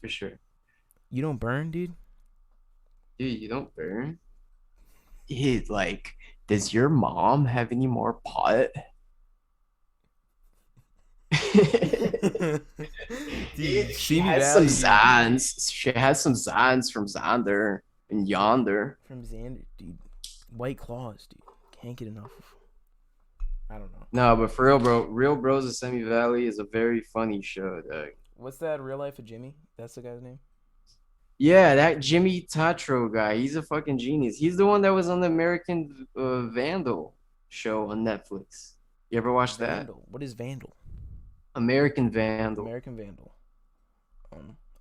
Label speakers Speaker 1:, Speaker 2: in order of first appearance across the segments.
Speaker 1: for sure.
Speaker 2: You don't burn, dude?
Speaker 1: Dude, you don't burn. Dude, like, does your mom have any more pot?
Speaker 2: Dude,
Speaker 1: She
Speaker 2: Simi
Speaker 1: has some
Speaker 2: Valley, dude.
Speaker 1: Zans. She has some Zans from Zonder and Yonder.
Speaker 2: From Xander, dude. White Claws, dude. Can't get enough of. I don't know.
Speaker 1: No, but for real, bro, Real Bros of Semi Valley is a very funny show, dog.
Speaker 2: What's that? Real Life of Jimmy? That's the guy's name.
Speaker 1: Yeah, that Jimmy Tatro guy, he's a fucking genius. He's the one that was on the American Vandal show on Netflix. You ever watch that?
Speaker 2: Vandal. What is Vandal?
Speaker 1: American Vandal.
Speaker 2: American Vandal.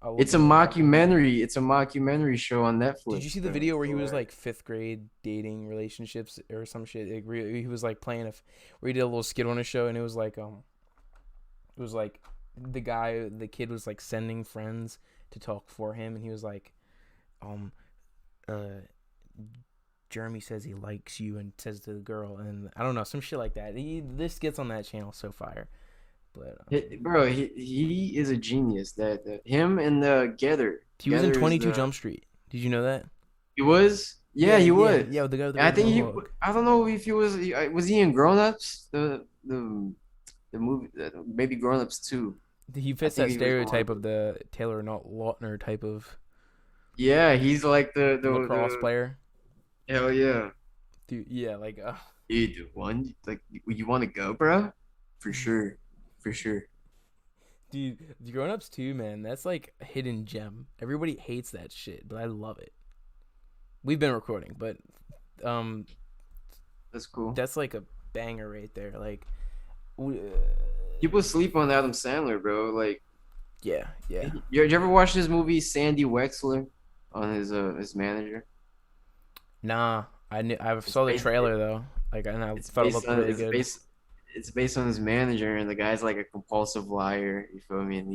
Speaker 2: I'll look
Speaker 1: It's a
Speaker 2: it up.
Speaker 1: mockumentary. It's a mockumentary show on
Speaker 2: Did you
Speaker 1: Netflix,
Speaker 2: see the
Speaker 1: bro.
Speaker 2: video
Speaker 1: It's
Speaker 2: where he was
Speaker 1: hilarious.
Speaker 2: like fifth grade dating relationships or some shit? Like, he was like playing where he did a little skit on a show, and it was like the kid was like sending friends to talk for him, and he was like, um, uh, Jeremy says he likes you and says to the girl, and I don't know, some shit like that. This gets on that channel so fire, but
Speaker 1: Bro, he is a genius. That him and the Getter.
Speaker 2: he was in
Speaker 1: Getter is
Speaker 2: 22
Speaker 1: the
Speaker 2: Jump Street. Did you know that?
Speaker 1: he was. Yeah,
Speaker 2: Yeah,
Speaker 1: he
Speaker 2: yeah,
Speaker 1: was.
Speaker 2: yeah. With the guy with the
Speaker 1: I
Speaker 2: red
Speaker 1: think he.
Speaker 2: mohawk.
Speaker 1: I don't know if he was he in Grown Ups? The movie, maybe Grown Ups too.
Speaker 2: He
Speaker 1: I
Speaker 2: fits
Speaker 1: think
Speaker 2: that
Speaker 1: he was one.
Speaker 2: stereotype of the Taylor Lautner type of
Speaker 1: Yeah, he's like
Speaker 2: lacrosse
Speaker 1: the
Speaker 2: player.
Speaker 1: hell yeah.
Speaker 2: Dude, yeah, like
Speaker 1: Dude, one like you want to go, bro? For sure, for sure.
Speaker 2: dude, the Grown Ups too, man. That's like a hidden gem. Everybody hates that shit, but I love it. We've been recording, but um,
Speaker 1: That's cool.
Speaker 2: that's like a banger right there. Like, we,
Speaker 1: People sleep on Adam Sandler, bro. Like,
Speaker 2: yeah, yeah.
Speaker 1: you ever watch this movie Sandy Wexler on his manager?
Speaker 2: Nah, I
Speaker 1: It's
Speaker 2: saw the
Speaker 1: based
Speaker 2: trailer though. Like, and I
Speaker 1: it's
Speaker 2: thought it
Speaker 1: based
Speaker 2: looked
Speaker 1: on
Speaker 2: really good.
Speaker 1: it's based on his manager, and the guy's like a compulsive liar. You feel me? And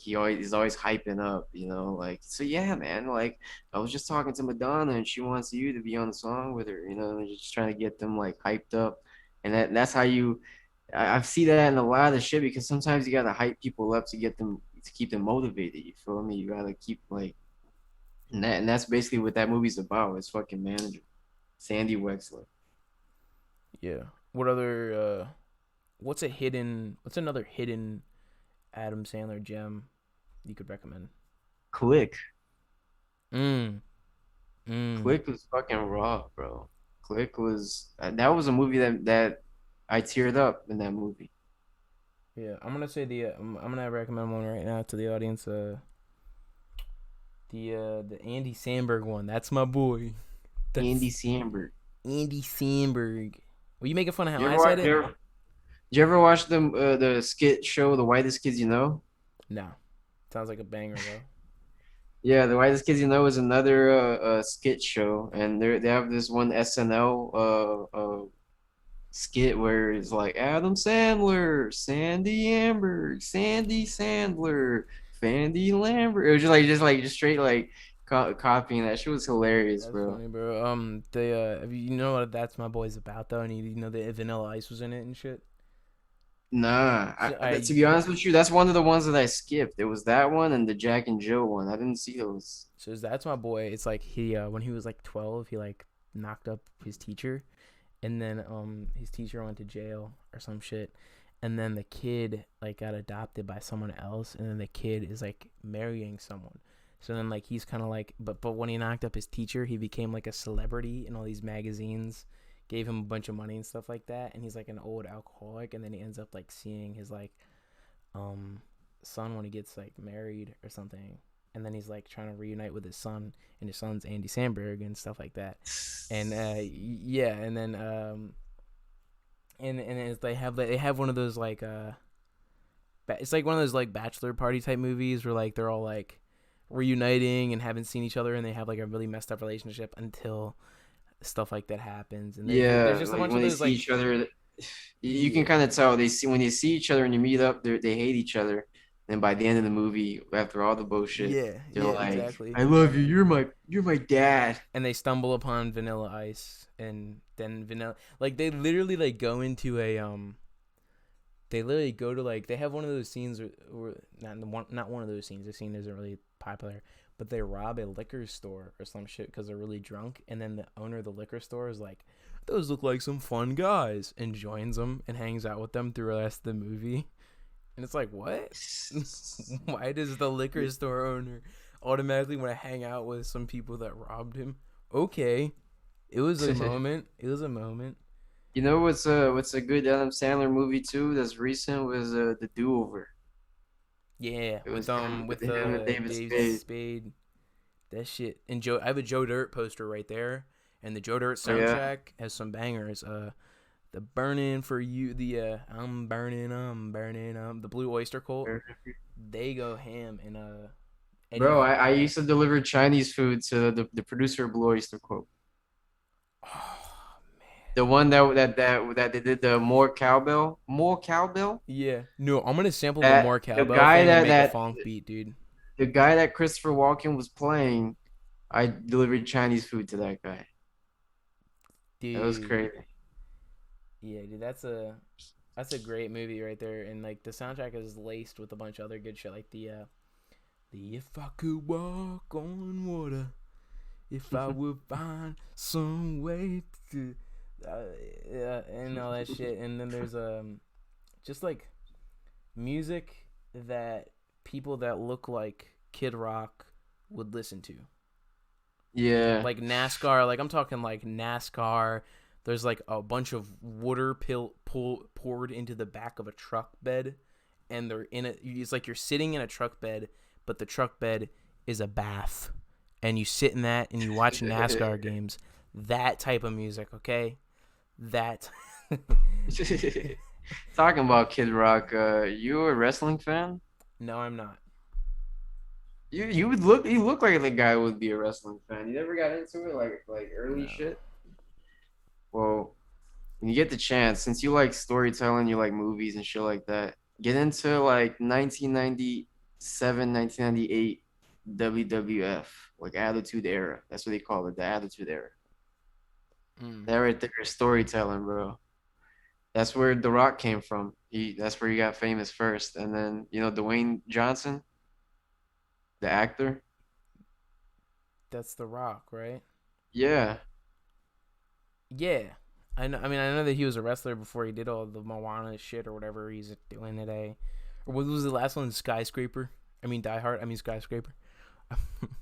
Speaker 1: he's always hyping up, like, so yeah, man. Like, I was just talking to Madonna, and she wants you to be on the song with her, and just trying to get them like hyped up, and that's how you. I see that in a lot of shit because sometimes you gotta hype people up to keep them motivated. You feel me? You gotta keep like, and that's basically what that movie's about. It's fucking manager, Sandy Wexler.
Speaker 2: Yeah. What other what's another hidden Adam Sandler gem you could recommend?
Speaker 1: Click.
Speaker 2: Mm. Mm.
Speaker 1: Click was fucking raw, bro. Click was that was a movie that I teared up in that movie.
Speaker 2: Yeah, I'm gonna say I'm gonna recommend one right now to the audience. The Andy Samberg one. That's my boy.
Speaker 1: Andy
Speaker 2: That's
Speaker 1: Samberg.
Speaker 2: Andy Samberg. Were you making fun of how
Speaker 1: You
Speaker 2: I
Speaker 1: ever
Speaker 2: said
Speaker 1: watch?
Speaker 2: it?
Speaker 1: Did you ever watch the skit show The Whitest Kids You Know?
Speaker 2: No. Sounds like a banger though.
Speaker 1: Yeah, The Whitest Kids You Know is another skit show, and they have this one SNL skit where it's like Adam Sandler, Sandy Amberg, Sandy Sandler, Fandy Lambert. It was just straight like copying that. Shit was hilarious,
Speaker 2: That's
Speaker 1: bro.
Speaker 2: funny, bro. You know what That's My Boy's about though, and you know the Vanilla Ice was in it and shit.
Speaker 1: Nah,
Speaker 2: So
Speaker 1: to be honest with you, that's one of the ones that I skipped. It was that one and the Jack and Jill one. I didn't see those.
Speaker 2: That's My Boy. It's like he when he was like 12, he like knocked up his teacher, and then his teacher went to jail or some shit, and then the kid like got adopted by someone else, and then the kid is like marrying someone. So then like he's kind of like but when he knocked up his teacher, he became like a celebrity in all these magazines, gave him a bunch of money and stuff like that, and he's like an old alcoholic, and then he ends up like seeing his like um son when he gets like married or something, and then he's like trying to reunite with his son, and his son's Andy Samberg and stuff like that, and yeah, and then they have one of those like it's like one of those like bachelor party type movies where like they're all like reuniting and haven't seen each other, and they have like a really messed up relationship until stuff like that happens, and there's
Speaker 1: Yeah,
Speaker 2: just a
Speaker 1: like
Speaker 2: bunch of
Speaker 1: when they
Speaker 2: those
Speaker 1: see
Speaker 2: like
Speaker 1: each other, you can
Speaker 2: yeah
Speaker 1: kind of tell they see when they see each other and you meet up, they hate each other. Then by the end of the movie, after all the bullshit, they're
Speaker 2: yeah
Speaker 1: like,
Speaker 2: exactly
Speaker 1: "I love you. You're my dad."
Speaker 2: and they stumble upon Vanilla Ice, and then Vanilla like they literally like go into a They literally go to like they have one of those scenes or not one of those scenes. The scene isn't really popular, but they rob a liquor store or some shit because they're really drunk, and then the owner of the liquor store is like, "Those look like some fun guys," and joins them and hangs out with them through the rest of the movie. And it's like, what? Why does the liquor store owner automatically want to hang out with some people that robbed him? Okay, it was a moment. It was a moment.
Speaker 1: You know what's a good Adam Sandler movie too that's recent was The Do-Over.
Speaker 2: Yeah,
Speaker 1: It was him
Speaker 2: with
Speaker 1: and David
Speaker 2: Dave
Speaker 1: Spade.
Speaker 2: Spade, that shit. And Joe, I have a Joe Dirt poster right there, and the Joe Dirt
Speaker 1: Oh yeah.
Speaker 2: soundtrack has some bangers. The burning for you, the I'm burning, the Blue Oyster Cult. They go ham, and Eddie.
Speaker 1: Bro, I used to deliver Chinese food to the producer of Blue Oyster Cult.
Speaker 2: Oh
Speaker 1: The
Speaker 2: man.
Speaker 1: one that they did the more cowbell.
Speaker 2: Yeah. No, I'm gonna sample the
Speaker 1: That
Speaker 2: more cowbell thing and make a funk beat, dude.
Speaker 1: the guy that Christopher Walken was playing, I delivered Chinese food to that guy. That was
Speaker 2: Dude.
Speaker 1: crazy.
Speaker 2: Yeah, dude, that's a great movie right there, and like the soundtrack is laced with a bunch of other good shit, like the if I could walk on water, if I would find some way to, yeah, and all that shit, and then there's just like music that people that look like Kid Rock would listen to,
Speaker 1: Yeah.
Speaker 2: like NASCAR, like I'm talking like NASCAR. There's like a bunch of water poured into the back of a truck bed, and they're in it. It's like you're sitting in a truck bed, but the truck bed is a bath, and you sit in that and you watch NASCAR games. That type of music, okay? That.
Speaker 1: Talking about Kid Rock, you a wrestling fan?
Speaker 2: No, I'm not.
Speaker 1: You look like the guy who would be a wrestling fan. You never got into it like early
Speaker 2: No.
Speaker 1: shit? Well, when you get the chance, since you like storytelling, you like movies and shit like that, get into like 1997, 1998 WWF, like Attitude Era. That's what they call it, the Attitude Era.
Speaker 2: Mm.
Speaker 1: That right there is storytelling, bro. That's where The Rock came from. That's where he got famous first. And then, Dwayne Johnson, the actor.
Speaker 2: That's The Rock, right?
Speaker 1: Yeah.
Speaker 2: Yeah. I know. I mean, I know that he was a wrestler before he did all the Moana shit or whatever he's doing today. Or what was the last one? Skyscraper. I mean, Die Hard. I mean, Skyscraper.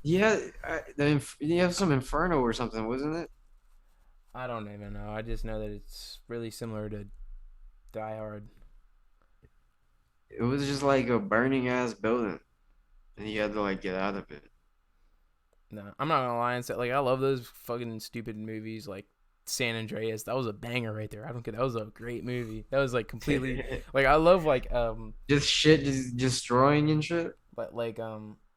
Speaker 1: Yeah, you have some Inferno or something, wasn't it?
Speaker 2: I don't even know. I just know that it's really similar to Die Hard.
Speaker 1: It was just like a burning ass building, and you had to like get out of it.
Speaker 2: No, I'm not gonna lie and say like I love those fucking stupid movies like San Andreas. That was a banger right there. I don't get that was a great movie. That was like completely like I love like
Speaker 1: Just shit, just destroying and shit.
Speaker 2: but like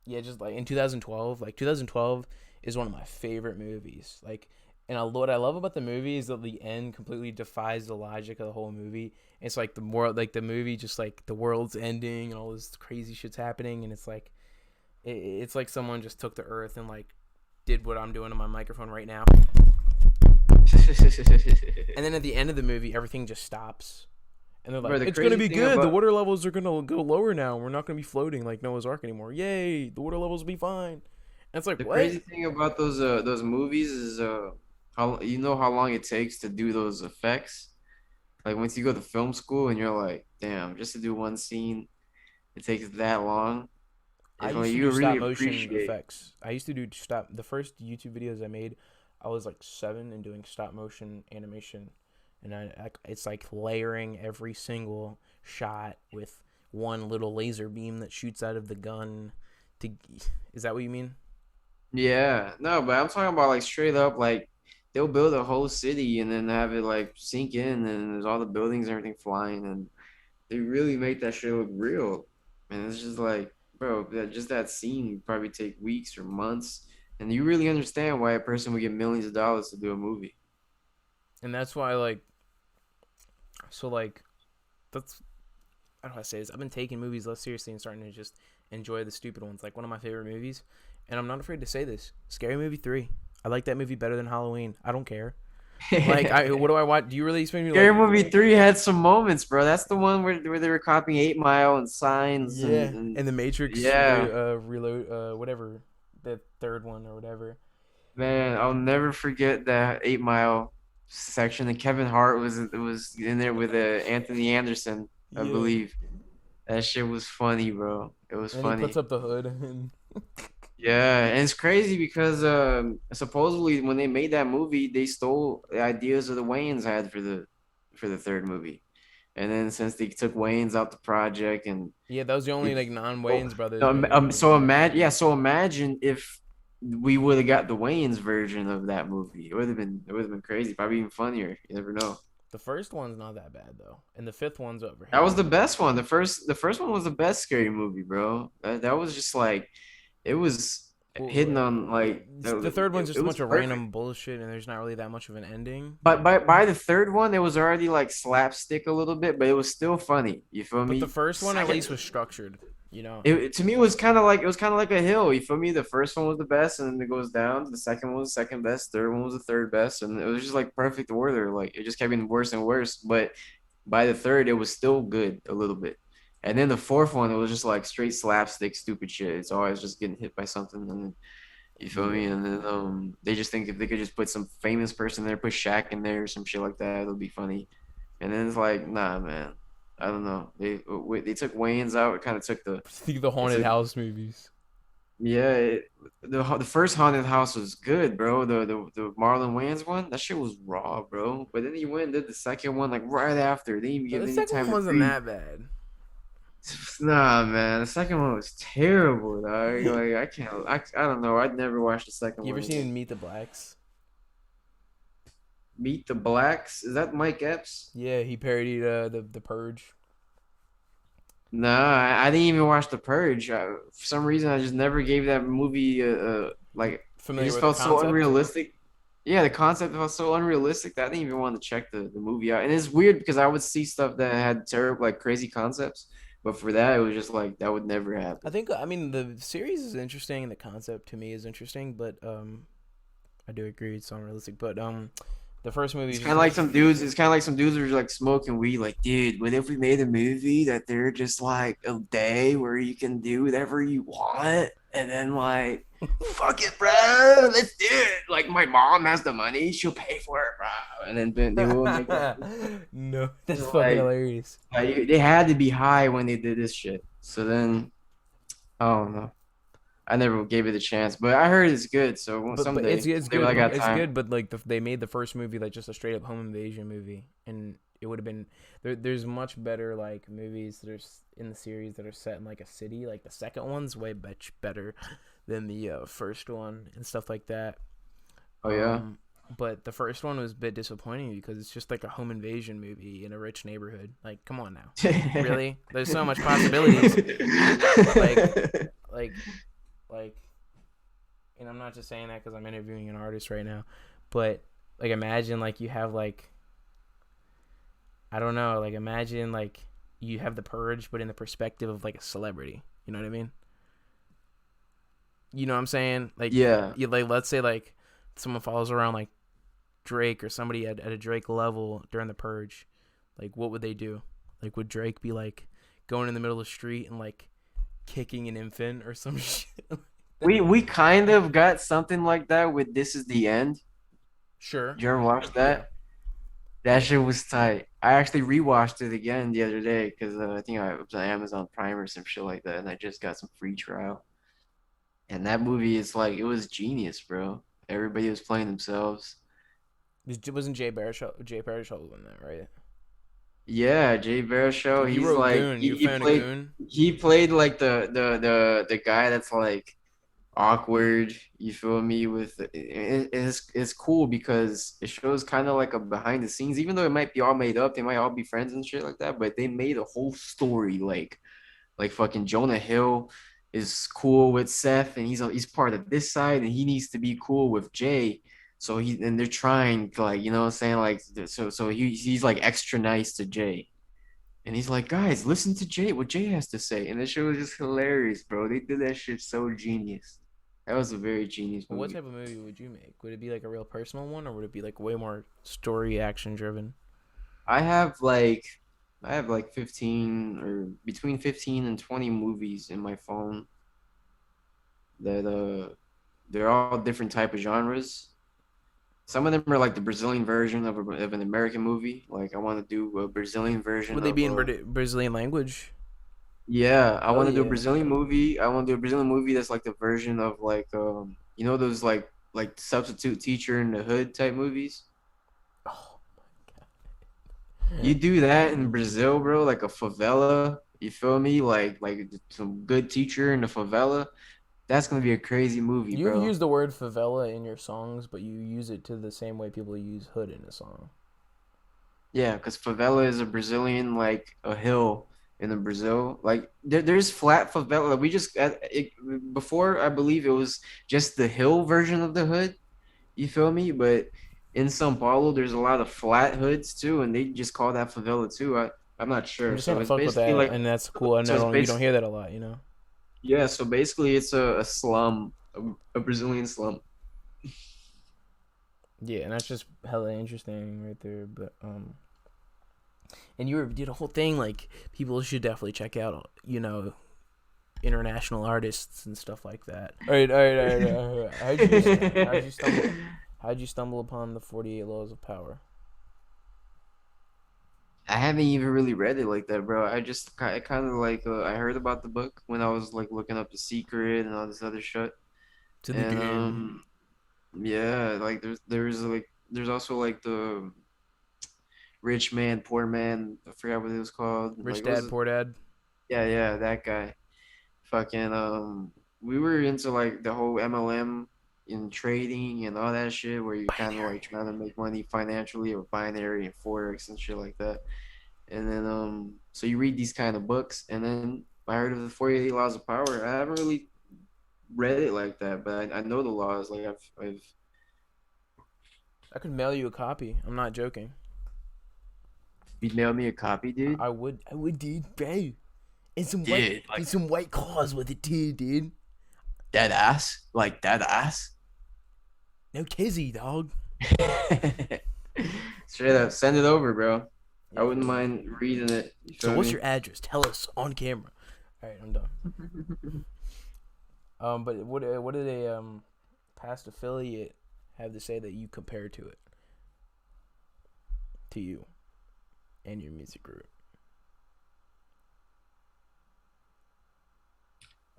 Speaker 2: yeah, just like in 2012, like 2012 is one of my favorite movies. Like and what I love about the movie is that the end completely defies the logic of the whole movie. It's like the more like the movie just like the world's ending and all this crazy shit's happening and it's like it's like someone just took the earth and like did what I'm doing on my microphone right now. And then at the end of the movie, everything just stops. And they're like,
Speaker 1: Bro, the
Speaker 2: it's going to
Speaker 1: crazy
Speaker 2: be
Speaker 1: thing
Speaker 2: good. The
Speaker 1: about
Speaker 2: water levels are going to go lower now. We're not going to be floating like Noah's Ark anymore. Yay. The water levels will be fine. And it's like,
Speaker 1: the
Speaker 2: what?
Speaker 1: crazy thing about those movies is how you know how long it takes to do those effects. Like once you go to film school and you're like, damn, just to do one scene, it takes that long.
Speaker 2: I
Speaker 1: It's
Speaker 2: used
Speaker 1: like
Speaker 2: to
Speaker 1: you
Speaker 2: do stop
Speaker 1: really
Speaker 2: motion
Speaker 1: appreciate.
Speaker 2: effects. I used to do stop. The first YouTube videos I made, I was like 7 and doing stop motion animation. And it's like layering every single shot with one little laser beam that shoots out of the gun. To Is that what you mean?
Speaker 1: Yeah, no, but I'm talking about like straight up, like they'll build a whole city and then have it like sink in, and there's all the buildings and everything flying, and they really make that shit look real. And it's just like, bro, that scene would probably take weeks or months, and you really understand why a person would get millions of dollars to do a movie.
Speaker 2: And that's why like so like that's how do I say this? I've been taking movies less seriously and starting to just enjoy the stupid ones. Like one of my favorite movies, and I'm not afraid to say this: Scary Movie 3. I like that movie better than Halloween. I don't care. Like, what do I watch? Do you really expect me to
Speaker 1: Scary
Speaker 2: like?
Speaker 1: Movie 3 had some moments, bro. That's the one where they were copying 8 Mile and Signs
Speaker 2: Yeah,
Speaker 1: and
Speaker 2: and the Matrix
Speaker 1: yeah.
Speaker 2: reload, whatever, the third one or whatever.
Speaker 1: Man, I'll never forget that 8 Mile section. And Kevin Hart was in there with Anthony Anderson, I
Speaker 2: Yeah,
Speaker 1: believe. That shit was funny, bro. It was
Speaker 2: and then he puts
Speaker 1: funny.
Speaker 2: up the hood, and
Speaker 1: Yeah, and it's crazy because supposedly when they made that movie, they stole the ideas of the Wayans had for the third movie. And then since they took Wayans out the project and
Speaker 2: yeah, that was the only
Speaker 1: it
Speaker 2: like
Speaker 1: oh,
Speaker 2: non-Wayans brothers movie.
Speaker 1: so imagine yeah, so imagine if we would have got the Wayans version of that movie. It would have been crazy, probably even funnier. You never know.
Speaker 2: The first one's not that bad though, and the fifth one's
Speaker 1: That was the
Speaker 2: overhated.
Speaker 1: best one. The first one was the best scary movie, bro. That was just like it was
Speaker 2: Well,
Speaker 1: hidden on like
Speaker 2: the third one's
Speaker 1: it
Speaker 2: just a
Speaker 1: was
Speaker 2: bunch of
Speaker 1: perfect.
Speaker 2: random bullshit, and there's not really that much of an ending.
Speaker 1: But by the third one, it was already like slapstick a little bit, but it was still funny. You feel
Speaker 2: But the
Speaker 1: me?
Speaker 2: first one at
Speaker 1: Second,
Speaker 2: least was structured, you know.
Speaker 1: to me it was kind of like a hill. You feel me? The first one was the best, and then it goes down. The second one was the second best. Third one was the third best, and it was just like perfect order. Like it just kept getting worse and worse. But by the third, it was still good a little bit. And then the fourth one, it was just like straight slapstick, stupid shit. It's always just getting hit by something, and you feel me?
Speaker 2: Yeah.
Speaker 1: And then they just think if they could just put some famous person there, put Shaq in there or some shit like that, it'll be funny. And then it's like, nah, man. I don't know. They took Wayne's out. It kind of took
Speaker 2: The
Speaker 1: it
Speaker 2: haunted
Speaker 1: took
Speaker 2: house movies.
Speaker 1: yeah. The first haunted house was good, bro. The Marlon Wayans one, that shit was raw, bro. But then he went and did the second one like right after. They didn't even give
Speaker 2: The
Speaker 1: any
Speaker 2: second
Speaker 1: time
Speaker 2: one
Speaker 1: to
Speaker 2: wasn't
Speaker 1: breathe.
Speaker 2: that bad.
Speaker 1: Nah, man. The second one was terrible, dog. Like I can't. I don't know. I'd never watch the second
Speaker 2: You ever
Speaker 1: one again.
Speaker 2: seen Meet the Blacks?
Speaker 1: Meet the Blacks. Is that Mike Epps?
Speaker 2: Yeah, he parodied the Purge.
Speaker 1: Nah, I didn't even watch The Purge. For some reason, I just never gave that movie like it
Speaker 2: Familiar
Speaker 1: just
Speaker 2: with the
Speaker 1: felt so
Speaker 2: concept?
Speaker 1: unrealistic. Yeah, the concept felt so unrealistic that I didn't even want to check the movie out. And it's weird because I would see stuff that had terrible, like crazy concepts, but for that, it was just like that would never happen.
Speaker 2: I mean the series is interesting and the concept to me is interesting, but I do agree it's unrealistic. But the first movie
Speaker 1: It's
Speaker 2: is
Speaker 1: kind of
Speaker 2: just
Speaker 1: like some dudes. It's kind of like some dudes who are like smoking weed. Like, dude, what if we made a movie that they're just like a day where you can do whatever you want, and then like, fuck it, bro, let's do it. Like, my mom has the money, she'll pay for it, bro. And then they will make that.
Speaker 2: no, that's
Speaker 1: So,
Speaker 2: fucking hilarious.
Speaker 1: they had to be high when they did this shit. So then, I don't know. I never gave it a chance, but I heard it's good. So
Speaker 2: But it's
Speaker 1: someday when I
Speaker 2: good.
Speaker 1: got
Speaker 2: It's
Speaker 1: time.
Speaker 2: good, but like they made the first movie like just a straight up home invasion movie, and it would have been there's much better like movies that are in the series that are set in like a city. Like the second one's way much better than the first one and stuff like that.
Speaker 1: Oh yeah.
Speaker 2: Um, but the first one was a bit disappointing because it's just like a home invasion movie in a rich neighborhood. Like, come on now, really? There's so much possibilities. Like, like, like, and I'm not just saying that because I'm interviewing an artist right now, but like, imagine like you have like I don't know, like imagine like you have the purge, but in the perspective of like a celebrity. You know what I mean? You know what I'm saying? Like,
Speaker 1: Yeah.
Speaker 2: you like let's say like someone follows around like Drake or somebody at a Drake level during the purge, like what would they do? Like would Drake be like going in the middle of the street and like kicking an infant or some shit?
Speaker 1: We kind of got something like that with This Is the End.
Speaker 2: Sure.
Speaker 1: Did you ever watch
Speaker 2: Yeah.
Speaker 1: that? That shit was tight. I actually rewatched it again the other day because I think I was on Amazon Prime or some shit like that, and I just got some free trial. And that movie is like it was genius, bro. Everybody was playing themselves.
Speaker 2: Wasn't Jay Baruchel in that, right?
Speaker 1: Yeah, Jay Baruchel.
Speaker 2: He
Speaker 1: He's
Speaker 2: wrote
Speaker 1: like
Speaker 2: Goon. You a fan of Goon?
Speaker 1: he played like the guy that's like awkward. You feel me? It's cool because it shows kind of like a behind the scenes, even though it might be all made up. They might all be friends and shit like that, but they made a whole story like fucking Jonah Hill is cool with Seth, and he's part of this side, and he needs to be cool with Jay. So they're trying to like you know what I'm saying like so he's like extra nice to Jay. And he's like, guys, listen to Jay, what Jay has to say. And this shit was just hilarious, bro. They did that shit so genius. That was a very genius
Speaker 2: Well, what
Speaker 1: movie.
Speaker 2: type of movie would you make? Would it be like a real personal one, or would it be like way more story action driven?
Speaker 1: I have like I have like 15 or between 15 and 20 movies in my phone that they're all different type of genres. Some of them are like the Brazilian version of an American movie. Like I want to do a Brazilian version
Speaker 2: Would they
Speaker 1: of
Speaker 2: be in Brazilian language?
Speaker 1: yeah, I
Speaker 2: Hell
Speaker 1: want to do a
Speaker 2: yeah.
Speaker 1: Brazilian movie. I want to do a Brazilian movie that's like the version of like you know those like substitute teacher in the hood type movies.
Speaker 2: Oh.
Speaker 1: You do that in Brazil, bro, like a favela. You feel me? Like some good teacher in the favela. That's gonna be a crazy movie,
Speaker 2: You've
Speaker 1: bro.
Speaker 2: used the word favela in your songs, but you use it to the same way people use hood in a song.
Speaker 1: Yeah, because favela is a Brazilian like a hill in the Brazil. Like there's flat favela. We just before I believe it was just the hill version of the hood. You feel me? But in São Paulo, there's a lot of flat hoods too, and they just call that favela too. I'm not
Speaker 2: I'm
Speaker 1: sure.
Speaker 2: just saying
Speaker 1: So
Speaker 2: I
Speaker 1: it's
Speaker 2: fuck with
Speaker 1: basically
Speaker 2: that,
Speaker 1: like
Speaker 2: and that's cool. And
Speaker 1: so it's
Speaker 2: you don't
Speaker 1: basically
Speaker 2: hear that a lot, you know.
Speaker 1: yeah. So basically, it's a slum, a Brazilian slum.
Speaker 2: Yeah, and that's just hella interesting right there. But and you did a whole thing like people should definitely check out, you know, international artists and stuff like that. All right. How'd you stumble upon the 48 Laws of Power?
Speaker 1: I haven't even really read it like that, bro. I kind of like I heard about the book when I was like looking up The Secret and all this other shit.
Speaker 2: To the
Speaker 1: And
Speaker 2: game.
Speaker 1: yeah, like there's also like the Rich Man, Poor Man. I forgot what it was called. Like
Speaker 2: Rich
Speaker 1: it was
Speaker 2: Dad, Poor Dad.
Speaker 1: yeah, that guy. Fucking we were into like the whole MLM in trading and all that shit where you're kind of like
Speaker 2: Binary.
Speaker 1: trying to make money financially or binary and forex and shit like that. And then so you read these kind of books and then I heard of the 48 Laws of Power. I haven't really read it like that, but I know the laws. Like I've
Speaker 2: I could mail you a copy. I'm not joking.
Speaker 1: you mailed me a copy, dude.
Speaker 2: I would, dude, bro. And
Speaker 1: Dude, like
Speaker 2: some white claws with it too, dude.
Speaker 1: dead ass, like dead ass.
Speaker 2: No kizzy, dog.
Speaker 1: Straight up, send it over, bro. I
Speaker 2: Yeah,
Speaker 1: wouldn't
Speaker 2: man.
Speaker 1: mind reading it. You
Speaker 2: So
Speaker 1: feel
Speaker 2: what's
Speaker 1: me?
Speaker 2: your address? Tell us on camera. All right, I'm done. But what did a past affiliate have to say that you compare to you and your music group?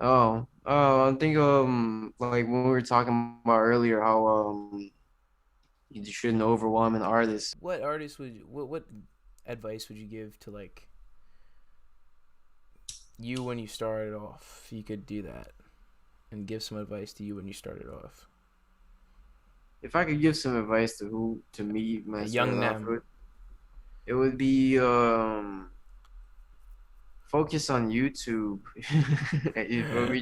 Speaker 1: I think like when we were talking about earlier how you shouldn't overwhelm an artist.
Speaker 2: What artist would you, what advice would you give to like you when you started off? If you could do that and give some advice to you when you started off.
Speaker 1: If I could give some advice to me when
Speaker 2: A
Speaker 1: I
Speaker 2: young
Speaker 1: started off
Speaker 2: Nem.
Speaker 1: with, it would be focus on YouTube. You feel me?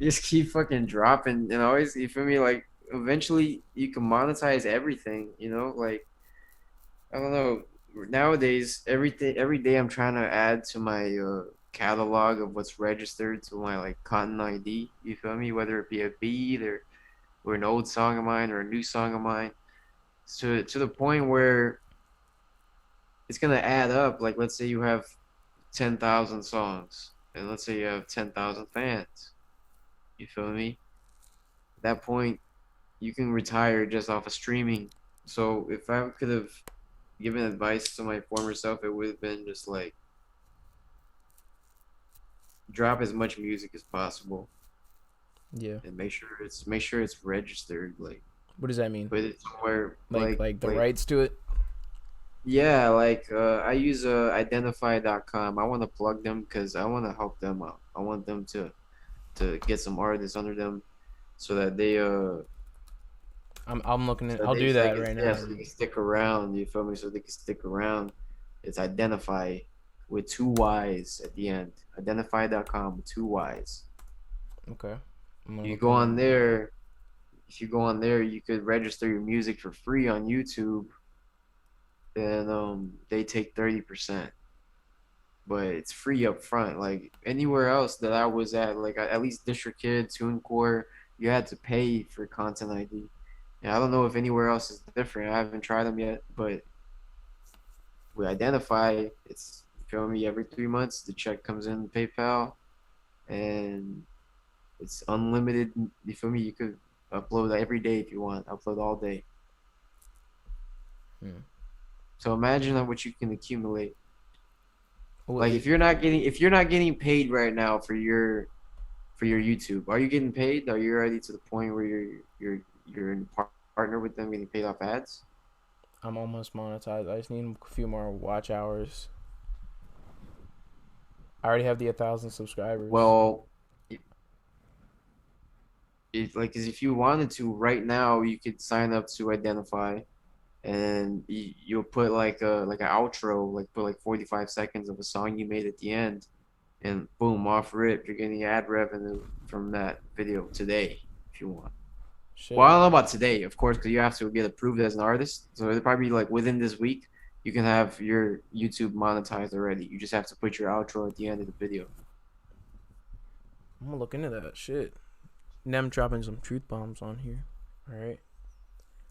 Speaker 1: Just keep fucking dropping and always you feel me like eventually you can monetize everything, you know? Like I don't know. Nowadays, every day I'm trying to add to my catalog of what's registered to my like content ID. You feel me? Whether it be a beat or an old song of mine or a new song of mine. To the point where it's gonna add up. Like let's say you have 10,000 songs, and let's say you have 10,000 fans. You feel me? At that point, you can retire just off of streaming. So if I could have given advice to my former self, it would have been just like drop as much music as possible
Speaker 2: Yeah.
Speaker 1: and make sure it's registered. Like
Speaker 2: What does that mean?
Speaker 1: put it somewhere
Speaker 2: Like the rights to it?
Speaker 1: yeah, like I use identify.com. I want to plug them because I want to help them out. I want them to get some artists under them so that they
Speaker 2: I'm looking at. I'll do that right
Speaker 1: yeah,
Speaker 2: now.
Speaker 1: so they can stick around. You feel me? So they can stick around. It's identify with two Y's at the end. Identify.com with two Y's.
Speaker 2: Okay. I'm gonna
Speaker 1: You
Speaker 2: look
Speaker 1: go
Speaker 2: them up.
Speaker 1: on there. If you go on there, you could register your music for free on YouTube. And they take 30%. but it's free up front. Like anywhere else that I was at, like at least District Kid, TuneCore, you had to pay for Content ID. And I don't know if anywhere else is different. I haven't tried them yet, but we identify it's, you feel me, every 3 months the check comes in PayPal, and it's unlimited. You feel me? You could upload every day if you want. Upload all day.
Speaker 2: Hmm.
Speaker 1: So imagine what you can accumulate.
Speaker 2: Well,
Speaker 1: Like if you're not getting paid right now for your YouTube, are you getting paid? Are you already to the point where you're in partner with them getting paid off ads?
Speaker 2: I'm almost monetized. I just need a few more watch hours. I already have the 1,000 subscribers.
Speaker 1: Well, it like as if you wanted to right now, you could sign up to Identify, and you'll put like an outro, like put like 45 seconds of a song you made at the end, and boom, off rip, you're getting ad revenue from that video today if you want. Well, I
Speaker 2: Shit.
Speaker 1: don't know about today, of course, because you have to get approved as an artist. So it'll probably be like within this week, you can have your YouTube monetized already. You just have to put your outro at the end of the video.
Speaker 2: I'm gonna look into that shit. NEME dropping some truth bombs on here. All right.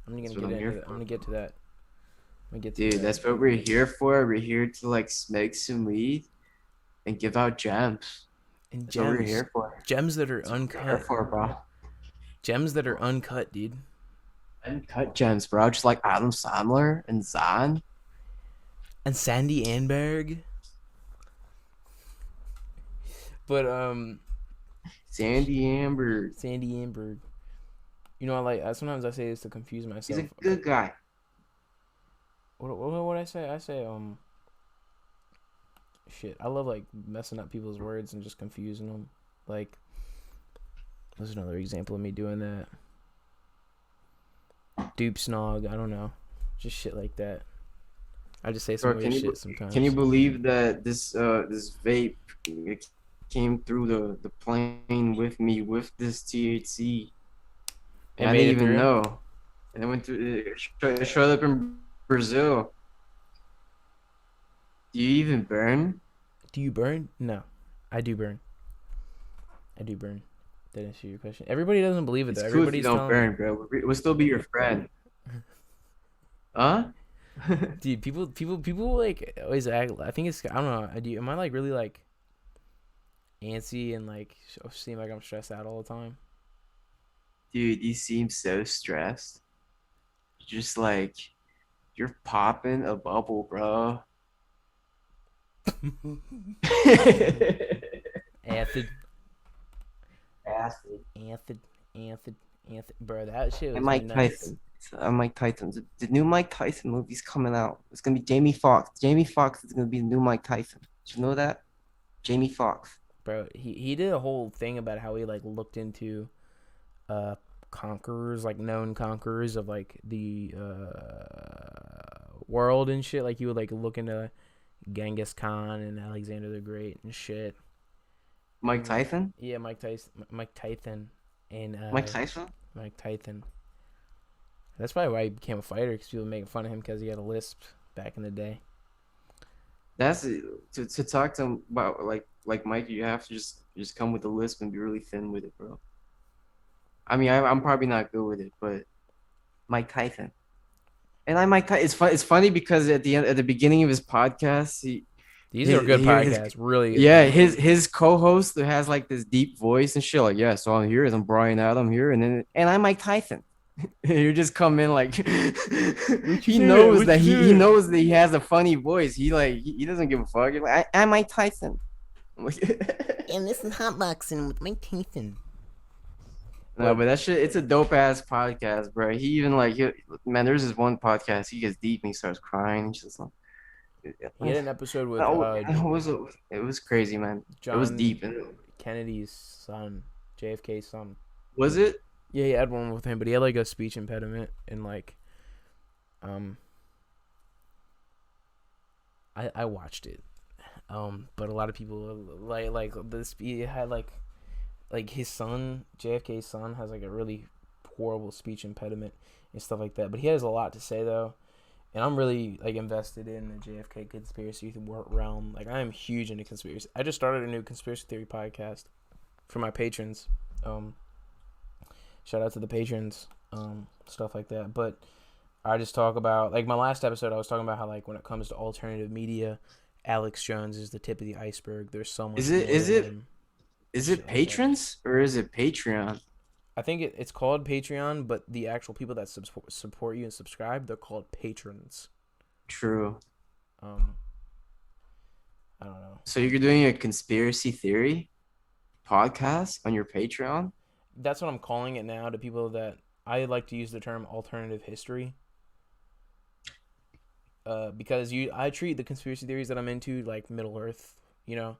Speaker 2: I'm gonna
Speaker 1: That's what
Speaker 2: get
Speaker 1: I'm
Speaker 2: into
Speaker 1: here
Speaker 2: that. I'm
Speaker 1: for,
Speaker 2: gonna get to
Speaker 1: bro.
Speaker 2: that. I'm gonna get to
Speaker 1: Dude,
Speaker 2: that.
Speaker 1: that's what we're here for. We're here to like smoke some weed and give out gems.
Speaker 2: And
Speaker 1: That's what we're
Speaker 2: gems,
Speaker 1: here for.
Speaker 2: gems that are
Speaker 1: That's what we're here
Speaker 2: uncut.
Speaker 1: for, bro.
Speaker 2: Gems that are uncut, dude.
Speaker 1: Uncut gems, bro. Just like Adam Sandler and Zahn.
Speaker 2: And Sandy Anberg. But
Speaker 1: Sandy Amber.
Speaker 2: Sandy Anberg. You know, I like. Sometimes I say this to confuse
Speaker 1: He's a
Speaker 2: myself.
Speaker 1: good guy.
Speaker 2: What I say? I say shit. I love like messing up people's words and just confusing them. Like, there's another example of me doing that. Dupe snog. I don't know, just shit like that. I just say some
Speaker 1: Bro,
Speaker 2: weird shit
Speaker 1: can you
Speaker 2: sometimes.
Speaker 1: believe that this vape came through the plane with me with this THC,
Speaker 2: It
Speaker 1: and I
Speaker 2: made
Speaker 1: didn't
Speaker 2: it
Speaker 1: even
Speaker 2: through.
Speaker 1: know. And I went to it showed up in Brazil. Do you even burn?
Speaker 2: Do you burn? No, I do burn. I do burn. That answer your question. Everybody doesn't believe it though.
Speaker 1: It's cool if you
Speaker 2: Everybody's
Speaker 1: don't
Speaker 2: telling me,
Speaker 1: burn, bro. We'll still be your friend, huh?
Speaker 2: dude. People like always act. I think it's. I don't know. Am I like really like antsy and like seem like I'm stressed out all the time?
Speaker 1: Dude, you seem so stressed. Just like you're popping a bubble, bro.
Speaker 2: Acid,
Speaker 1: Acid.
Speaker 2: acid, acid, acid. Bro, that shit
Speaker 1: And
Speaker 2: was
Speaker 1: Mike
Speaker 2: nuts.
Speaker 1: Tyson. Mike Tyson. The new Mike Tyson movie's coming out. It's gonna be Jamie Foxx. Jamie Foxx is gonna be the new Mike Tyson. Did you know that? Jamie Foxx.
Speaker 2: Bro, he did a whole thing about how he like looked into uh conquerors, like known conquerors of like the world and shit. Like he would like look into Genghis Khan and Alexander the Great and shit.
Speaker 1: Mike
Speaker 2: And
Speaker 1: Tyson?
Speaker 2: yeah, Mike Tyson, and
Speaker 1: Mike Tyson?
Speaker 2: Mike Tyson. That's probably why he became a fighter because people were making fun of him because he had a lisp back in the day.
Speaker 1: That's to talk to him about like Mike. You have to just come with the lisp and be really thin with it, bro. I mean, I'm probably not good with it, but Mike Tyson. And I Mike Tyson. It's funny because at the beginning of his podcast,
Speaker 2: These are good
Speaker 1: his
Speaker 2: podcasts, really good
Speaker 1: yeah,
Speaker 2: podcasts.
Speaker 1: his co-host who has like this deep voice and shit, like, yeah, so I'm here, I'm Brian Adam here, and I'm Mike Tyson. You just come in like
Speaker 2: What you doing? What you
Speaker 1: he
Speaker 2: doing?
Speaker 1: knows that he has a funny voice. He doesn't give a fuck. You're like, I'm Mike Tyson. I'm like,
Speaker 2: And this is hotboxing with Mike Tyson.
Speaker 1: no,
Speaker 2: But
Speaker 1: but that shit, it's a dope ass podcast, bro. He even like, man, there's this one podcast. He gets deep and he starts crying. He's just
Speaker 2: he had
Speaker 1: like,
Speaker 2: an episode with
Speaker 1: no, it was crazy, man. It was
Speaker 2: John
Speaker 1: deep. And
Speaker 2: Kennedy's son, JFK's son.
Speaker 1: was it?
Speaker 2: Yeah, he had one with him, but he had like a speech impediment and like, um, I watched it. But a lot of people like this. He had like his son, JFK's son, has like a really horrible speech impediment and stuff like that. But he has a lot to say though, And I'm really like invested in the JFK conspiracy realm. Like I am huge into conspiracy. I just started a new conspiracy theory podcast for my patrons. Um, Shout out to the patrons, stuff like that. But I just talk about like my last episode. I was talking about how like when it comes to alternative media, Alex Jones is the tip of the iceberg. There's so
Speaker 1: Is
Speaker 2: much
Speaker 1: it
Speaker 2: more to
Speaker 1: is it
Speaker 2: him and
Speaker 1: is
Speaker 2: shit
Speaker 1: it
Speaker 2: like that.
Speaker 1: patrons or is it Patreon?
Speaker 2: I think it's called Patreon, but the actual people that support you and subscribe, they're called patrons.
Speaker 1: True.
Speaker 2: Um, I don't know.
Speaker 1: So you're doing a conspiracy theory podcast on your Patreon?
Speaker 2: That's what I'm calling it now to people that I like to use the term alternative history. Because I treat the conspiracy theories that I'm into like Middle Earth, you know,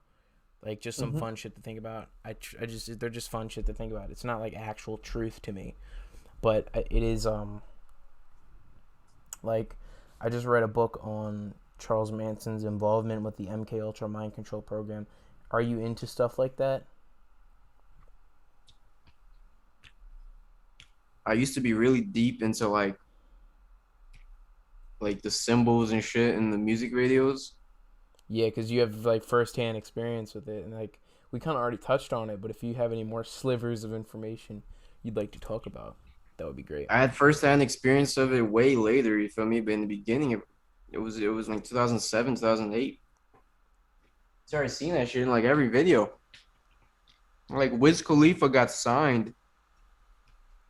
Speaker 2: like just some
Speaker 1: Mm-hmm.
Speaker 2: fun shit to think about. I just they're just fun shit to think about. It's not like actual truth to me, but it is like I just read a book on Charles Manson's involvement with the MK Ultra mind control program. Are you into stuff like that?
Speaker 1: I used to be really deep into like the symbols and shit in the music videos.
Speaker 2: Yeah, because you have like firsthand experience with it, and like we kind of already touched on it. But if you have any more slivers of information you'd like to talk about, that would be great.
Speaker 1: I had firsthand experience of it way later, you feel me? But in the beginning, it was like 2007, 2008. Started seeing that shit in like every video. Like Wiz Khalifa got signed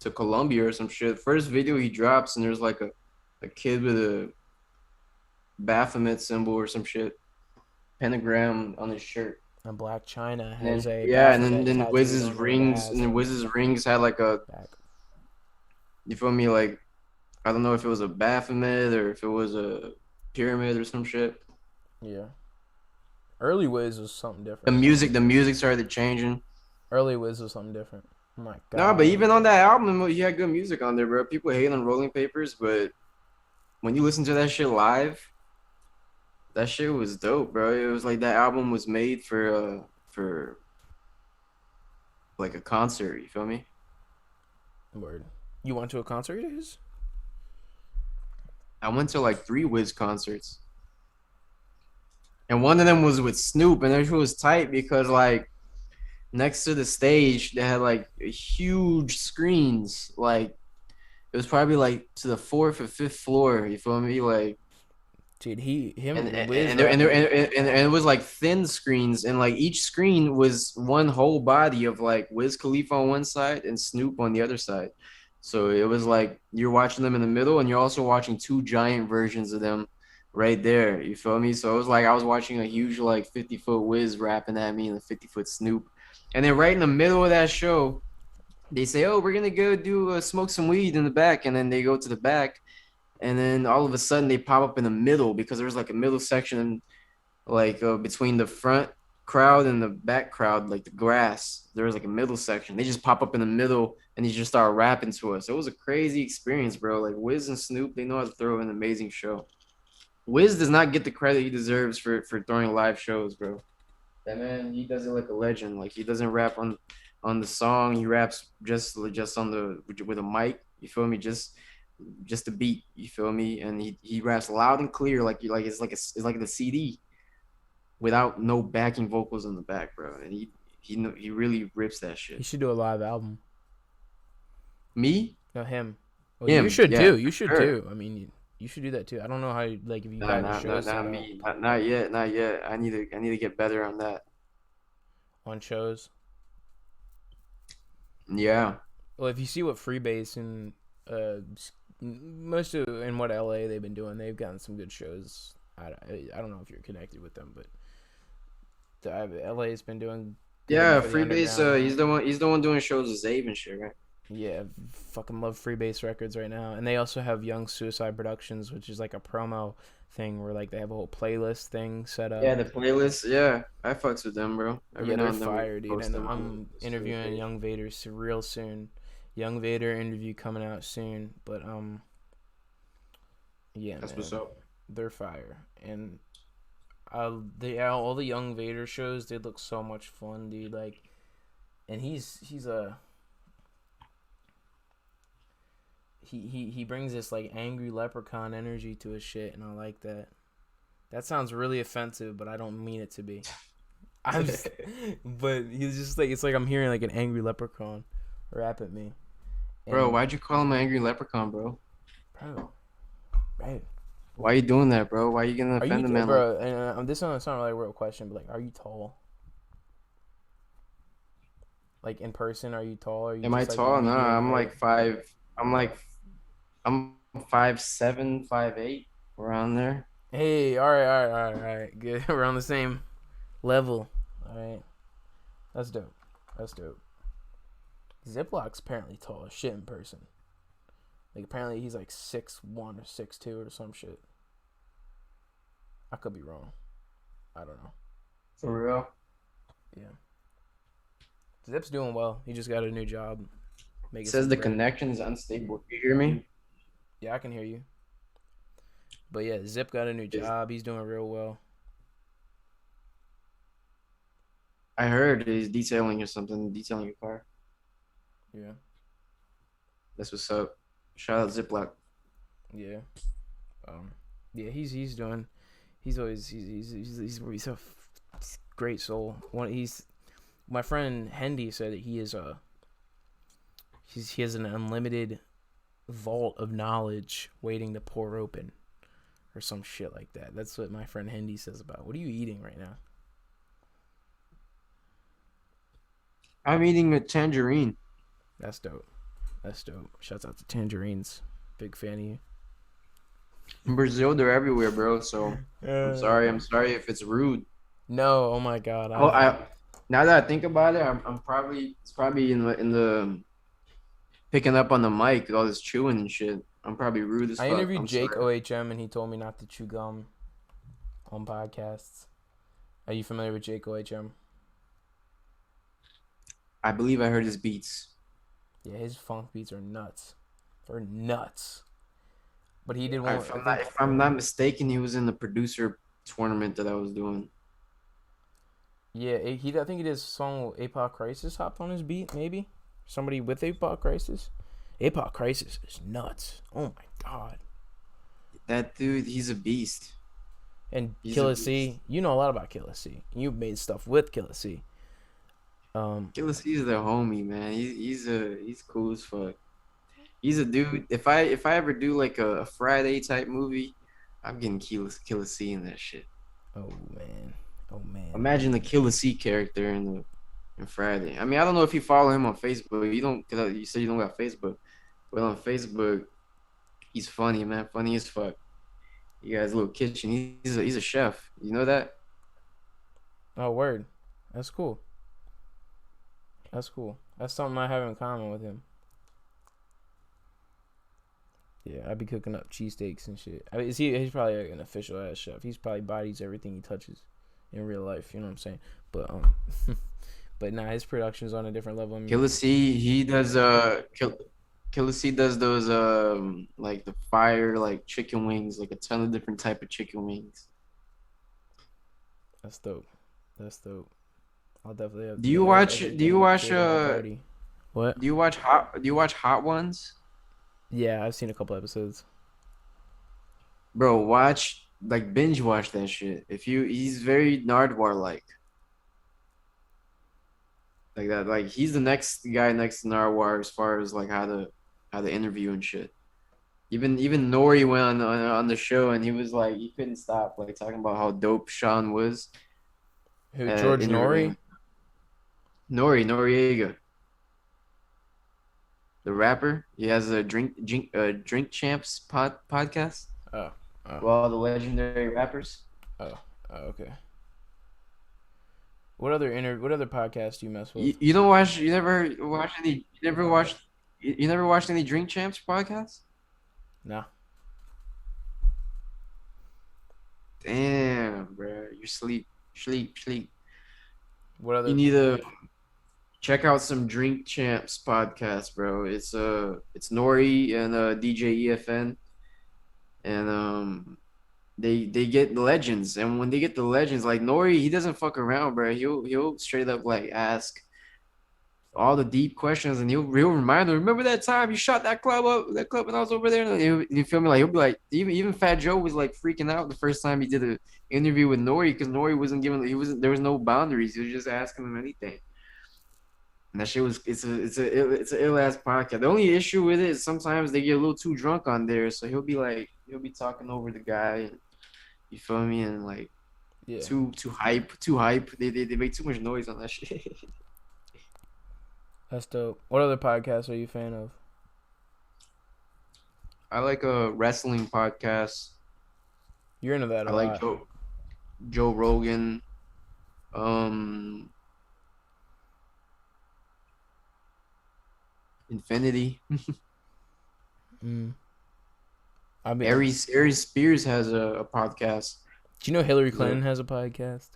Speaker 1: to Columbia or some shit. First video he drops, and there's like a kid with a Baphomet symbol or some shit, pentagram on his shirt.
Speaker 2: And Black China
Speaker 1: And
Speaker 2: has
Speaker 1: then
Speaker 2: a
Speaker 1: yeah, and then
Speaker 2: Baphomet
Speaker 1: then
Speaker 2: tattooed
Speaker 1: Wiz's
Speaker 2: on their
Speaker 1: rings, and
Speaker 2: ass
Speaker 1: then
Speaker 2: and
Speaker 1: Wiz's rings had like a,
Speaker 2: back.
Speaker 1: you feel me? Like I don't know if it was a Baphomet or if it was a pyramid or some shit.
Speaker 2: Yeah, early Wiz was something
Speaker 1: The
Speaker 2: different, bro.
Speaker 1: music, the music started changing.
Speaker 2: Early Wiz was something different. Oh my
Speaker 1: No, but
Speaker 2: god.
Speaker 1: even on that album, he had good music on there, bro. People hate on Rolling Papers, but when you listen to that shit live, that shit was dope, bro. It was like that album was made for like a concert. You feel me?
Speaker 2: Word. You went to a concert of his?
Speaker 1: I went to like 3 Wiz concerts, and one of them was with Snoop, and that shit was tight because like next to the stage they had like huge screens. Like it was probably like to the fourth or fifth floor. You feel me? Like
Speaker 2: Dude,
Speaker 1: and
Speaker 2: Wiz
Speaker 1: and there, and, there,
Speaker 2: rapping.
Speaker 1: and it was like thin screens, and like each screen was one whole body of like Wiz Khalifa on one side and Snoop on the other side. So it was like you're watching them in the middle, and you're also watching 2 giant versions of them right there. You feel me? So it was like I was watching a huge like 50-foot Wiz rapping at me and a 50-foot Snoop, and then right in the middle of that show, they say, "Oh, we're gonna go do smoke some weed in the back," and then they go to the back, and then all of a sudden they pop up in the middle because there's like a middle section like between the front crowd and the back crowd, like the grass. There was like a middle section. They just pop up in the middle and they just start rapping to us. It was a crazy experience, bro. Like Wiz and Snoop, they know how to throw an amazing show. Wiz does not get the credit he deserves for throwing live shows, bro. That man, he does it like a legend. Like he doesn't rap on the song. He raps just on the with a mic. You feel me? Just the beat. You feel me? And he raps loud and clear, like it's like the CD without no backing vocals in the back, bro. And he really rips that
Speaker 2: He
Speaker 1: shit.
Speaker 2: should do a live album.
Speaker 1: Me,
Speaker 2: No, him. Well, you
Speaker 1: him,
Speaker 2: should
Speaker 1: yeah,
Speaker 2: too. You
Speaker 1: for
Speaker 2: should
Speaker 1: sure.
Speaker 2: too. I mean, you should do that too. I don't know how like if you
Speaker 1: Nah,
Speaker 2: got your
Speaker 1: not not
Speaker 2: shows set
Speaker 1: not
Speaker 2: up
Speaker 1: me. Not yet. Not yet. I need to get better on that.
Speaker 2: on shows.
Speaker 1: Yeah.
Speaker 2: Well, if you see what Freebase and most of in what LA they've been doing, they've gotten some good shows. I don't know if you're connected with them, but LA's been doing good
Speaker 1: Yeah,
Speaker 2: for the
Speaker 1: Freebase,
Speaker 2: underground.
Speaker 1: he's the one doing shows with Zabe and shit, right?
Speaker 2: Yeah, fucking love Freebase Records right now, and they also have Young Suicide Productions, which is like a promo thing where like they have a whole playlist thing set up.
Speaker 1: Yeah, the playlist. Yeah, I fucks with them, bro. Every
Speaker 2: Yeah,
Speaker 1: now
Speaker 2: they're
Speaker 1: and then we
Speaker 2: fire, dude.
Speaker 1: post
Speaker 2: And
Speaker 1: them on
Speaker 2: I'm
Speaker 1: the story
Speaker 2: interviewing
Speaker 1: page.
Speaker 2: Young Vader real soon. Young Vader interview coming out soon, but yeah,
Speaker 1: That's what's
Speaker 2: man,
Speaker 1: up.
Speaker 2: they're fire, and all the Young Vader shows they look so much fun, dude. Like, and he brings this like angry leprechaun energy to his shit, and I like that. That sounds really offensive, but I don't mean it to be. I'm just, but he's just like it's like I'm hearing like an angry leprechaun rap at me,
Speaker 1: Bro,
Speaker 2: and
Speaker 1: why'd you call him an angry leprechaun, bro?
Speaker 2: bro, right.
Speaker 1: Why you doing that, bro? Why you gonna
Speaker 2: Are you,
Speaker 1: offend a man like
Speaker 2: bro? And this one's not really a real question, but like, are you tall? Like in person, are you tall? Or are you
Speaker 1: am I
Speaker 2: just like
Speaker 1: tall? Nah,
Speaker 2: medium
Speaker 1: I'm like
Speaker 2: height?
Speaker 1: five. I'm like I'm 5'7", 5'8", around there.
Speaker 2: Hey, all right, all right, all right, all right. Good. We're on the same level. All right, that's dope. That's dope. Ziplock's apparently tall as shit in person. Like apparently he's like 6'1" or 6'2" or some shit. I could be wrong. I don't know.
Speaker 1: For real.
Speaker 2: Yeah. Zip's doing well. He just got a new job,
Speaker 1: It
Speaker 2: making
Speaker 1: says
Speaker 2: some
Speaker 1: the
Speaker 2: bread.
Speaker 1: connection is unstable. You hear me?
Speaker 2: Yeah, I can hear you. But yeah, Zip got a new
Speaker 1: Is
Speaker 2: job. He's doing real well.
Speaker 1: I heard he's detailing or something, detailing your car.
Speaker 2: Yeah.
Speaker 1: That's what's up. Shout out Ziploc.
Speaker 2: Yeah. Um. Yeah, he's doing. He's always he's a great soul. One he's my friend Hendy said that he is he has an unlimited vault of knowledge waiting to pour open or some shit like that. That's what my friend Hendy says about. What are you eating right now?
Speaker 1: I'm eating a tangerine.
Speaker 2: That's dope. That's dope. Shouts out to tangerines. Big fan of you.
Speaker 1: In Brazil, they're everywhere, bro. So I'm
Speaker 2: Uh,
Speaker 1: sorry. I'm sorry if it's rude.
Speaker 2: no, oh my god.
Speaker 1: Oh, I now that I think about it, I'm probably it's probably in the picking up on the mic, all this chewing and shit. I'm probably rude as
Speaker 2: I
Speaker 1: fuck.
Speaker 2: interviewed
Speaker 1: I'm
Speaker 2: Jake
Speaker 1: sorry.
Speaker 2: OHM and he told me not to chew gum on podcasts. Are you familiar with Jake OHM?
Speaker 1: I believe I heard his beats.
Speaker 2: Yeah, his funk beats are nuts. They're nuts. But he did one.
Speaker 1: If
Speaker 2: I
Speaker 1: I'm not
Speaker 2: think.
Speaker 1: if I'm not mistaken, he was in the producer tournament that I was doing.
Speaker 2: Yeah, he. I think he did a song with APOC Crisis hopped on his beat. Maybe somebody with APOC Crisis. APOC Crisis is nuts. Oh my god.
Speaker 1: That dude, he's a beast.
Speaker 2: And
Speaker 1: He's a
Speaker 2: Killer
Speaker 1: beast.
Speaker 2: C, you know a lot about Killer C. You've made stuff with Killer C.
Speaker 1: Killer C's the homie, man. He's cool as fuck. He's a dude. If I ever do like a Friday type movie, I'm getting Killer C in that shit.
Speaker 2: Oh man. Oh man.
Speaker 1: Imagine the Killer C character in Friday. I mean, I don't know if you follow him on Facebook. You don't, cause you said you don't got Facebook, but on Facebook, he's funny, man. Funny as fuck. He got his little kitchen. He's a chef. You know that?
Speaker 2: Oh word. That's cool. That's cool. That's something I have in common with him. Yeah, I'd be cooking up cheesesteaks and shit. I mean, he's probably like an official ass chef. He's probably bodies everything he touches in real life. You know what I'm saying? But but nah, his production's on a different level. I mean,
Speaker 1: Killer C, he does Killer C does those like the fire like chicken wings, like a ton of different type of chicken wings.
Speaker 2: that's dope. That's dope. I'll definitely have
Speaker 1: Do
Speaker 2: to
Speaker 1: you watch do you watch
Speaker 2: cater my party. What?
Speaker 1: do you watch Hot Ones?
Speaker 2: Yeah, I've seen a couple episodes.
Speaker 1: Bro, watch like binge watch that shit. If you he's very Nardwar like that. Like he's the next guy next to Nardwar as far as like how to interview and shit. Even Nori went on the show and he was like he couldn't stop like talking about how dope Sean was
Speaker 2: Who? George Nori?
Speaker 1: interviewing Noriega, the rapper. He has a drink champs podcast.
Speaker 2: Oh, oh,
Speaker 1: Well, the legendary rappers.
Speaker 2: oh, oh. Okay. What other podcast do you mess with?
Speaker 1: You don't watch you never watched any drink champs podcasts?
Speaker 2: Nah.
Speaker 1: Damn, bro, you sleep.
Speaker 2: What
Speaker 1: You
Speaker 2: other?
Speaker 1: need to check out some Drink Champs podcast, bro. It's Nori and DJ EFN, and they get legends, and when they get the legends, like Nori, he doesn't fuck around, bro. He'll straight up like ask all the deep questions, and he'll remind them. Remember that time you shot that club when I was over there? And you feel me? Like he'll be like, even Fat Joe was like freaking out the first time he did an interview with Nori because Nori wasn't giving, he wasn't, there was no boundaries. He was just asking him anything. And that shit was, it's a ill ass podcast. The only issue with it is sometimes they get a little too drunk on there, so he'll be talking over the guy. You feel me? And like
Speaker 2: Yeah,
Speaker 1: too hype. They make too much noise on that shit.
Speaker 2: that's dope. What other podcasts are you a fan of?
Speaker 1: I like a wrestling podcast.
Speaker 2: You're into that
Speaker 1: I
Speaker 2: a
Speaker 1: like
Speaker 2: lot.
Speaker 1: Joe Rogan. Um, Infinity.
Speaker 2: Mm. I mean,
Speaker 1: Aries Spears has a podcast.
Speaker 2: do you know Hillary
Speaker 1: The
Speaker 2: Clinton has a podcast?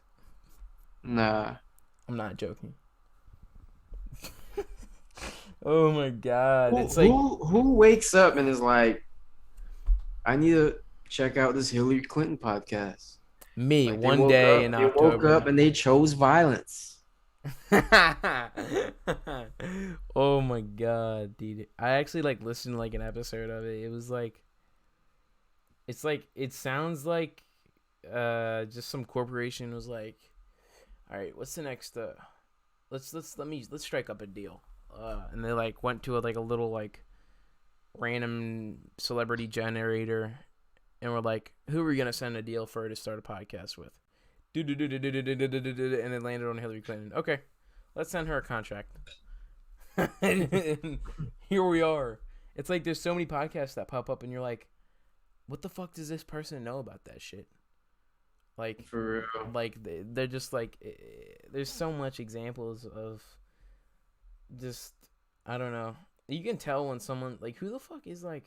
Speaker 1: Nah.
Speaker 2: I'm not joking. Oh my god,
Speaker 1: Who
Speaker 2: it's like
Speaker 1: who wakes up and is like, I need to check out this Hillary Clinton podcast.
Speaker 2: me
Speaker 1: Like
Speaker 2: one day in
Speaker 1: they woke up
Speaker 2: October.
Speaker 1: and they chose violence.
Speaker 2: Oh my god, dude! I actually like listened to like an episode of it. It was like, it's like it sounds like, just some corporation was like, all right, what's the next let's strike up a deal. And they like went to like a little like random celebrity generator, and we're like, who are we gonna send a deal for to start a podcast with? And it landed on Hillary Clinton. Okay, let's send her a contract. And here we are. It's like there's so many podcasts that pop up, and you're like, what the fuck does this person know about that shit? Like,
Speaker 1: For real.
Speaker 2: they're just like, there's so much examples of just, I don't know. You can tell when someone like, who the fuck is like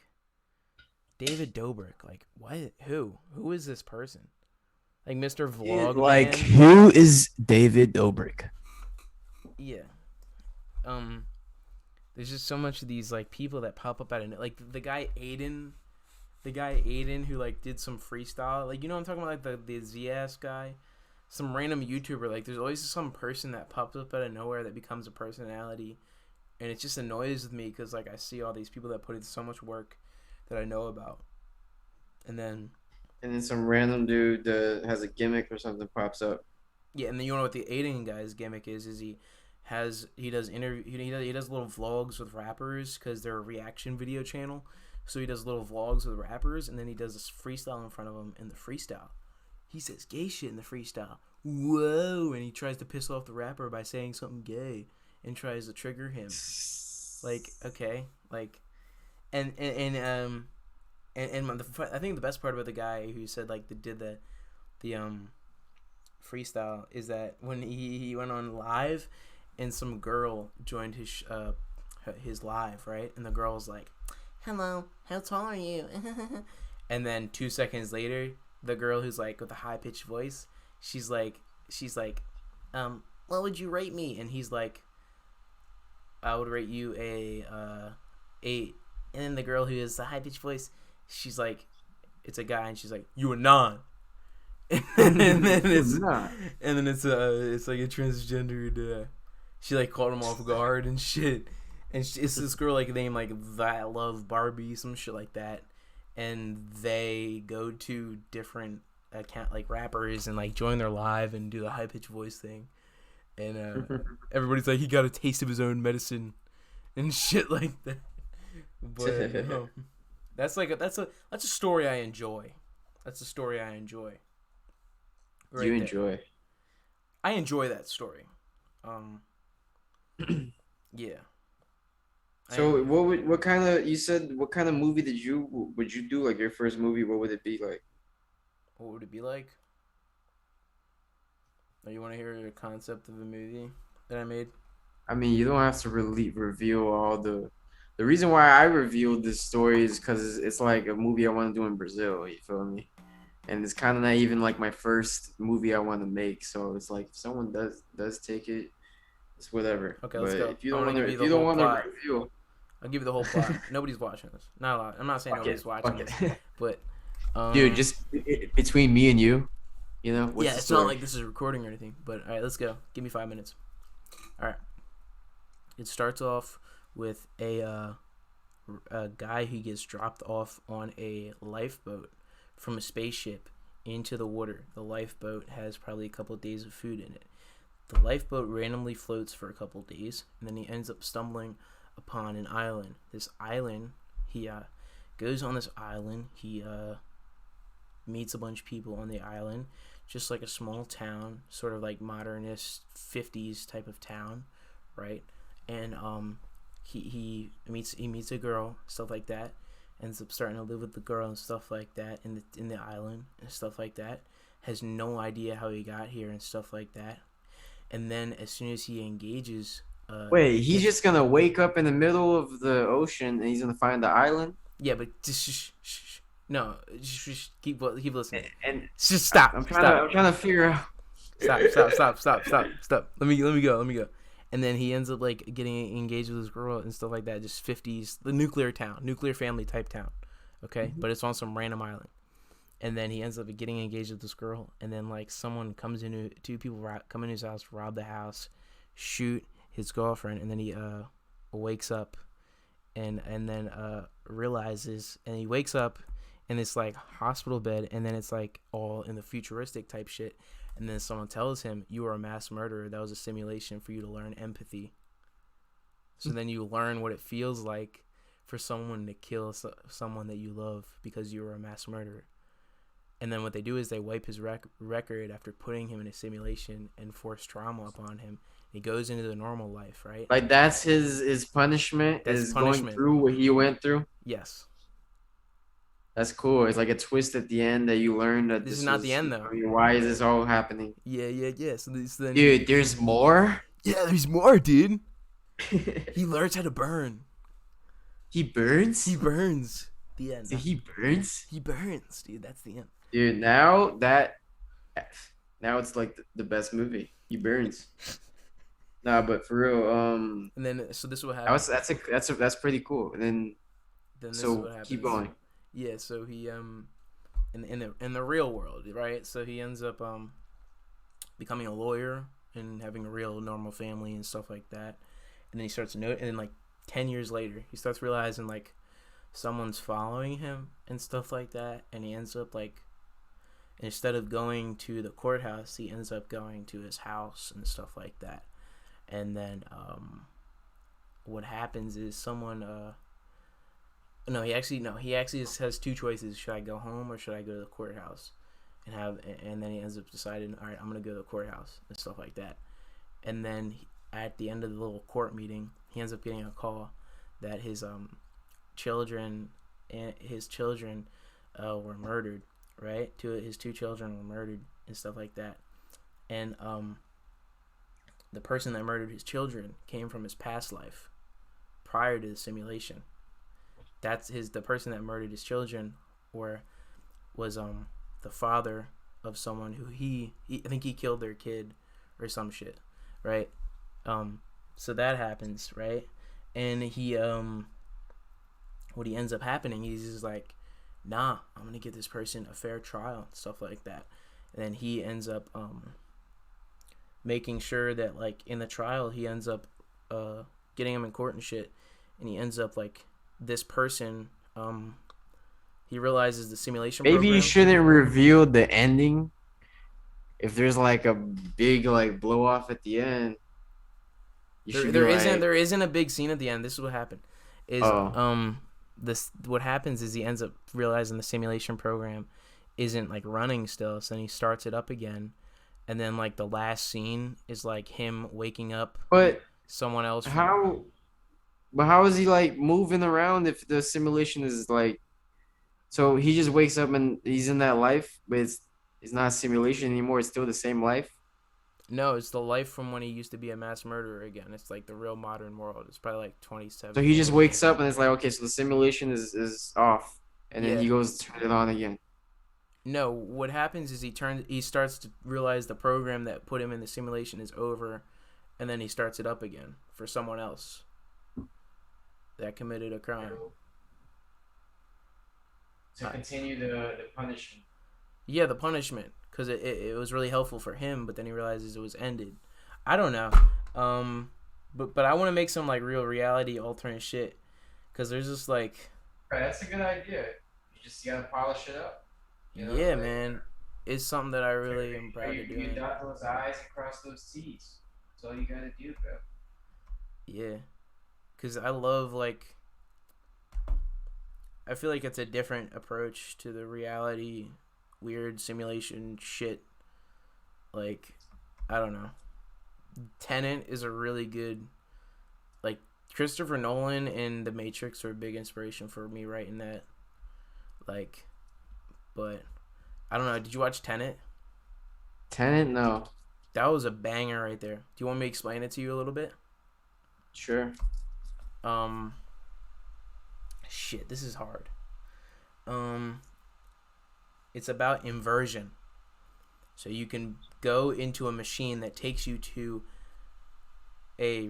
Speaker 2: David Dobrik? Like, what? Who is this person? Like Mr.
Speaker 1: Like,
Speaker 2: Vlogman?
Speaker 1: who is David Dobrik?
Speaker 2: Yeah. There's just so much of these like people that pop up out of it. Like the guy Aiden who like did some freestyle. Like, you know what I'm talking about? Like the Z-ass guy. Some random YouTuber. Like, there's always some person that pops up out of nowhere that becomes a personality. And it just annoys me because like I see all these people that put in so much work that I know about. And then
Speaker 1: Some random dude that has a gimmick or something pops up.
Speaker 2: yeah, and then you know what the Aiden guy's gimmick is he does he does little vlogs with rappers because they're a reaction video channel. So he does little vlogs with rappers, and then he does this freestyle in front of them. In the freestyle, he says gay shit in the freestyle. Whoa! And he tries to piss off the rapper by saying something gay and tries to trigger him. Like, okay, like, and I think the best part about the guy who said like did the freestyle is that when he went on live, and some girl joined his live, right, and the girl was like, hello, how tall are you? And then 2 seconds later, the girl who's like with a high pitched voice, she's like, what would you rate me? And he's like, I would rate you a 8. And then the girl who has the high pitched voice, she's like, it's a guy, and she's like, you a 9. And then it's
Speaker 1: Nah.
Speaker 2: it's like a transgender. She like caught him off guard and shit. And it's this girl like named like That Love Barbie, some shit like that. And they go to different account like rappers and like join their live and do the high pitched voice thing. And everybody's like, he got a taste of his own medicine and shit like that. But that's a story I enjoy. That's a story I enjoy.
Speaker 1: Right you enjoy.
Speaker 2: There. I enjoy that story. Yeah.
Speaker 1: So what kind of movie would you do, like your first movie? What would it be like?
Speaker 2: What would it be like? Oh, you want to hear the concept of the movie that I made?
Speaker 1: I mean, you don't have to really reveal all the reason why I revealed this story is because it's like a movie I want to do in Brazil. You feel me? And it's kind of not even like my first movie I want to make. So it's like if someone does take it, it's whatever.
Speaker 2: Okay, let's go.
Speaker 1: If you don't want to reveal,
Speaker 2: I'll give you the whole plot. Nobody's watching this. Not a lot. I'm not saying nobody's watching this, but
Speaker 1: dude, just between me and you, you know.
Speaker 2: Yeah, it's not like this is recording or anything. But all right, let's go. Give me 5 minutes. All right. It starts off with a guy who gets dropped off on a lifeboat from a spaceship into the water. The lifeboat has probably a couple of days of food in it. The lifeboat randomly floats for a couple of days, and then he ends up stumbling upon an island. This island, he goes on this island. He meets a bunch of people on the island, just like a small town, sort of like modernist 50s type of town, right? And he meets a girl, stuff like that. Ends up starting to live with the girl and stuff like that in the island and stuff like that. Has no idea how he got here and stuff like that. And then as soon as he engages,
Speaker 1: Wait, he's just gonna wake up in the middle of the ocean and he's gonna find the island?
Speaker 2: yeah, but just no, just keep listening.
Speaker 1: And
Speaker 2: Just stop,
Speaker 1: I'm trying to
Speaker 2: stop,
Speaker 1: I'm trying to figure out.
Speaker 2: stop. Let me go. And then he ends up like getting engaged with this girl and stuff like that. Just 50s, the nuclear town, nuclear family type town. Okay, but it's on some random island. And then he ends up getting engaged with this girl. And then like someone comes into two people come in his house, rob the house, shoot his girlfriend, and then he wakes up and then realizes, and he wakes up in this like hospital bed, and then it's like all in the futuristic type shit. And then someone tells him, you are a mass murderer. That was a simulation for you to learn empathy. So then you learn what it feels like for someone to kill someone that you love because you were a mass murderer. And then what they do is they wipe his record after putting him in a simulation and force trauma upon him. He goes into the normal life, right?
Speaker 1: Like that's his punishment.
Speaker 2: That's
Speaker 1: is
Speaker 2: punishment.
Speaker 1: Going through what he went through.
Speaker 2: Yes.
Speaker 1: That's cool. It's like a twist at the end that you learn that
Speaker 2: This is not the end, though.
Speaker 1: I mean, why is this all happening?
Speaker 2: Yeah. So then,
Speaker 1: Dude, there's more?
Speaker 2: Yeah, there's more, dude. He learns how to burn.
Speaker 1: He burns?
Speaker 2: He burns. The end.
Speaker 1: He burns?
Speaker 2: He burns, dude. That's the end.
Speaker 1: Dude, now it's like the best movie. He burns. Nah, but for real,
Speaker 2: And then so this is what happens.
Speaker 1: that's pretty cool. And then
Speaker 2: this
Speaker 1: so
Speaker 2: is what happens.
Speaker 1: keep going.
Speaker 2: Yeah, so he in the real world, right? So he ends up becoming a lawyer and having a real normal family and stuff like that. And then he starts and then like 10 years later, he starts realizing like someone's following him and stuff like that, and he ends up like, instead of going to the courthouse, he ends up going to his house and stuff like that. And then what happens is someone he actually has two choices. Should I go home or should I go to the courthouse? And then he ends up deciding, all right, I'm going to go to the courthouse and stuff like that. And then at the end of the little court meeting, he ends up getting a call that his children were murdered, right? His two children were murdered and stuff like that. And the person that murdered his children came from his past life prior to the simulation. The person that murdered his children was the father of someone who I think he killed their kid or some shit, right? So that happens, right? And he what he ends up happening, he's just like, nah, I'm gonna give this person a fair trial, stuff like that. And then he ends up making sure that like in the trial he ends up getting him in court and shit, and he ends up like, this person he realizes the simulation
Speaker 1: Maybe
Speaker 2: program,
Speaker 1: you shouldn't reveal the ending. If there's like a big like blow off at the end,
Speaker 2: there isn't a big scene at the end. This is what happened. What happens is he ends up realizing the simulation program isn't like running still, so then he starts it up again, and then like the last scene is like him waking up.
Speaker 1: But
Speaker 2: someone else.
Speaker 1: But how is he like moving around if the simulation is like? So he just wakes up and he's in that life, but it's not a simulation anymore. It's still the same life.
Speaker 2: No, it's the life from when he used to be a mass murderer again. It's like the real modern world. It's probably like 27.
Speaker 1: So he just wakes up and it's like, okay, so the simulation is off, and then he goes to turn it on again.
Speaker 2: No, what happens is he starts to realize the program that put him in the simulation is over, and then he starts it up again for someone else that committed a crime.
Speaker 1: To continue the punishment.
Speaker 2: Yeah, the punishment, because it was really helpful for him, but then he realizes it was ended. I don't know. but I want to make some like real reality alternate shit because there's just like
Speaker 1: Right, that's a good idea. You just gotta polish it up. You know,
Speaker 2: yeah,
Speaker 1: like
Speaker 2: man, it's something that I really am proud of
Speaker 1: you
Speaker 2: doing.
Speaker 1: dot those I's and cross those T's. That's all you gotta do, bro.
Speaker 2: Yeah, because I love like I feel like it's a different approach to the reality weird simulation shit. Like I don't know. Tenet is a really good like Christopher Nolan and The Matrix are a big inspiration for me writing that. Like, but I don't know. Did you watch Tenet?
Speaker 1: Tenant, no.
Speaker 2: That was a banger right there. Do you want me to explain it to you a little bit?
Speaker 1: Sure.
Speaker 2: Um, shit, this is hard. Um, it's about inversion. So you can go into a machine that takes you to a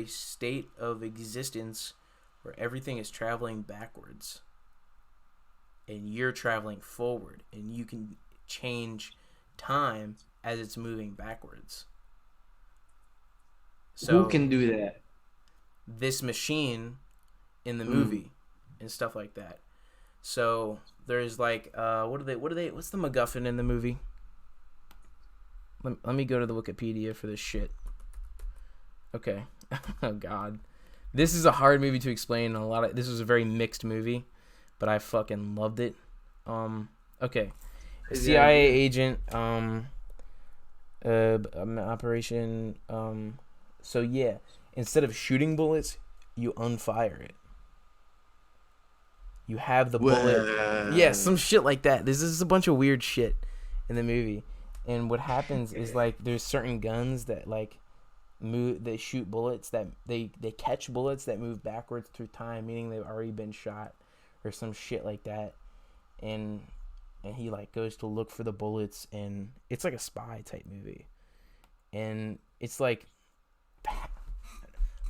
Speaker 2: state of existence where everything is traveling backwards and you're traveling forward and you can change time as it's moving backwards.
Speaker 1: Who
Speaker 2: So
Speaker 1: can do that?
Speaker 2: this machine in the
Speaker 1: Mm.
Speaker 2: movie and stuff like that. So there's like what's the MacGuffin in the movie? Let me go to the Wikipedia for this shit. Okay. Oh god. This is a hard movie to explain. This was a very mixed movie, but I fucking loved it. Okay. A
Speaker 1: Crazy
Speaker 2: CIA
Speaker 1: idea.
Speaker 2: agent operation so yeah, instead of shooting bullets, you unfire it. You have the bullet. Yeah,
Speaker 1: Whoa.
Speaker 2: some shit like that. This is a bunch of weird shit in the movie. And what happens is like there's certain guns that like move they shoot bullets that they catch bullets that move backwards through time, meaning they've already been shot or some shit like that. And he like goes to look for the bullets and it's like a spy type movie. And it's like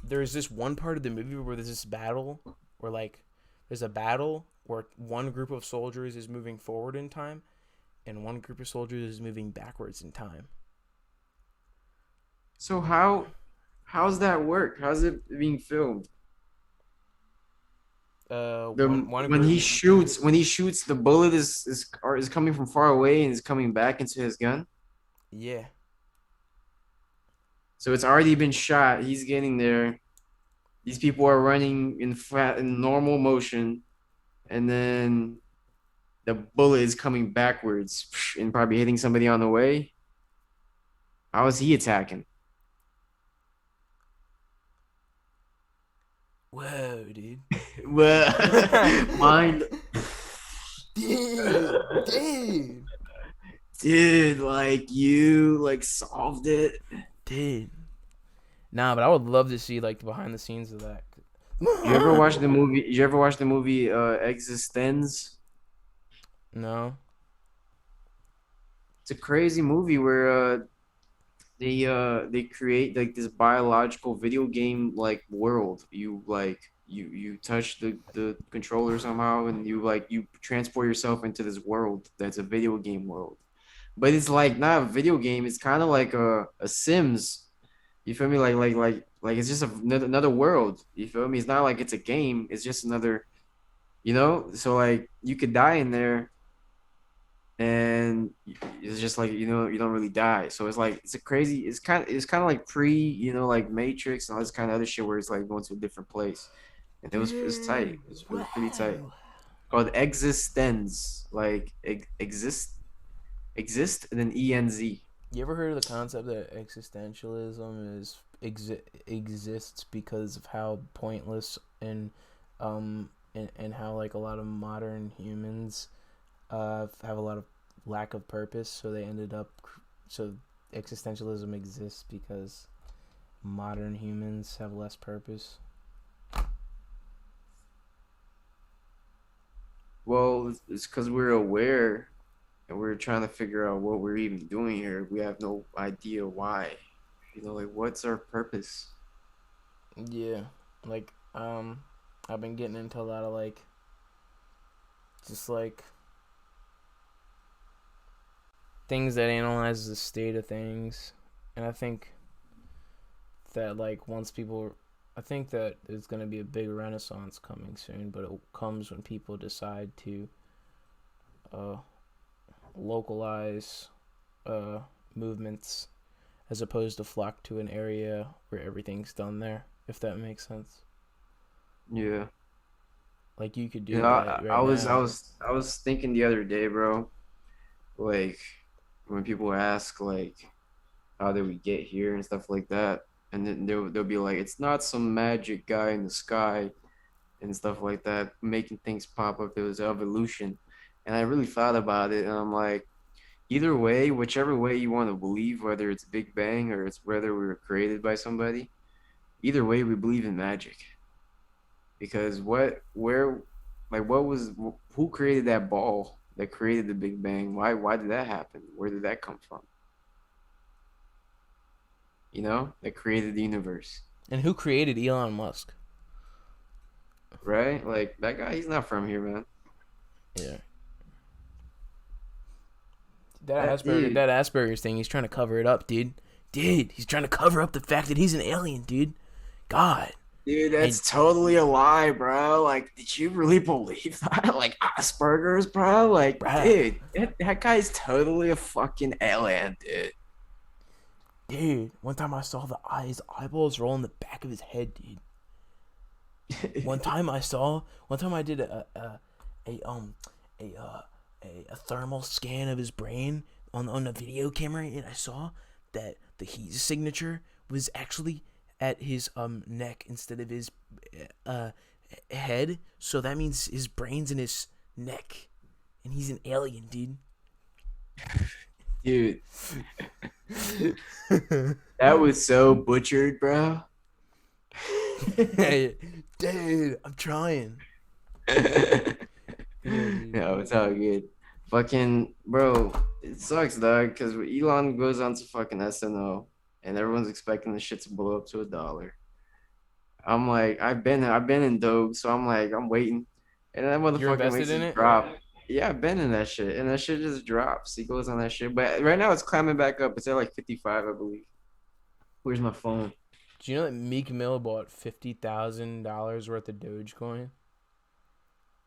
Speaker 2: there's this one part of the movie where there's this battle where like there's a battle where one group of soldiers is moving forward in time and one group of soldiers is moving backwards in time.
Speaker 1: So how's that work? How's it being filmed? The
Speaker 2: One group.
Speaker 1: when he shoots, the bullet is coming from far away and is coming back into his gun.
Speaker 2: Yeah.
Speaker 1: So it's already been shot. He's getting there. These people are running in normal motion, and then the bullet is coming backwards and probably hitting somebody on the way. How is he attacking?
Speaker 2: Whoa, dude.
Speaker 1: Well, mind,
Speaker 2: Dude.
Speaker 1: dude, like you like solved it.
Speaker 2: Dude. Nah, but I would love to see like the behind the scenes of that.
Speaker 1: You ever watch the movie? You ever watch the movie Existenz?
Speaker 2: No.
Speaker 1: It's a crazy movie where they create like this biological video game like world. You touch the controller somehow and you transport yourself into this world that's a video game world. But it's like not a video game, it's kind of like a Sims. You feel me? Like it's just another world. You feel me? It's not like it's a game, it's just another, so like you could die in there and it's just like you don't really die, so it's like it's kind of like like Matrix and all this kind of other shit where it's like going to a different place, and it's tight. It was pretty tight.
Speaker 2: Wow.
Speaker 1: Called Existence, like exist and then ENZ.
Speaker 2: You ever heard of the concept that existentialism exists because of how pointless and how like a lot of modern humans have a lot of lack of purpose, so they ended up so existentialism exists because modern humans have less purpose.
Speaker 1: Well, it's because we're aware and we're trying to figure out what we're even doing here. We have no idea why. Like what's our purpose?
Speaker 2: Yeah, like I've been getting into a lot of like just like things that analyze the state of things, and I think that like once people, I think that there's gonna be a big renaissance coming soon, but it comes when people decide to uh, localize uh, movements as opposed to flock to an area where everything's done there. If that makes sense.
Speaker 1: Yeah.
Speaker 2: Like you could
Speaker 1: You
Speaker 2: do
Speaker 1: know,
Speaker 2: that
Speaker 1: I
Speaker 2: right
Speaker 1: was I
Speaker 2: now.
Speaker 1: was I was thinking the other day, bro, like when people ask like how did we get here and stuff like that, and then they'll be like, it's not some magic guy in the sky and stuff like that making things pop up. It was evolution. And I really thought about it, and I'm like, either way, whichever way you want to believe, whether it's Big Bang or it's whether we were created by somebody, either way, we believe in magic. Because what was, who created that ball that created the Big Bang? Why did that happen? Where did that come from? That created the universe,
Speaker 2: And who created Elon Musk?
Speaker 1: right? Like that guy, he's not from here, man.
Speaker 2: Yeah,
Speaker 1: That dude,
Speaker 2: That Asperger's thing. He's trying to cover it up, dude. Dude, he's trying to cover up the fact that he's an alien, dude. God.
Speaker 1: dude,
Speaker 2: And
Speaker 1: that's totally a lie, bro. Like, did you really believe that? Like Asperger's, bro? Like,
Speaker 2: bruh,
Speaker 1: dude, that guy's totally a fucking alien, dude.
Speaker 2: dude. One time I saw his eyeballs roll in the back of his head, dude. One time I did a um a uh a thermal scan of his brain on a video camera, and I saw that the heat signature was actually at his neck instead of his uh head. So that means his brain's in his neck, and he's an alien, dude.
Speaker 1: Dude, that was so butchered, bro.
Speaker 2: Hey, dude, I'm trying. Yeah, dude.
Speaker 1: No, it's all good. Fucking bro, it sucks, dog. Because Elon goes on to fucking SNL, and everyone's expecting the shit to blow up to $1. I'm like, I've been in Doge, so I'm like, I'm waiting, and that
Speaker 2: You're
Speaker 1: motherfucker
Speaker 2: invested
Speaker 1: makes
Speaker 2: in
Speaker 1: it
Speaker 2: it?
Speaker 1: drop. Yeah, I've been in that shit, and that shit just drops. He goes on that shit, but right now it's climbing back up. It's at like 55, I believe. Where's my phone?
Speaker 2: Do you know that Meek Mill bought $50,000 worth of Dogecoin?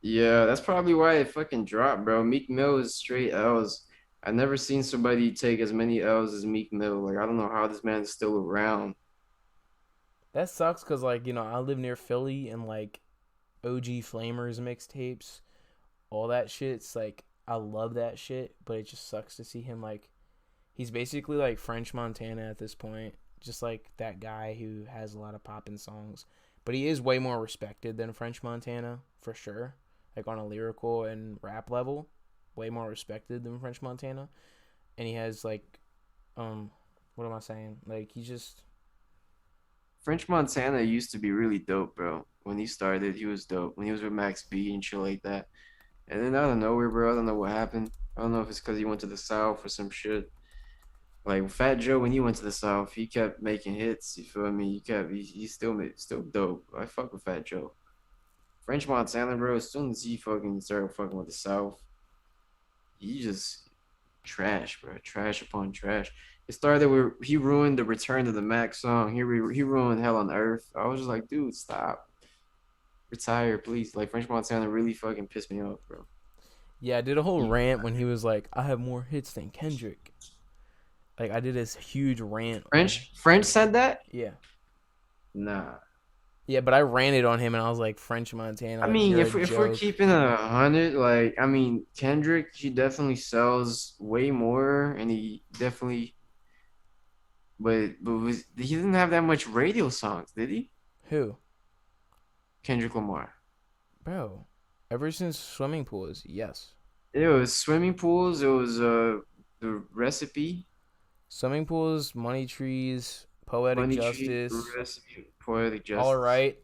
Speaker 1: Yeah, that's probably why it fucking dropped, bro. Meek Mill is straight L's. I never seen somebody take as many L's as Meek Mill. Like, I don't know how this man is still around.
Speaker 2: That sucks because, like, I live near Philly and, like, OG Flamers mixtapes, all that shit. It's like, I love that shit, but it just sucks to see him, like, he's basically like French Montana at this point. Just like that guy who has a lot of poppin' songs. But he is way more respected than French Montana, for sure. Like on a lyrical and rap level. Way more respected than French Montana. And he has like what am I saying? Like he's just
Speaker 1: French Montana used to be really dope, bro. When he started, he was dope. When he was with Max B and shit like that. And then out of nowhere, bro, I don't know what happened. I don't know if it's because he went to the South or some shit. Like Fat Joe, when he went to the South, he kept making hits. You feel me? He still dope. I fuck with Fat Joe. French Montana, bro. As soon as he fucking started fucking with the South, he just trash, bro. Trash upon trash. It started where he ruined the Return to the Max song. He ruined Hell on Earth. I was just like, dude, stop. Retire, please. Like French Montana really fucking pissed me off, bro.
Speaker 2: yeah, I did a whole
Speaker 1: He,
Speaker 2: rant when he was like, I have more hits than Kendrick. Like I did this huge rant on
Speaker 1: French said that?
Speaker 2: yeah.
Speaker 1: Nah.
Speaker 2: Yeah, but I ranted on him and I was like, French Montana,
Speaker 1: I
Speaker 2: like
Speaker 1: mean,
Speaker 2: you're a
Speaker 1: if we're
Speaker 2: joke.
Speaker 1: keeping 100, like I mean, Kendrick, he definitely sells way more, and he definitely, he didn't have that much radio songs, did he?
Speaker 2: Who?
Speaker 1: Kendrick Lamar.
Speaker 2: Bro, ever since swimming pools, yes.
Speaker 1: It was swimming pools. It was the recipe,
Speaker 2: Swimming pools, money trees, poetic
Speaker 1: money tree,
Speaker 2: justice,
Speaker 1: recipe, poetic
Speaker 2: all
Speaker 1: justice.
Speaker 2: right.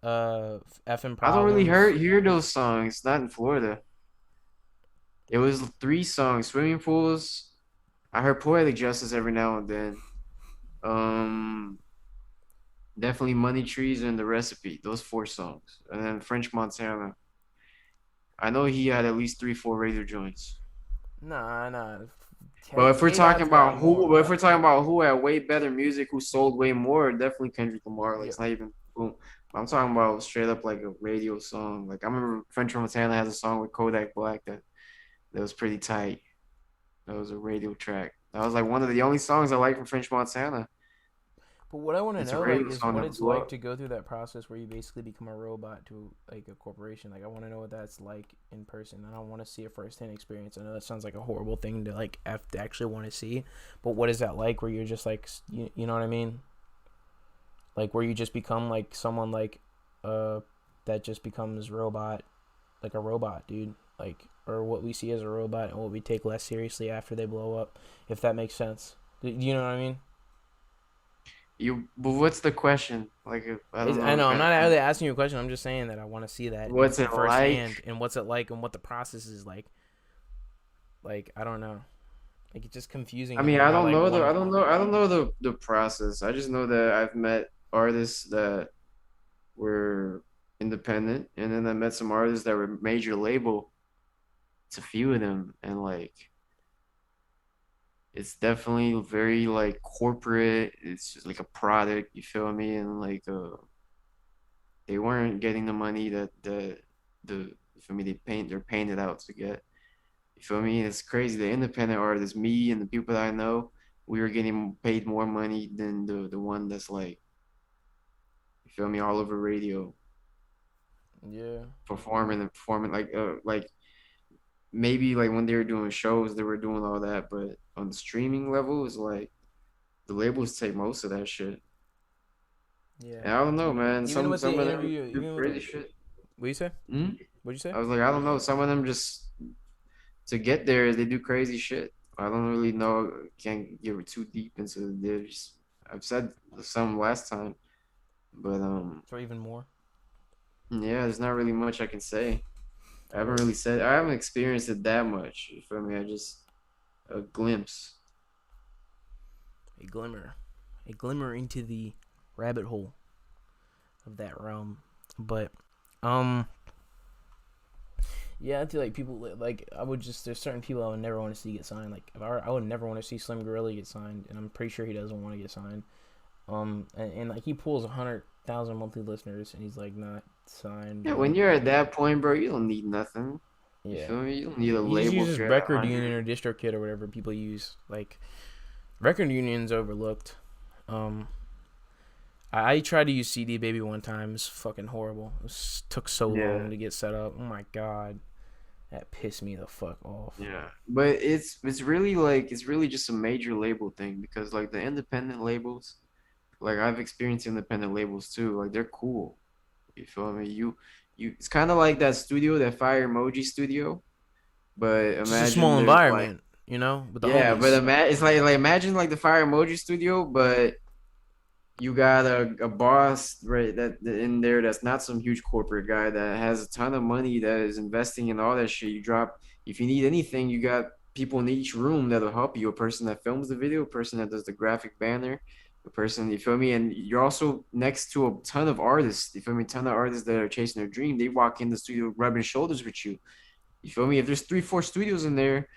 Speaker 2: Effing
Speaker 1: I don't really
Speaker 2: problems.
Speaker 1: hear those songs. Not in Florida. It was three songs: swimming pools. I heard poetic justice every now and then. Um, Definitely money trees and the recipe. Those four songs, and then French Montana. I know he had at least three, four radio joints.
Speaker 2: Nah, nah.
Speaker 1: But if we're talking
Speaker 2: K-Dot's got
Speaker 1: about who,
Speaker 2: more.
Speaker 1: but if we're talking about who had way better music, who sold way more, definitely Kendrick Lamar. Like
Speaker 2: Yeah,
Speaker 1: it's not even boom. I'm talking about straight up like a radio song. Like I remember French Montana has a song with Kodak Black that was pretty tight. That was a radio track. That was like one of the only songs I like from French Montana.
Speaker 2: but what I want to
Speaker 1: It's a
Speaker 2: know like
Speaker 1: radio
Speaker 2: is
Speaker 1: song
Speaker 2: what
Speaker 1: that
Speaker 2: it's
Speaker 1: blew
Speaker 2: like
Speaker 1: up.
Speaker 2: to go through that process where you basically become a robot to like a corporation. Like I want to know what that's like in person. I don't want to see a firsthand experience. I know that sounds like a horrible thing to like have to actually want to see, but what is that like where you're just like you know what I mean? Like where you just become like someone like uh that just becomes robot, like a robot, dude. Like or what we see as a robot and what we take less seriously after they blow up, if that makes sense. Do you know what I mean?
Speaker 1: But what's the question? Like, I don't
Speaker 2: I
Speaker 1: know.
Speaker 2: know I'm not really asking you a question. I'm just saying that I want to see that
Speaker 1: What's it like?
Speaker 2: firsthand and what's it like and what the process is like. Like I don't know. Like it's just confusing
Speaker 1: I
Speaker 2: to
Speaker 1: mean,
Speaker 2: me how like one.
Speaker 1: I don't know the process. I just know that I've met artists that were independent, and then I met some artists that were major label. It's a few of them, and like it's definitely very like corporate. It's just like a product, you feel me? And like they weren't getting the money that the you feel me they're paying it out to get. You feel me? It's crazy. The independent artists, me and the people that I know, we were getting paid more money than the one that's like, you feel me, all over radio,
Speaker 2: Yeah.
Speaker 1: performing like maybe like when they were doing shows, they were doing all that, but on the streaming level, it's like the labels take most of that shit.
Speaker 2: Yeah.
Speaker 1: And I don't know, man.
Speaker 2: Even with the
Speaker 1: Some of them
Speaker 2: interview,
Speaker 1: do
Speaker 2: even with
Speaker 1: crazy shit.
Speaker 2: what you say?
Speaker 1: Hmm?
Speaker 2: What'd you say?
Speaker 1: I was like, I don't know. Some of them just to get there, they do crazy shit. I don't really know. Can't get too deep into the divs. I've said some last time, but
Speaker 2: Or even more.
Speaker 1: yeah, there's not really much I can say.
Speaker 2: Word.
Speaker 1: I haven't experienced it that much. You feel me? I just a glimpse.
Speaker 2: A glimmer, a glimmer into the rabbit hole of that realm. But um, yeah, I feel like people like I would just there's certain people I would never want to see get signed. Like if I would never want to see Slim Gorilla get signed, and I'm pretty sure he doesn't want to get signed. And like he pulls 100,000 monthly listeners, and he's like not signed,
Speaker 1: Yeah,
Speaker 2: bro.
Speaker 1: when you're at that point, bro, you don't need nothing. You
Speaker 2: Yeah,
Speaker 1: feel me? You don't need a
Speaker 2: he just
Speaker 1: label if
Speaker 2: uses
Speaker 1: you're at
Speaker 2: record union
Speaker 1: 100.
Speaker 2: or DistroKid or whatever people use. Like record union's overlooked. Um, I tried to use CD Baby one time. It's fucking horrible. Took so
Speaker 1: Yeah.
Speaker 2: long to get set up. Oh my god, that pissed me the fuck off.
Speaker 1: Yeah, but it's really like it's really just a major label thing because like the independent labels, like I've experienced independent labels too. Like they're cool. You feel me? You it's kind of like that studio, that Fire Emoji studio, but
Speaker 2: Just a
Speaker 1: imagine
Speaker 2: small
Speaker 1: there's like
Speaker 2: environment, you know, with the
Speaker 1: yeah, but
Speaker 2: homies.
Speaker 1: it's like imagine like the Fire Emoji studio, but you got a boss right that in there that's not some huge corporate guy that has a ton of money that is investing in all that shit. You drop if you need anything, you got people in each room that'll help you. A person that films the video, a person that does the graphic banner, a person, you feel me? And you're also next to a ton of artists, you feel me? Ton of artists that are chasing their dream. They walk in the studio rubbing shoulders with you. You feel me? If there's three, four studios in there,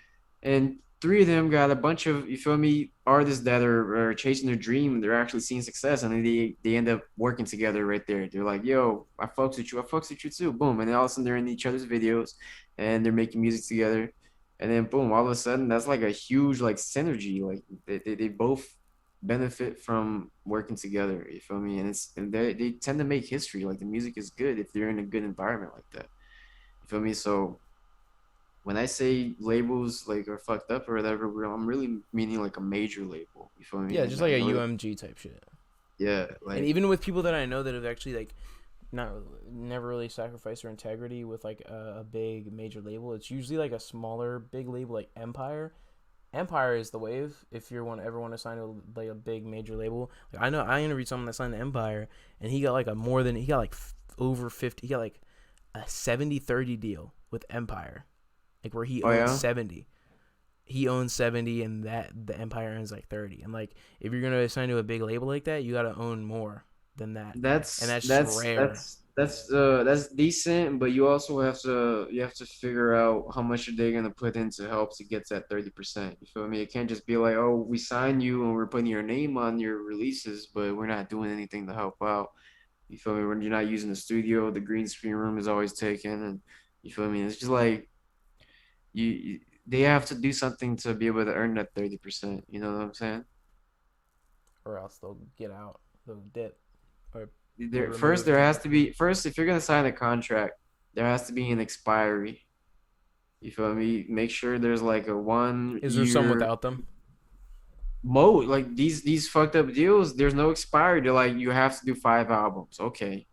Speaker 1: and three of them got a bunch of you feel me artists that are chasing their dream, they're actually seeing success, and then they end up working together right there. They're like, "Yo, I fucks with you too." Boom, and then all of a sudden they're in each other's videos, and they're making music together, and then boom, all of a sudden that's like a huge like synergy. Like they both benefit from working together. You feel me? And they tend to make history. Like the music is good if they're in a good environment like that. You feel me? So when I say labels like are fucked up or whatever, I'm really meaning like a major label. You feel me?
Speaker 2: Yeah,
Speaker 1: And
Speaker 2: just
Speaker 1: I
Speaker 2: like a
Speaker 1: know that,
Speaker 2: UMG type shit.
Speaker 1: yeah,
Speaker 2: And
Speaker 1: like
Speaker 2: even with people that I know that have actually like not never really sacrificed their integrity with like a big major label, it's usually like a smaller big label like Empire. Empire is the wave if you ever want to sign to like a big major label. Like I know I interviewed someone that signed to Empire and he got like he got like over 50, he got like a 70-30 deal with Empire. Like where he
Speaker 1: oh
Speaker 2: owns
Speaker 1: yeah,
Speaker 2: 70. He owns 70 and that the Empire owns like 30. And like if you're going to sign to a big label like that, you got to own more than that. And that's just
Speaker 1: that's
Speaker 2: rare.
Speaker 1: that's decent, but you have to figure out how much they're gonna put in to help to get to that 30%. You feel me? It can't just be like, oh, we sign you and we're putting your name on your releases, but we're not doing anything to help out. You feel me? When you're not using the studio, the green screen room is always taken, and you feel me? It's just like you they have to do something to be able to earn that 30%. You know what I'm saying?
Speaker 2: or else they'll get out, they'll dip, or be
Speaker 1: There first there
Speaker 2: removed.
Speaker 1: has to be first if you're gonna sign a contract, there has to be an expiry. You feel me? Make sure there's like a one
Speaker 2: Is there some
Speaker 1: year
Speaker 2: without them?
Speaker 1: mode. Like these fucked up deals, there's no expiry. They're like you have to do 5 albums. Okay.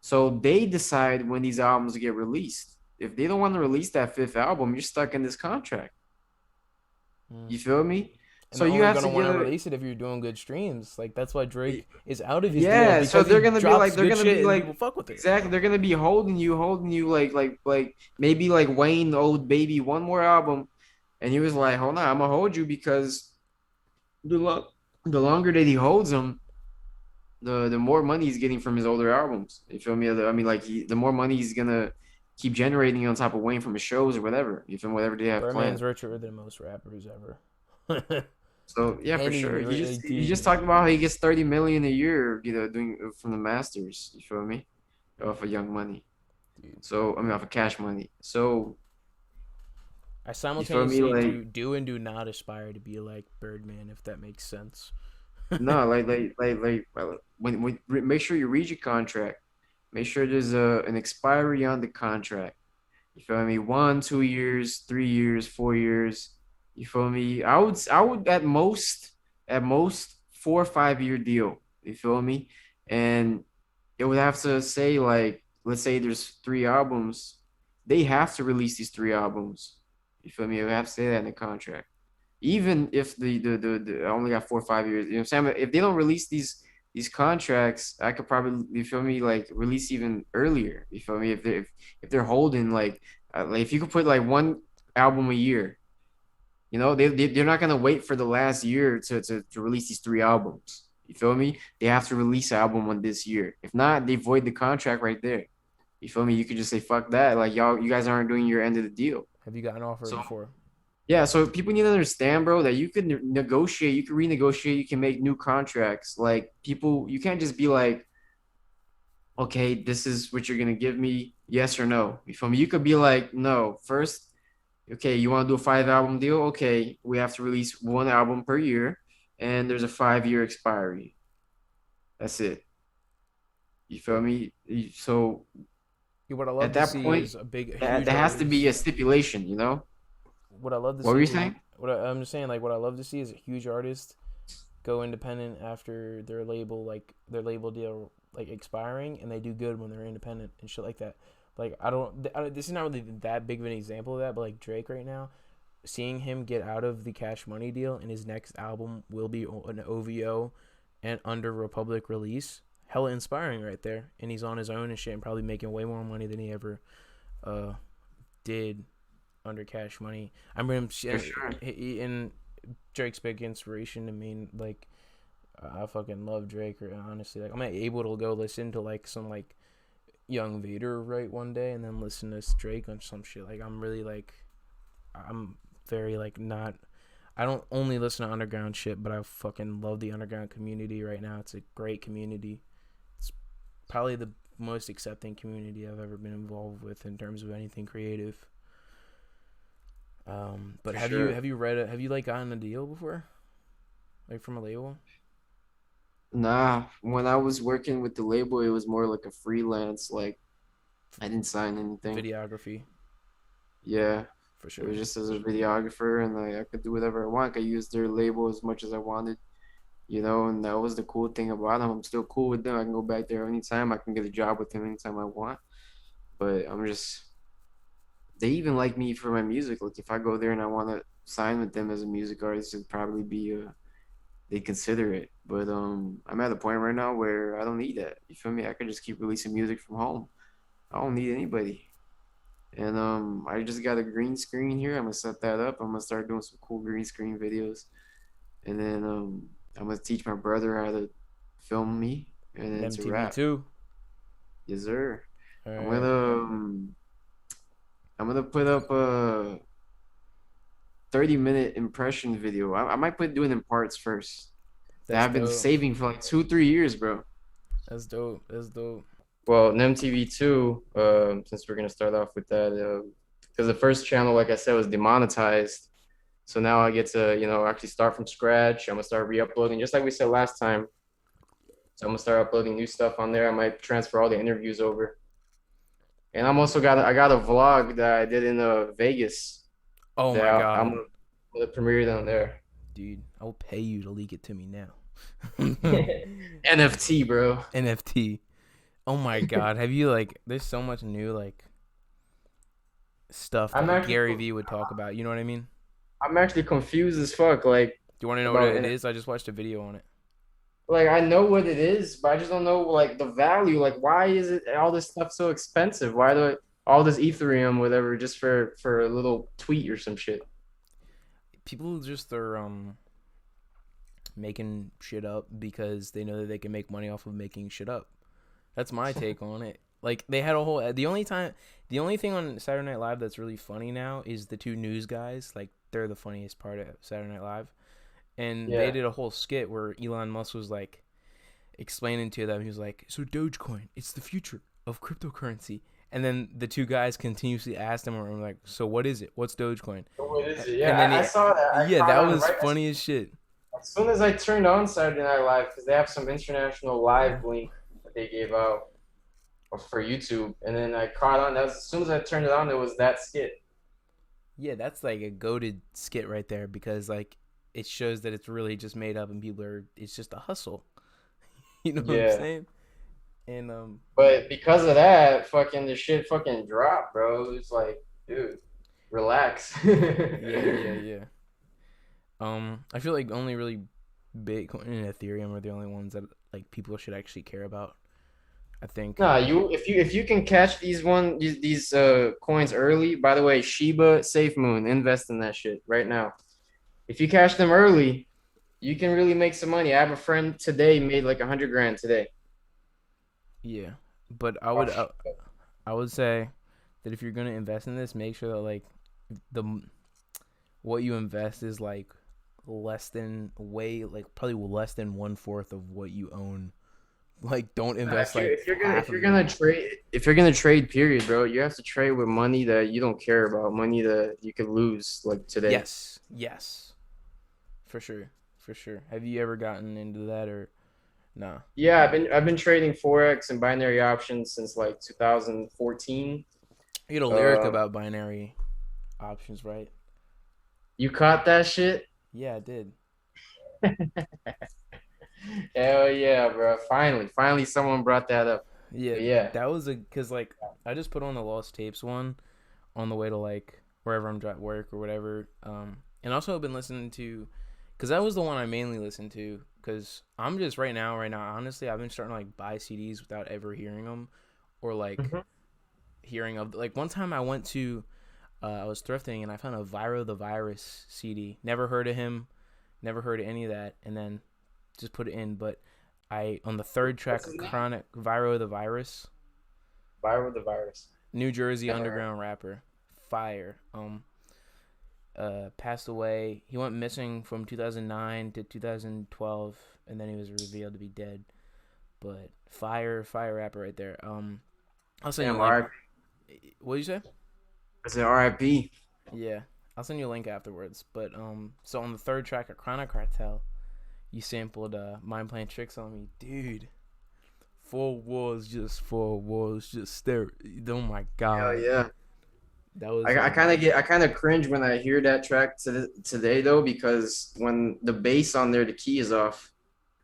Speaker 1: So they decide when these albums get released. If they don't want to release that fifth album, you're stuck in this contract.
Speaker 2: Mm.
Speaker 1: You feel me?
Speaker 2: And
Speaker 1: So
Speaker 2: they're
Speaker 1: you
Speaker 2: only
Speaker 1: have
Speaker 2: gonna
Speaker 1: to
Speaker 2: want
Speaker 1: give
Speaker 2: to
Speaker 1: it.
Speaker 2: release it if you're doing good streams. Like that's why Drake is out of his deal
Speaker 1: Yeah, so
Speaker 2: because he
Speaker 1: they're gonna be like
Speaker 2: drops
Speaker 1: they're
Speaker 2: good
Speaker 1: gonna
Speaker 2: shit
Speaker 1: be
Speaker 2: and
Speaker 1: like
Speaker 2: people fuck with it.
Speaker 1: exactly they're gonna be holding you like maybe like Wayne owed Baby one more album, and he was like, hold on, I'm gonna hold you because the lo- the longer that he holds him, the more money he's getting from his older albums. You feel me? I mean, like the more money he's gonna keep generating on top of Wayne from his shows or whatever. You feel me? Whatever they have
Speaker 2: Birdman's
Speaker 1: planned.
Speaker 2: richer than most rappers ever.
Speaker 1: So yeah, for
Speaker 2: Any
Speaker 1: sure. He just
Speaker 2: dude.
Speaker 1: talked about how he gets 30 million a year, doing from the Masters. You feel me? Off of Young Money.
Speaker 2: Dude.
Speaker 1: So I mean, off of Cash Money. So
Speaker 2: I
Speaker 1: you feel me?
Speaker 2: simultaneously
Speaker 1: Like
Speaker 2: do and do not aspire to be like Birdman, if that makes sense.
Speaker 1: no, make sure you read your contract. Make sure there's an expiry on the contract. You feel me? 1, 2 years, 3 years, 4 years. You feel me? I would at most 4 or 5 year deal. You feel me? And it would have to say like, let's say there's 3 albums, they have to release these 3 albums. You feel me? It would have to say that in the contract. Even if the I only got 4 or 5 years, you know what I'm saying? If they don't release these contracts, I could probably, you feel me, like release even earlier. You feel me? If they're holding like if you could put like one album a year, you know, they're not gonna wait for the last year to release these 3 albums. You feel me? They have to release an album on this year. If not, they void the contract right there. You feel me? You could just say fuck that. Like you guys aren't doing your end of the deal.
Speaker 2: Have you gotten offered
Speaker 1: So
Speaker 2: before?
Speaker 1: yeah, so people need to understand, bro, that you can negotiate, you can renegotiate, you can make new contracts. Like people, you can't just be like, okay, this is what you're gonna give me, yes or no. You feel me? You could be like, no, first, okay, you want to do a 5 album deal? Okay, we have to release one album per year, and there's a 5 year expiry. That's it. You feel me? So
Speaker 2: Yeah, what I
Speaker 1: at
Speaker 2: love to
Speaker 1: that
Speaker 2: see
Speaker 1: point,
Speaker 2: is a
Speaker 1: that
Speaker 2: huge
Speaker 1: there has to be a
Speaker 2: artist.
Speaker 1: stipulation, you know?
Speaker 2: What I love to
Speaker 1: What
Speaker 2: see
Speaker 1: were you
Speaker 2: is
Speaker 1: saying?
Speaker 2: I'm just saying, like, what I love to see is a huge artist go independent after their label deal like expiring, and they do good when they're independent and shit like that. Like this is not really that big of an example of that, but like Drake right now, seeing him get out of the Cash Money deal and his next album will be an OVO and under Republic release. Hella inspiring right there, and he's on his own and shit, and probably making way more money than he ever uh did under Cash Money. I mean,
Speaker 1: For sure.
Speaker 2: and Drake's big inspiration. I mean, like I fucking love Drake. Or honestly, like I'm able to go listen to like some like Young Vader right one day, and then listen to Drake on some shit. Like I'm really like I'm very like not. I don't only listen to underground shit, but I fucking love the underground community right now. It's a great community. It's probably the most accepting community I've ever been involved with in terms of anything creative. But
Speaker 1: For sure.
Speaker 2: have you like gotten a deal before, like from a label?
Speaker 1: Nah, when I was working with the label, it was more like a freelance. Like I didn't sign anything.
Speaker 2: Videography
Speaker 1: Yeah,
Speaker 2: for
Speaker 1: it was
Speaker 2: sure.
Speaker 1: just as a videographer, and like I could do whatever I want. I could use their label as much as I wanted, you know. And that was the cool thing about them. I'm still cool with them. I can go back there anytime. I can get a job with them anytime I want. But I'm just, they even like me for my music. Like if I go there and I want to sign with them as a music artist, it'd probably be they consider it. But I'm at a point right now where I don't need that. You feel me? I can just keep releasing music from home. I don't need anybody. And I just got a green screen here. I'm gonna set that up. I'm gonna start doing some cool green screen videos. And then I'm gonna teach my brother how to film me and then
Speaker 2: And
Speaker 1: to
Speaker 2: MTV
Speaker 1: rap.
Speaker 2: too.
Speaker 1: Yes, sir.
Speaker 2: All
Speaker 1: I'm
Speaker 2: right.
Speaker 1: gonna um, I'm gonna put up a 30-minute impression video. I might put do it in parts first. That
Speaker 2: That's
Speaker 1: I've been
Speaker 2: dope.
Speaker 1: saving for like 2, 3 years, bro.
Speaker 2: That's dope. That's dope.
Speaker 1: Well, NEME TV 2, since we're gonna start off with that, because the first channel, like I said, was demonetized. So now I get to, actually start from scratch. I'm gonna start re-uploading, just like we said last time. So I'm gonna start uploading new stuff on there. I might transfer all the interviews over. And I got a vlog that I did in Vegas
Speaker 2: Oh my
Speaker 1: that
Speaker 2: god,
Speaker 1: I'm gonna premiere down there.
Speaker 2: dude, I'll pay you to leak it to me now.
Speaker 1: NFT, bro.
Speaker 2: NFT. Oh my god, have you like? There's so much new like stuff
Speaker 1: I'm
Speaker 2: that
Speaker 1: actually
Speaker 2: Gary Vee would talk about. You know what I mean?
Speaker 1: I'm actually confused as fuck, like
Speaker 2: Do you want to know what
Speaker 1: about
Speaker 2: it
Speaker 1: NFT.
Speaker 2: is? I just watched a video on it.
Speaker 1: Like I know what it is, but I just don't know like the value. Like why is it all this stuff so expensive? Why do all this Ethereum, whatever, just for a little tweet or some shit?
Speaker 2: People just are making shit up because they know that they can make money off of making shit up. That's my take on it. Like they had a whole the only thing on Saturday Night Live that's really funny now is the two news guys. Like they're the funniest part of Saturday Night Live, and they
Speaker 1: Yeah.
Speaker 2: did a whole skit where Elon Musk was like explaining to them. He was like, "So Dogecoin, it's the future of cryptocurrency." And then the two guys continuously asked him, "I'm like, so what is it? What's Dogecoin?"
Speaker 1: What is it?
Speaker 2: And then
Speaker 1: Yeah, I saw that. I
Speaker 2: yeah,
Speaker 1: caught
Speaker 2: that
Speaker 1: on
Speaker 2: was
Speaker 1: right
Speaker 2: funny as shit.
Speaker 1: as soon as I turned on Saturday Night Live because they have some international live link that they gave out for YouTube, and then I caught on. That was, as soon as I turned it on, it was that skit.
Speaker 2: Yeah, that's like a goated skit right there because like it shows that it's really just made up and people are it's just a hustle. You know what I'm
Speaker 1: Yeah.
Speaker 2: saying? And
Speaker 1: But because of that, fucking the shit fucking dropped, bro. It's like, dude, relax.
Speaker 2: yeah, yeah, yeah. I feel like only really Bitcoin and Ethereum are the only ones that like people should actually care about. I think.
Speaker 1: Nah, if you can catch these coins early, by the way, Shiba, Safe Moon, invest in that shit right now. If you catch them early, you can really make some money. I have a friend today made like 100 grand today.
Speaker 2: Yeah, but
Speaker 1: Off
Speaker 2: I would say that if you're gonna invest in this, make sure that like the what you invest is like less than way like probably less than 1/4 of what you own. Like don't invest like half of your amount.
Speaker 1: if you're gonna trade, period, bro, you have to trade with money that you don't care about, money that you could lose like today.
Speaker 2: Yes, yes, for sure, for sure. Have you ever gotten into that or nah?
Speaker 1: Yeah, I've been trading forex and binary options since like 2014.
Speaker 2: You had a lyric
Speaker 1: Um,
Speaker 2: about binary options, right?
Speaker 1: you caught that shit?
Speaker 2: Yeah, I did.
Speaker 1: Hell yeah, bro! Finally, someone brought that up.
Speaker 2: Yeah,
Speaker 1: But yeah,
Speaker 2: that was a cause like I just put on the lost tapes one on the way to like wherever I'm at work or whatever. And also I've been listening to, cause that was the one I mainly listened to. Cause I'm just right now, honestly, I've been starting to like buy CDs without ever hearing them, or like
Speaker 1: Mhm.
Speaker 2: hearing of like one time I went to, I was thrifting and I found a Viro the Virus CD. Never heard of him, never heard of any of that, and then just put it in. But I on the third
Speaker 1: What's
Speaker 2: track,
Speaker 1: his name?
Speaker 2: Chronic Viro the Virus,
Speaker 1: Viral the virus.
Speaker 2: New Jersey
Speaker 1: Never heard.
Speaker 2: underground rapper, fire. Passed away. He went missing from 2009 to 2012, and then he was revealed to be dead. But fire rapper right there. I'll send you a
Speaker 1: Damn,
Speaker 2: link.
Speaker 1: RIP.
Speaker 2: What did you say?
Speaker 1: I said RIP.
Speaker 2: Yeah, I'll send you a link afterwards. But so on the third track of Chronic Cartel, you sampled Mind Playing Tricks on Me, dude. Four walls, just stare. Oh my
Speaker 1: Hell
Speaker 2: god,
Speaker 1: yeah.
Speaker 2: that was
Speaker 1: I kind of cringe when I hear that track today though, because when the bass on there, the key is off.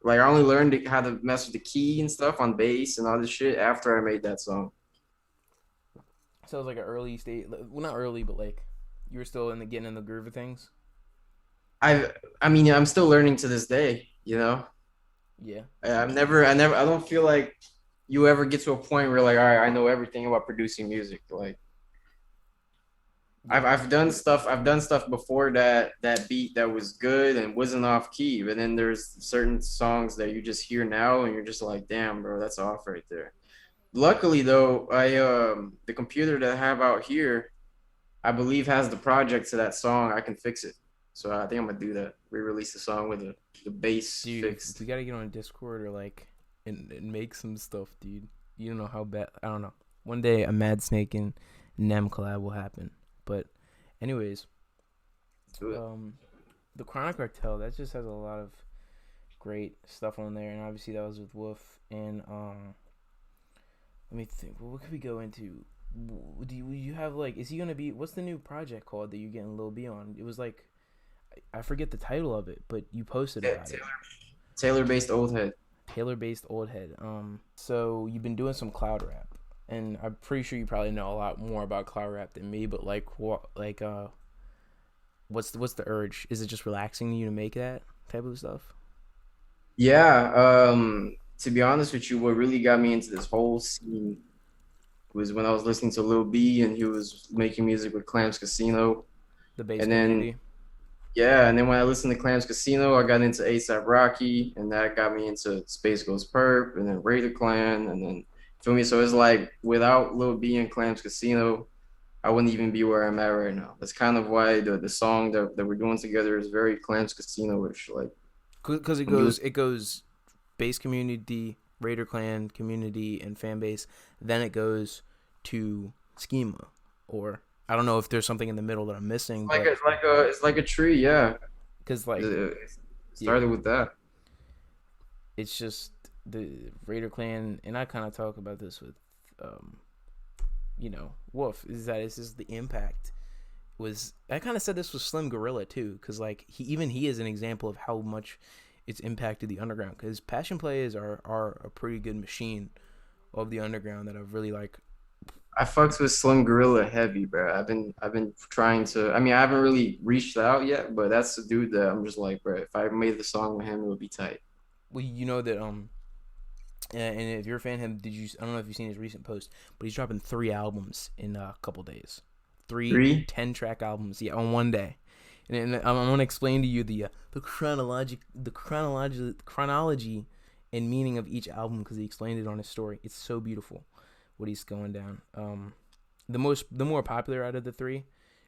Speaker 1: Like I only learned how to mess with the key and stuff on bass and all this shit after I made that song.
Speaker 2: so it was like an early state. Well, not early, but like you were still in the getting in the groove of things.
Speaker 1: I mean, I'm still learning to this day, you know.
Speaker 2: Yeah,
Speaker 1: I don't feel like you ever get to a point where like, all right, I know everything about producing music. Like
Speaker 2: yeah,
Speaker 1: I've done stuff before that beat that was good and wasn't off key, but then there's certain songs that you just hear now and you're just like, damn, bro, that's off right there. Luckily though, I the computer that I have out here, I believe has the project to that song. I can fix it. So I think I'm gonna do that. Re-release the song with the bass
Speaker 2: Dude, we
Speaker 1: fixed.
Speaker 2: gotta get on Discord or like and make some stuff, dude. You don't know how bad. I don't know. One day a Mad Snake and NEME collab will happen. But, anyways,
Speaker 1: Let's do it.
Speaker 2: um, the Chronic Cartel that just has a lot of great stuff on there, and obviously that was with Wolf. And let me think. What could we go into? Do you have like? Is he gonna be? What's the new project called that you're getting Lil B on? It was like I forget the title of it, but you posted
Speaker 1: Yeah,
Speaker 2: about it.
Speaker 1: Taylor based old head.
Speaker 2: Taylor based old head. So you've been doing some cloud rap, and I'm pretty sure you probably know a lot more about cloud rap than me. But like, what, like, what's the urge? Is it just relaxing you to make that type of stuff?
Speaker 1: Yeah, to be honest with you, what really got me into this whole scene was when I was listening to Lil B and he was making music with Clams Casino.
Speaker 2: The bass
Speaker 1: And then
Speaker 2: community.
Speaker 1: yeah, and then when I listened to Clams Casino, I got into ASAP Rocky, and that got me into Space Ghost Perp, and then Raider Clan, and then feel me. So it's like without Lil B and Clams Casino, I wouldn't even be where I'm at right now. That's kind of why the song that we're doing together is very Clams Casino-ish. Like
Speaker 2: Because it
Speaker 1: when you
Speaker 2: goes
Speaker 1: listen,
Speaker 2: it goes base community, Raider Clan community, and fan base. Then it goes to schema, or I don't know if there's something in the middle that I'm missing, but
Speaker 1: it's like a tree, yeah.
Speaker 2: because like
Speaker 1: It
Speaker 2: yeah,
Speaker 1: started with that.
Speaker 2: it's just the Raider Clan, and I kind of talk about this with, um, Wolf. Is that it's just the impact was. I kind of said this was Slim Gorilla too, because like he is an example of how much it's impacted the underground. Because Passion Plays are a pretty good machine of the underground that I've really like.
Speaker 1: I fucks with Slim Gorilla heavy, bro. I've been trying to. I mean, I haven't really reached out yet, but that's the dude that I'm just like, bro. If I made the song with him, it would be tight.
Speaker 2: Well, you know that and if you're a fan of him, did you? I don't know if you've seen his recent post, but he's dropping 3 albums in a couple days. Three
Speaker 1: Three?
Speaker 2: 10-track albums, yeah, on one day. And I'm gonna explain to you the chronology and meaning of each album because he explained it on his story. It's so beautiful what he's going down. The more popular out of the three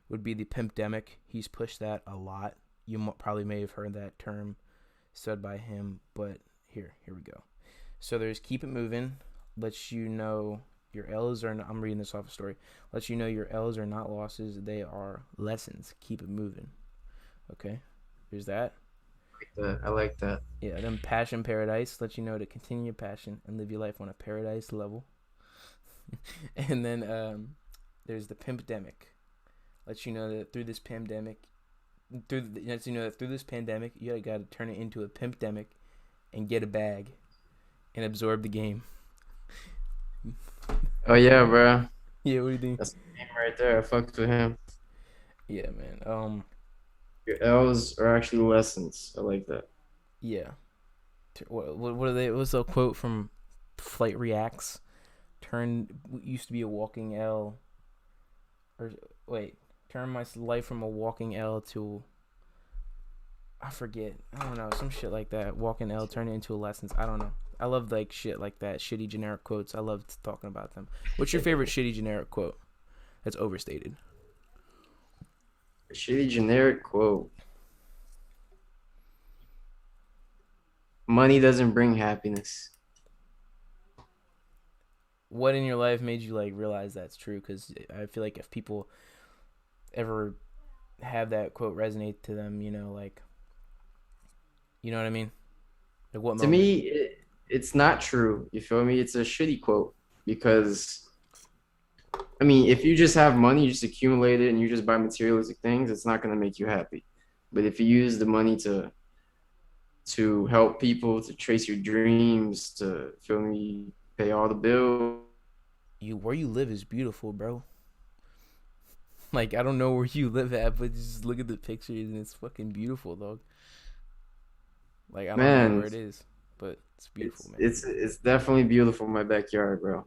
Speaker 2: would be the Pimpdemic. He's pushed that a lot. You probably may have heard that term said by him, but here we go. So there's Keep It Moving, lets you know your L's are not, I'm reading this off a story. Lets you know your L's are not losses, they are lessons. Keep it moving. Okay? There's that.
Speaker 1: I like that.
Speaker 2: Yeah, then Passion Paradise lets you know to continue your passion and live your life on a paradise level. And then there's the Pimpdemic. Lets you know that through this pandemic lets you know that through this pandemic you gotta turn it into a pimpdemic and get a bag and absorb the game.
Speaker 1: Oh yeah, bro.
Speaker 2: Yeah, what do you think?
Speaker 1: That's the name right there. I fucked with him.
Speaker 2: Yeah, man.
Speaker 1: Your L's are actually lessons. I like that.
Speaker 2: Yeah. What are they? What's the quote from Flight Reacts? Turn used to be a walking L, or wait, turn my life from a walking L to I forget. I don't know, some shit like that. Walking L, turn it into a lessons. I don't know. I love like shit like that. Shitty generic quotes. I love talking about them. What's your favorite shitty generic quote that's overstated?
Speaker 1: A shitty generic quote. Money doesn't bring happiness.
Speaker 2: What in your life made you like realize that's true? Because I feel like if people ever have that quote resonate to them, like you know what I mean? Like what
Speaker 1: To
Speaker 2: moment?
Speaker 1: me, it's not true. You feel me? It's a shitty quote because I mean, if you just have money, you just accumulate it and you just buy materialistic things, it's not going to make you happy. But if you use the money to help people, to chase your dreams, to feel me, pay all the bills.
Speaker 2: You where you live is beautiful, bro. Like I don't know where you live at, but just look at the pictures and it's fucking beautiful, dog. Like I don't know
Speaker 1: Man,
Speaker 2: where it is, but it's beautiful,
Speaker 1: it's
Speaker 2: man.
Speaker 1: it's it's definitely beautiful in my backyard, bro.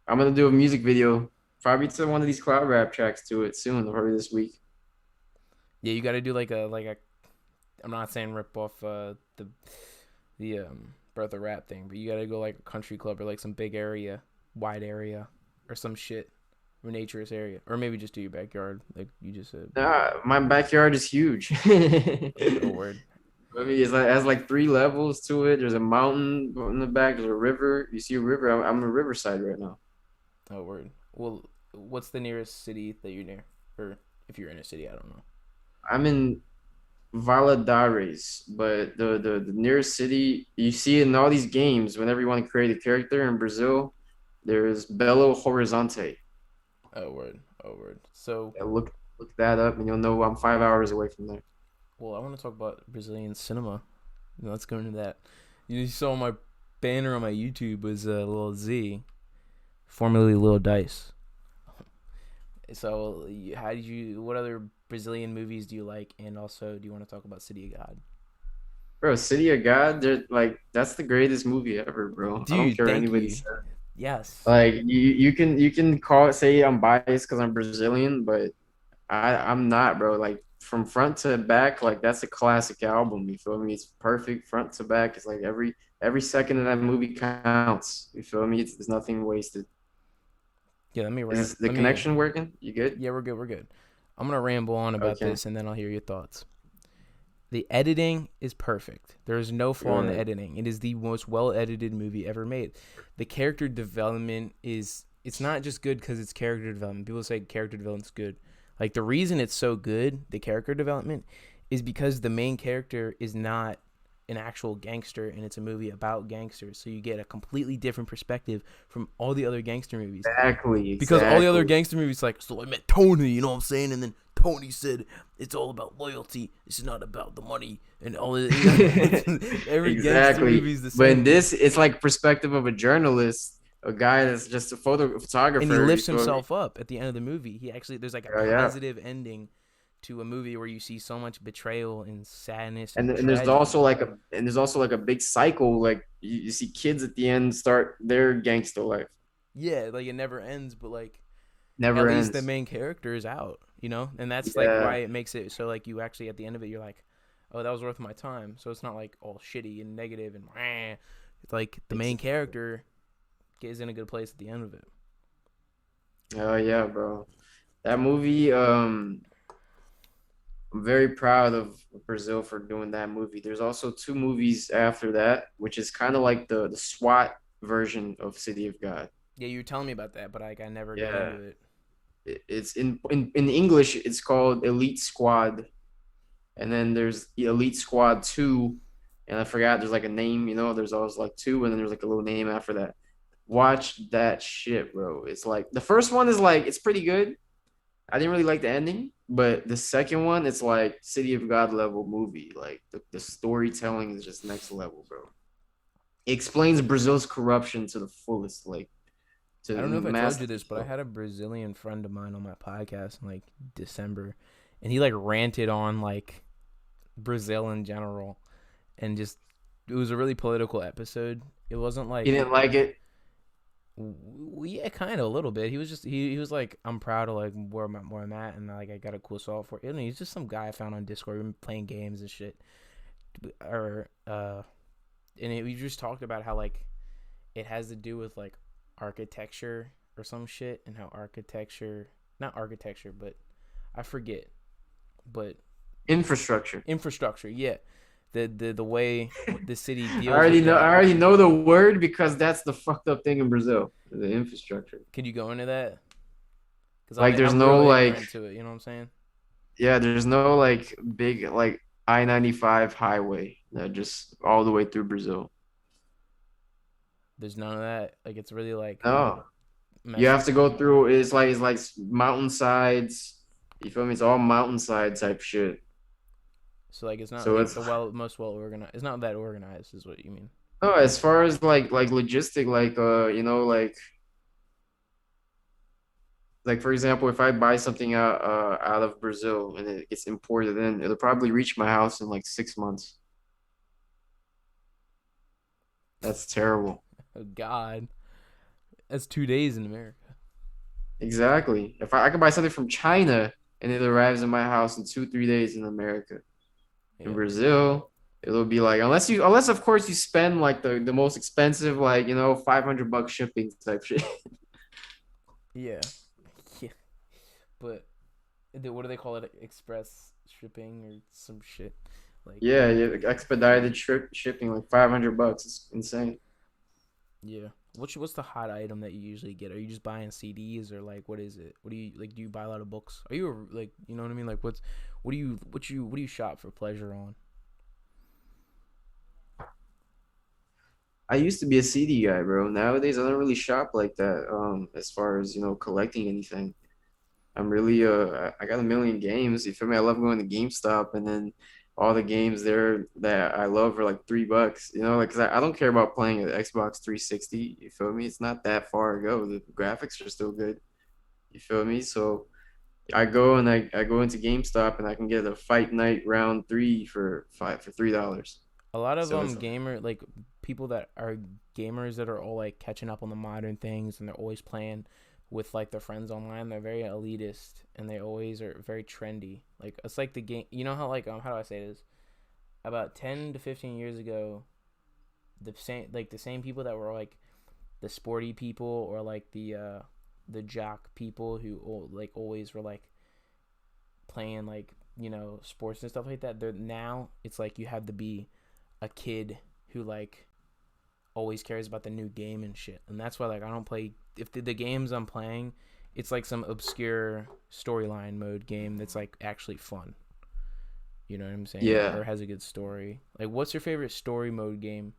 Speaker 1: I'm gonna do a music video, probably to one of these cloud rap tracks to it soon, probably this week.
Speaker 2: Yeah, you got to do like a. I'm not saying rip off the Breath of Rap thing, but you got to go like a country club or like some big area wide area or some shit, or natureous area, or maybe just do your backyard, like you just said.
Speaker 1: My backyard is huge. I
Speaker 2: Oh word,
Speaker 1: mean, it has like three levels to it. There's a mountain in the back. There's a river. You see a river. I'm in Riverside right now.
Speaker 2: oh word. Well, what's the nearest city that you're near, or if you're in a city, I don't know.
Speaker 1: I'm in Valadares, but the nearest city you see it in all these games. Whenever you want to create a character in Brazil, there's Belo Horizonte.
Speaker 2: Oh word, oh word. So,
Speaker 1: Yeah, look that up, and you'll know I'm 5 hours away from there.
Speaker 2: well, I want to talk about Brazilian cinema. Let's go into that. You saw my banner on my YouTube was Lil Z, formerly Lil Dice. So, how did you? What other Brazilian movies do you like? And also, do you want to talk about City of God?
Speaker 1: Bro, City of God, like that's the greatest movie ever, bro. I don't
Speaker 2: Dude,
Speaker 1: care what
Speaker 2: thank
Speaker 1: anybody
Speaker 2: you.
Speaker 1: says.
Speaker 2: Yes.
Speaker 1: Like you can call it say I'm biased because I'm Brazilian, but I'm not, bro. Like from front to back, like that's a classic album. You feel me? It's perfect front to back. It's like every second of that movie counts. You feel me? There's nothing wasted.
Speaker 2: Yeah, let me
Speaker 1: Is
Speaker 2: ramp.
Speaker 1: this, the
Speaker 2: Let me.
Speaker 1: connection working? You good?
Speaker 2: Yeah, we're good. We're good. I'm gonna ramble on about
Speaker 1: Okay.
Speaker 2: this, and then I'll hear your thoughts. The editing is perfect. There is no flaw in the
Speaker 1: Right.
Speaker 2: editing. It is the most well edited movie ever made. The character development is it's not just good because it's character development. People say character development's good. Like the reason it's so good, the character development, is because the main character is not an actual gangster and it's a movie about gangsters. So you get a completely different perspective from all the other gangster movies
Speaker 1: Exactly.
Speaker 2: because all the other
Speaker 1: Exactly.
Speaker 2: gangster movies like so I met Tony, you know what I'm saying, and then Tony said it's all about loyalty. It's not about the money and all. Every gangster
Speaker 1: Exactly.
Speaker 2: movie is the
Speaker 1: But in
Speaker 2: same,
Speaker 1: this, it's like perspective of a journalist, a guy that's just a
Speaker 2: and he
Speaker 1: photographer. You
Speaker 2: lifts
Speaker 1: feel me?
Speaker 2: himself up at the end of the movie. He actually there's like a
Speaker 1: Yeah.
Speaker 2: positive ending to a movie where you see so much betrayal and sadness
Speaker 1: And
Speaker 2: and
Speaker 1: and there's
Speaker 2: tragedy.
Speaker 1: also like a big cycle. Like you see kids at the end start their gangster life.
Speaker 2: Yeah, like it never ends, but like at
Speaker 1: Never
Speaker 2: least the
Speaker 1: ends.
Speaker 2: main character is out, you know, and that's like why
Speaker 1: Yeah.
Speaker 2: it makes it so like you actually at the end of it you're like, oh, that was worth my time. So it's not like all shitty and negative and it's like the main
Speaker 1: Exactly.
Speaker 2: character is in a good place at the end of it.
Speaker 1: Oh yeah, bro. That movie, I'm very proud of Brazil for doing that movie. There's also two movies after that, which is kind of like the SWAT version of City of God.
Speaker 2: Yeah, you were telling me about that, but like I never got
Speaker 1: Yeah.
Speaker 2: into it.
Speaker 1: It's in English, it's called Elite Squad. And then there's Elite Squad 2, and I forgot there's like a name, there's always like two, and then there's like a little name after that. Watch that shit, bro. It's like the first one is like it's pretty good. I didn't really like the ending, but the second one, it's like City of God level movie. Like the storytelling is just next level, bro. It explains Brazil's corruption to the fullest, like to
Speaker 2: I
Speaker 1: the
Speaker 2: don't know if I told you this,
Speaker 1: masterpiece.
Speaker 2: but I had a Brazilian friend of mine on my podcast in like December, and he like ranted on like Brazil in general, and just it was a really political episode. It wasn't
Speaker 1: He
Speaker 2: like
Speaker 1: didn't like it.
Speaker 2: yeah, kind of a little bit. He was just he was like I'm proud of like where I'm at, and like I got a cool software. You know, he's just some guy I found on Discord. We've been playing games and shit, or we just talked about how like it has to do with like architecture or some shit, and how architecture, not architecture, but I forget, but
Speaker 1: Infrastructure.
Speaker 2: infrastructure. Yeah, the way the city
Speaker 1: I
Speaker 2: deals
Speaker 1: already
Speaker 2: with
Speaker 1: know. I
Speaker 2: that.
Speaker 1: already know the word because that's the fucked up thing in Brazil. The infrastructure.
Speaker 2: Could you go into that? Because
Speaker 1: Like, there's
Speaker 2: I'm
Speaker 1: no
Speaker 2: real
Speaker 1: like,
Speaker 2: ignorant to it. You know what I'm saying?
Speaker 1: yeah, there's no like big like I-95 highway that just all the way through Brazil.
Speaker 2: There's none of that. Like it's really like
Speaker 1: No, you
Speaker 2: messed
Speaker 1: have to
Speaker 2: up.
Speaker 1: go through. It's like mountainsides. You feel me? It's all mountainside type shit.
Speaker 2: So like it's not
Speaker 1: So
Speaker 2: like
Speaker 1: it's
Speaker 2: the most well organized. It's not that organized, is what you mean.
Speaker 1: no, as far as like logistic, like like for example, if I buy something out of Brazil and it gets imported in, it'll probably reach my house in like 6 months. That's terrible.
Speaker 2: Oh God, that's 2 days in America.
Speaker 1: Exactly. If I can buy something from China and it arrives in my house in 2, 3 days in America. In
Speaker 2: Yeah,
Speaker 1: Brazil. It'll be like unless of course you spend like the most expensive like $500 shipping type shit.
Speaker 2: Yeah, yeah. But what do they call it? Express shipping or some shit like
Speaker 1: Yeah,
Speaker 2: that.
Speaker 1: yeah, like expedited shipping like $500. It's insane.
Speaker 2: Yeah. What's the hot item that you usually get? Are you just buying CDs or like what is it? What do you like? Do you buy a lot of books? Are you like you know what I mean? Like what do you shop for pleasure on?
Speaker 1: I used to be a CD guy, bro. Nowadays I don't really shop like that. As far as collecting anything. I'm really I got a million games. You feel me? I love going to GameStop and then all the games there that I love are like $3. Like 'cause I don't care about playing an Xbox 360. You feel me? It's not that far ago. The graphics are still good. You feel me? So I go and I go into GameStop and I can get a Fight Night round three for $3.
Speaker 2: A lot of
Speaker 1: So it's
Speaker 2: gamer like people that are gamers that are all like catching up on the modern things and they're always playing with like their friends online. They're very elitist and they always are very trendy. Like it's like the game. You know how like how do I say this? About 10 to 15 years ago, the same people that were like the sporty people or like the jock people who like always were like playing like sports and stuff like that. They're now it's like you have to be a kid who like always cares about the new game and shit. And that's why like I don't play if the games I'm playing, it's like some obscure storyline mode game that's like actually fun. You know what I'm saying?
Speaker 1: yeah.
Speaker 2: Or has a good story. Like what's your favorite story mode game?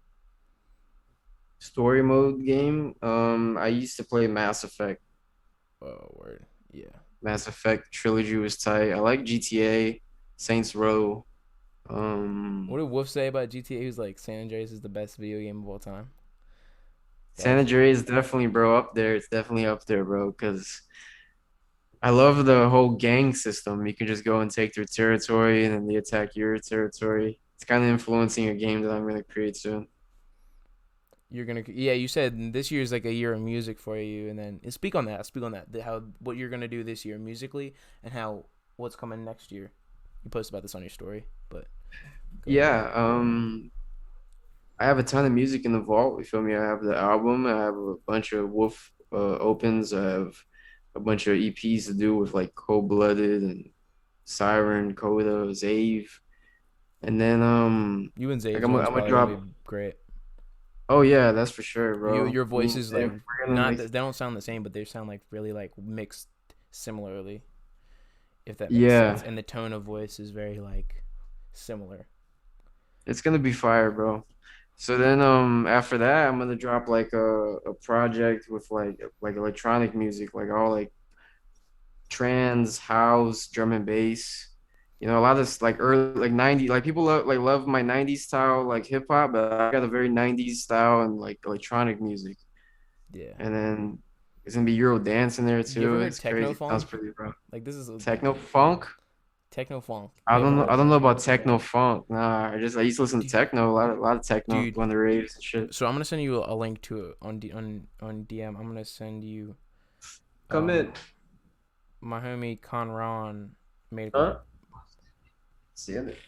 Speaker 1: Story mode game. I used to play Mass Effect.
Speaker 2: Oh, word. Yeah.
Speaker 1: Mass Effect trilogy was tight. I like GTA, Saints Row.
Speaker 2: What
Speaker 1: Um,
Speaker 2: did Wolf say about GTA? He was like San Andreas is the best video game of all time.
Speaker 1: San
Speaker 2: That's
Speaker 1: Andreas is definitely, bro, up there. It's definitely up there, bro, because I love the whole gang system. You can just go and take their territory and then they attack your territory. It's kind of influencing a game that I'm going to create soon.
Speaker 2: you're gonna yeah. You said this year is like a year of music for you, and then speak on that. Speak on that. How what you're gonna do this year musically, and how what's coming next year. You posted about this on your story, but go ahead.
Speaker 1: Yeah, I have a ton of music in the vault. You feel me? I have the album. I have a bunch of Wolf opens. I have a bunch of EPs to do with like Cold Blooded and Siren, Coda, Zave, and then
Speaker 2: You and
Speaker 1: like
Speaker 2: Zave's
Speaker 1: I'm
Speaker 2: one's
Speaker 1: gonna
Speaker 2: probably gonna be
Speaker 1: drop.
Speaker 2: great.
Speaker 1: Oh yeah, that's for sure, bro.
Speaker 2: Your
Speaker 1: Me and
Speaker 2: voices like
Speaker 1: Zave, we're gonna
Speaker 2: not
Speaker 1: make.
Speaker 2: that they don't sound the same, but they sound like really like mixed similarly, if that makes sense.
Speaker 1: Yeah,
Speaker 2: And the tone of voice is very like similar.
Speaker 1: it's gonna be fire, bro. So then after that I'm gonna drop like a project with like electronic music, like all like trance, house, drum and bass. A lot of like early like 90 like people love my 90s style like hip hop, but I got a very 90s style and like electronic music.
Speaker 2: Yeah.
Speaker 1: And then there's gonna be Euro dance in there
Speaker 2: You ever
Speaker 1: too.
Speaker 2: heard
Speaker 1: It's crazy.
Speaker 2: techno
Speaker 1: It sounds
Speaker 2: funk?
Speaker 1: pretty, bro.
Speaker 2: Like this is
Speaker 1: Techno funk?
Speaker 2: techno funk.
Speaker 1: I
Speaker 2: You ever
Speaker 1: don't know.
Speaker 2: heard
Speaker 1: I don't
Speaker 2: that?
Speaker 1: know about techno funk. Nah, I used to listen to
Speaker 2: Dude,
Speaker 1: techno, a lot of techno,
Speaker 2: dude.
Speaker 1: going to raves and shit.
Speaker 2: So I'm gonna send you a link to it on DM. I'm gonna send you
Speaker 1: Come in.
Speaker 2: um my homie Conron made a
Speaker 1: Huh? See it.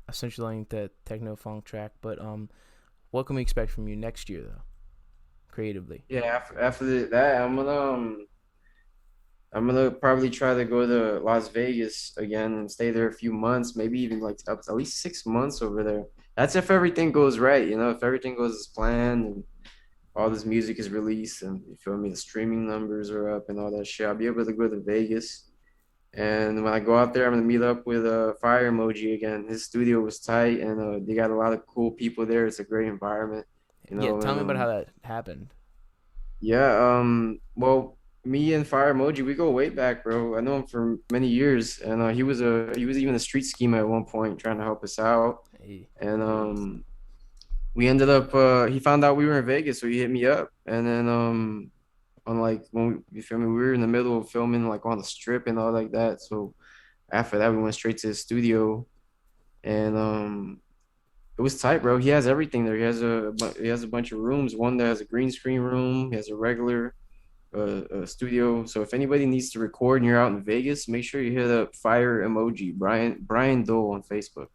Speaker 2: I sent you the link to techno funk track. But what can we expect from you next year though, creatively?
Speaker 1: Yeah, after that, I'm gonna probably try to go to Las Vegas again and stay there a few months, maybe even like up to at least 6 months over there. That's if everything goes right, if everything goes as planned and all this music is released and you feel me, the streaming numbers are up and all that shit. I'll be able to go to Vegas. And when I go out there, I'm gonna meet up with Fire Emoji again. His studio was tight, and they got a lot of cool people there. It's a great environment,
Speaker 2: Yeah, tell
Speaker 1: and
Speaker 2: me about how that happened.
Speaker 1: yeah. Well, me and Fire Emoji, we go way back, bro. I know him for many years, and he was even a street schema at one point, trying to help us out.
Speaker 2: Hey,
Speaker 1: And we ended up. He found out we were in Vegas, so he hit me up, and then on like when you feel me, we were in the middle of filming like on the strip and all like that. So after that, we went straight to his studio, and it was tight, bro. He has everything there. He has a bunch of rooms. One that has a green screen room. He has a regular studio. So if anybody needs to record and you're out in Vegas, make sure you hit up Fire Emoji Brian Dole on Facebook.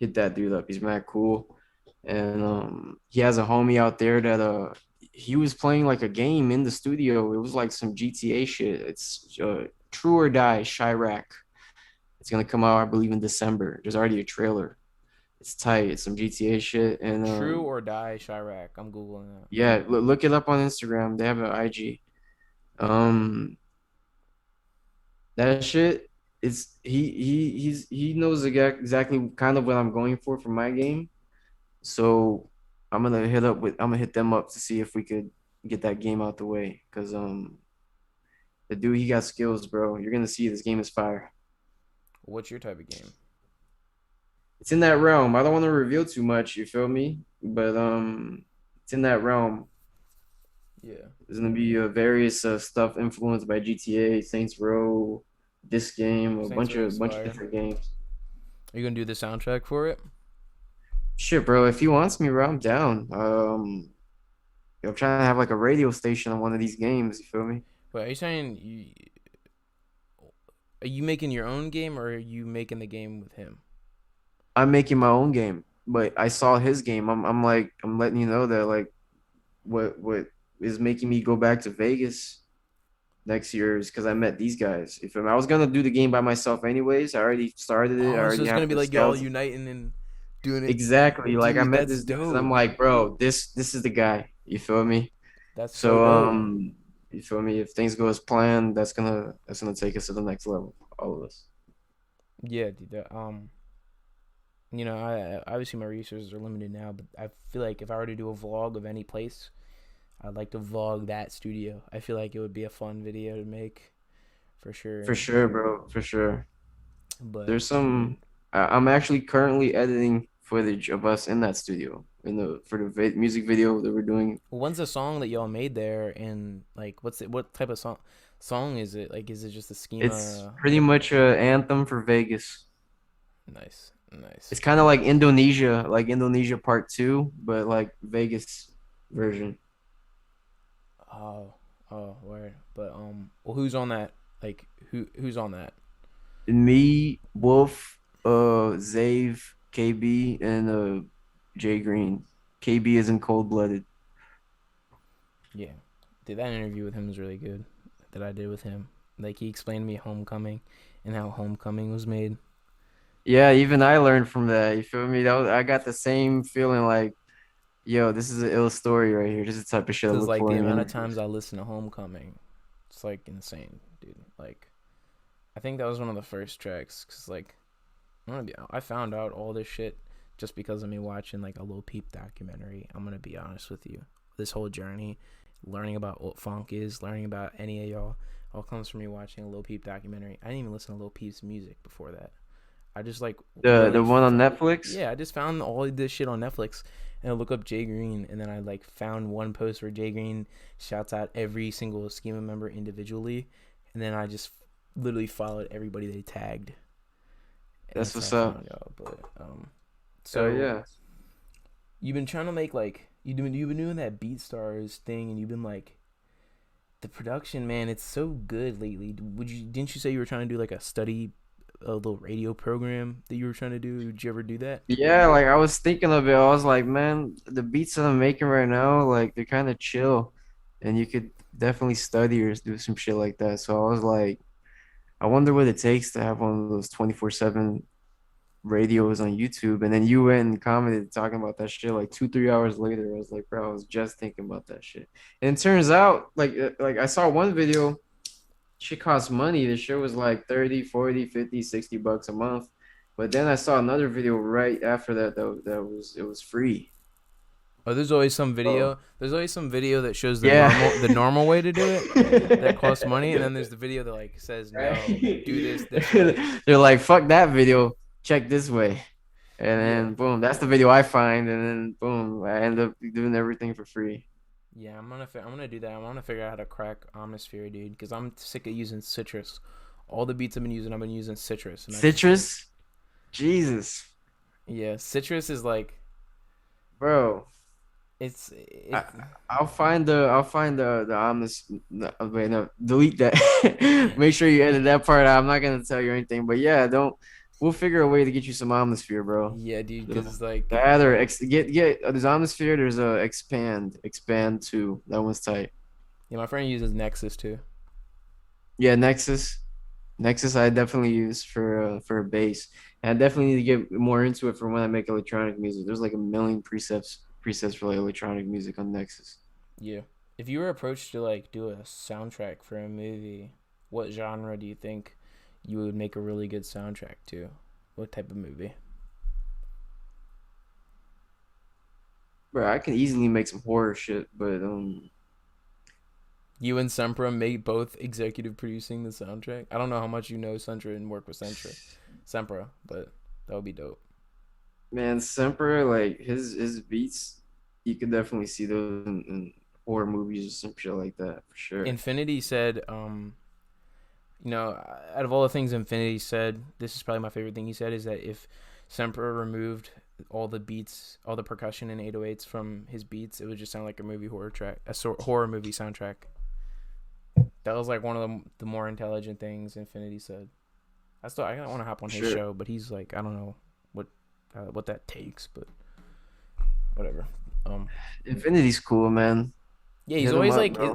Speaker 1: hit that dude up. He's mad cool. And he has a homie out there that he was playing like a game in the studio. It was like some GTA shit. It's True or Die, Chirac. It's gonna come out, I believe, in December. There's already a trailer. It's tight. It's some GTA shit. And
Speaker 2: True or Die Chirac. I'm googling that.
Speaker 1: yeah, look it up on Instagram. They have an IG. Um, that shit is he knows exactly kind of what I'm going for my game. So I'm gonna hit them up to see if we could get that game out the way. Cause the dude, he got skills, bro. You're gonna see this game is fire.
Speaker 2: What's your type of game?
Speaker 1: It's in that realm. I don't want to reveal too much, you feel me? But it's in that realm.
Speaker 2: Yeah.
Speaker 1: There's gonna be various stuff influenced by GTA, Saints Row, this game, a
Speaker 2: Saints Row
Speaker 1: bunch of
Speaker 2: Spire.
Speaker 1: different games.
Speaker 2: Are you gonna do the soundtrack for it?
Speaker 1: Shit, bro. If he wants me, bro, I'm down. I'm trying to have like a radio station on one of these games. You feel me?
Speaker 2: Wait, are you saying are you making your own game or are you making the game with him?
Speaker 1: I'm making my own game, but I saw his game. I'm like I'm letting you know that like what is making me go back to Vegas next year is because I met these guys. If I was gonna do the game by myself anyways, I already started it. I
Speaker 2: Oh, so
Speaker 1: already
Speaker 2: it's
Speaker 1: have
Speaker 2: gonna be
Speaker 1: the
Speaker 2: like y'all
Speaker 1: scouts.
Speaker 2: uniting and doing it.
Speaker 1: Exactly. Like I
Speaker 2: Dude,
Speaker 1: met
Speaker 2: that's
Speaker 1: this dude because I'm
Speaker 2: dope.
Speaker 1: like, bro, this is the guy. You feel me?
Speaker 2: That's so
Speaker 1: So
Speaker 2: dope.
Speaker 1: you feel me? If things go as planned, that's gonna take us to the next level. All of us.
Speaker 2: Yeah, dude. I obviously my resources are limited now, but I feel like if I were to do a vlog of any place, I'd like to vlog that studio. I feel like it would be a fun video to make for sure.
Speaker 1: For sure, bro. For sure.
Speaker 2: But
Speaker 1: There's some. I'm actually currently editing footage of us in that studio in the for the music video that we're doing.
Speaker 2: when's the song that y'all made there, and like what's it? What type of song is it? Like, is it just a
Speaker 1: It's
Speaker 2: schema?
Speaker 1: pretty much a anthem for Vegas.
Speaker 2: Nice, nice.
Speaker 1: It's kind of like Indonesia Part Two, but like Vegas version.
Speaker 2: Oh, oh, where? But well, who's on that? Like, who's on that?
Speaker 1: Me, Wolf, Zave, KB, and Jay Green. KB is in Cold Blooded.
Speaker 2: Yeah, dude, that interview with him was really good. That I did with him. Like, he explained to me Homecoming, and how Homecoming was made.
Speaker 1: Yeah, even I learned from that. You feel me? I got the same feeling like, yo, this is an ill story right here. This is the type of shit I
Speaker 2: Cause
Speaker 1: look
Speaker 2: like
Speaker 1: for
Speaker 2: the
Speaker 1: in
Speaker 2: amount of times
Speaker 1: interviews.
Speaker 2: I listen to Homecoming, it's like insane, dude. Like, I think that was one of the first tracks. Cause like, I found out all this shit just because of me watching like a Lil Peep documentary. I'm gonna be honest with you. This whole journey, learning about what funk is, learning about any of y'all, all comes from me watching a Lil Peep documentary. I didn't even listen to Lil Peep's music before that. I just like
Speaker 1: The
Speaker 2: literally,
Speaker 1: one on Netflix?
Speaker 2: yeah, I just found all this shit on Netflix, and I look up Jay Green, and then I like found one post where Jay Green shouts out every single schema member individually, and then I just literally followed everybody they tagged, and
Speaker 1: That's
Speaker 2: that's how
Speaker 1: what's
Speaker 2: I
Speaker 1: up.
Speaker 2: found y'all. But
Speaker 1: Oh
Speaker 2: so
Speaker 1: yeah.
Speaker 2: you've been trying to make like you've been doing that BeatStars thing, and you've been like the production, man. It's so good lately. Didn't you say you were trying to do like a little radio program that you were trying to do? Did you ever do that?
Speaker 1: Yeah, like I was thinking of it. I was like, man, the beats that I'm making right now, like they're kind of chill, and you could definitely study or do some shit like that. So I was like, I wonder what it takes to have one of those 24/7 radios on YouTube. And then you went and commented talking about that shit like 2, 3 hours later. I was like, bro, I was just thinking about that shit. And it turns out, like I saw one video, shit costs money. The shit was like 30, 40, 50, $60 a month. But then I saw another video right after that it was free.
Speaker 2: Oh, there's always some
Speaker 1: Oh.
Speaker 2: video. There's always some video that shows
Speaker 1: Yeah.
Speaker 2: the normal way to do it that costs money, and then there's the video that like says no, do this way.
Speaker 1: They're like, fuck that video. Check this way. And
Speaker 2: Yeah,
Speaker 1: then boom, that's the video I find, and then boom, I end up doing everything for free.
Speaker 2: yeah. I'm gonna do that. I'm gonna figure out how to crack Atmosphere, dude, because I'm sick of using Citrus. All the beats I've been using Citrus, and I just like,
Speaker 1: Citrus, Jesus,
Speaker 2: yeah, Citrus is like
Speaker 1: bro. I,
Speaker 2: it's
Speaker 1: I'll find the honest. No, wait, no, delete that. Make sure you edit that part out. I'm not gonna tell you anything, but yeah, don't. we'll figure a way to get you some Omnisphere, bro.
Speaker 2: Yeah, dude,
Speaker 1: Uh,
Speaker 2: because like
Speaker 1: That or get there's Omnisphere. There's a expand two. That one's tight.
Speaker 2: yeah, my friend uses Nexus too.
Speaker 1: Yeah, Nexus I definitely use for a bass. And I definitely need to get more into it for when I make electronic music. There's like a million presets for like electronic music on Nexus.
Speaker 2: Yeah. If you were approached to like do a soundtrack for a movie, what genre do you think you would make a really good soundtrack to? What type of movie?
Speaker 1: Bro, I can easily make some horror shit, but
Speaker 2: You and Sempra make both executive producing the soundtrack. I don't know how much you know Sentra and work with Sempra, but that would be dope.
Speaker 1: man, Semper like his beats, you could definitely see those in horror movies or some shit like that for sure.
Speaker 2: Infinity said, out of all the things Infinity said, this is probably my favorite thing he said is that if Sempra removed all the beats, all the percussion and 808s from his beats, it would just sound like a movie horror track, horror movie soundtrack. That was like one of the more intelligent things Infinity said. I don't want to hop on
Speaker 1: For
Speaker 2: his
Speaker 1: sure.
Speaker 2: show, but he's like I don't know what that takes, but whatever. Um,
Speaker 1: Infinity's cool, man.
Speaker 2: yeah, he's
Speaker 1: Hit him
Speaker 2: always
Speaker 1: up,
Speaker 2: like
Speaker 1: bro.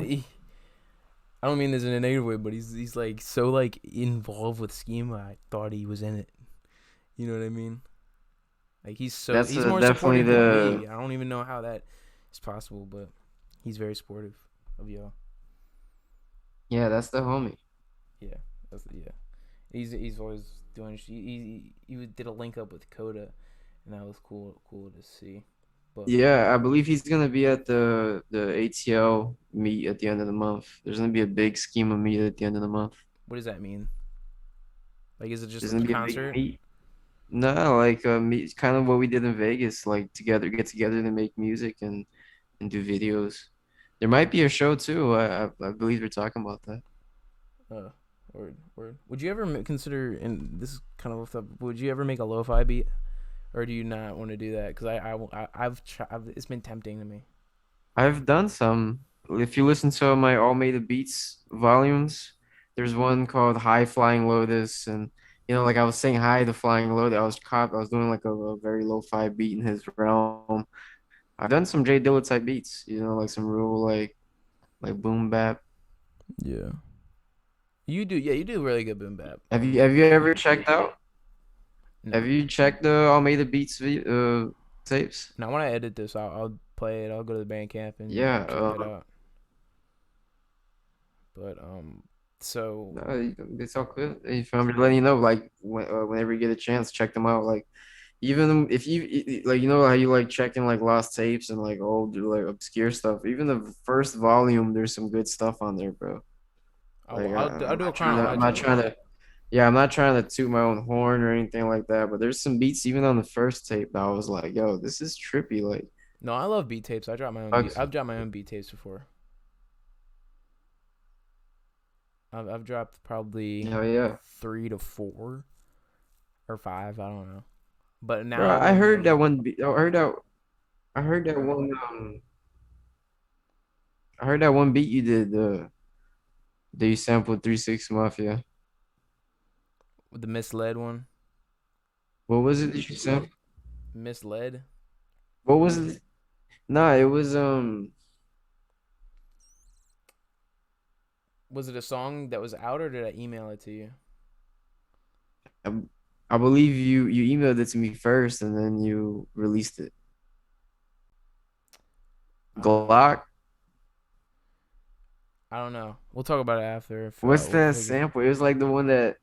Speaker 2: I don't mean this in a negative way, but he's like so like involved with schema. I thought he was in it. You know what I mean? Like
Speaker 1: That's
Speaker 2: he's more
Speaker 1: definitely
Speaker 2: supportive than
Speaker 1: the
Speaker 2: me. I don't even know how that is possible, but he's very supportive of y'all.
Speaker 1: yeah, that's the homie.
Speaker 2: Yeah, yeah. He's always doing. He did a link up with Coda, and that was cool to see. But
Speaker 1: Yeah, I believe he's gonna be at the ATL meet at the end of the month. There's gonna be a big schema meet at the end of the month.
Speaker 2: what does that mean? Like, is it just
Speaker 1: There's
Speaker 2: like
Speaker 1: gonna
Speaker 2: a
Speaker 1: be a big
Speaker 2: concert?
Speaker 1: meet. No, like meet, kind of what we did in Vegas, like get together to make music and do videos. There might be a show too. I believe we're talking about that.
Speaker 2: Uh, word. Would you ever consider? And this is kind of off the. Would you ever make a lo-fi beat, or do you not want to do that? Because I've it's been tempting to me.
Speaker 1: I've done some. If you listen to my All Made of Beats volumes, there's one called High Flying Lotus, and like I was saying hi to Flying Lotus. I was doing like a very lo-fi beat in his realm. I've done some Jay Dilla type beats, like some real like boom bap.
Speaker 2: Yeah. You do, yeah, you do really good boom bap.
Speaker 1: Have you ever checked out? Have
Speaker 2: No.
Speaker 1: you checked the Almeida Beats tapes?
Speaker 2: Now when I edit this, I'll play it. I'll go to the Bandcamp and
Speaker 1: Yeah,
Speaker 2: check that out. But so
Speaker 1: no, it's all good. If I'm letting you know, like whenever you get a chance, check them out. Like even if like how you like checking like lost tapes and like old like obscure stuff. Even the first volume, there's some good stuff on there, bro. Like
Speaker 2: I'll
Speaker 1: I'm
Speaker 2: do a
Speaker 1: not trying to, I'm not
Speaker 2: chronological.
Speaker 1: trying to, yeah, I'm not trying to toot my own horn or anything like that. But there's some beats even on the first tape that I was like, yo, this is trippy. Like,
Speaker 2: No, I love beat tapes. I drop my own beat.
Speaker 1: bugs.
Speaker 2: I've dropped my own beat tapes before. I've dropped probably
Speaker 1: Hell yeah,
Speaker 2: 3 to 4 or 5. I don't know. But
Speaker 1: bro.
Speaker 2: now
Speaker 1: I heard that one. I heard that one beat you did. That you sampled 3 6 Mafia.
Speaker 2: with the misled one,
Speaker 1: What was it that you sampled?
Speaker 2: misled.
Speaker 1: What was it? Nah, it was
Speaker 2: Was it a song that was out or did I email it to you?
Speaker 1: I, I believe you emailed it to me first and then you released it.
Speaker 2: Uh,
Speaker 1: Glock.
Speaker 2: I don't know. We'll talk about it after if
Speaker 1: What's
Speaker 2: we'll
Speaker 1: that
Speaker 2: figure.
Speaker 1: sample? It was like the one that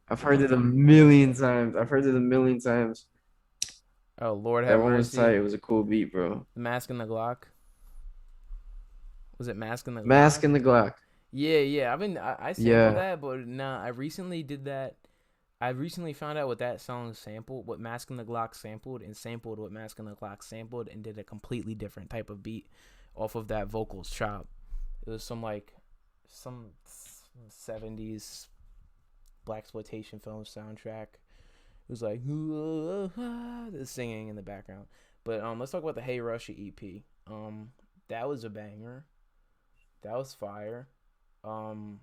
Speaker 1: I've heard it a million times. I've heard it a million times.
Speaker 2: Oh Lord
Speaker 1: That
Speaker 2: have
Speaker 1: one was tight.
Speaker 2: mercy.
Speaker 1: It was a cool beat, bro.
Speaker 2: The Mask and the Glock. Was it Mask and the
Speaker 1: Mask
Speaker 2: Glock?
Speaker 1: and the Glock.
Speaker 2: Yeah. I sampled
Speaker 1: Yeah.
Speaker 2: that, but nah. I recently did that. I recently found out what that song sampled, what Mask and the Glock sampled, and sampled what Mask and the Glock sampled, and did a completely different type of beat off of that vocals chop. It was some 70s black exploitation film soundtrack. It was like the singing in the background. But let's talk about the Hey Russia EP. That was a banger. That was fire. Um,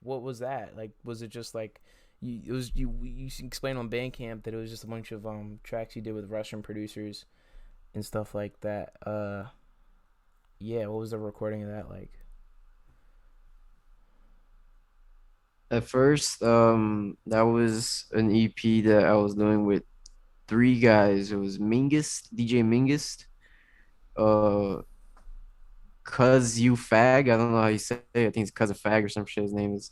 Speaker 2: what was that? Like, was it just like you explained on Bandcamp that it was just a bunch of tracks you did with Russian producers and stuff like that. Yeah, what was the recording of that like?
Speaker 1: At first, that was an EP that I was doing with three guys. It was Mingus, DJ Mingus, uh, Cuz You Fag. I don't know how you say it. I think it's Cuz of Fag or some shit. His name is.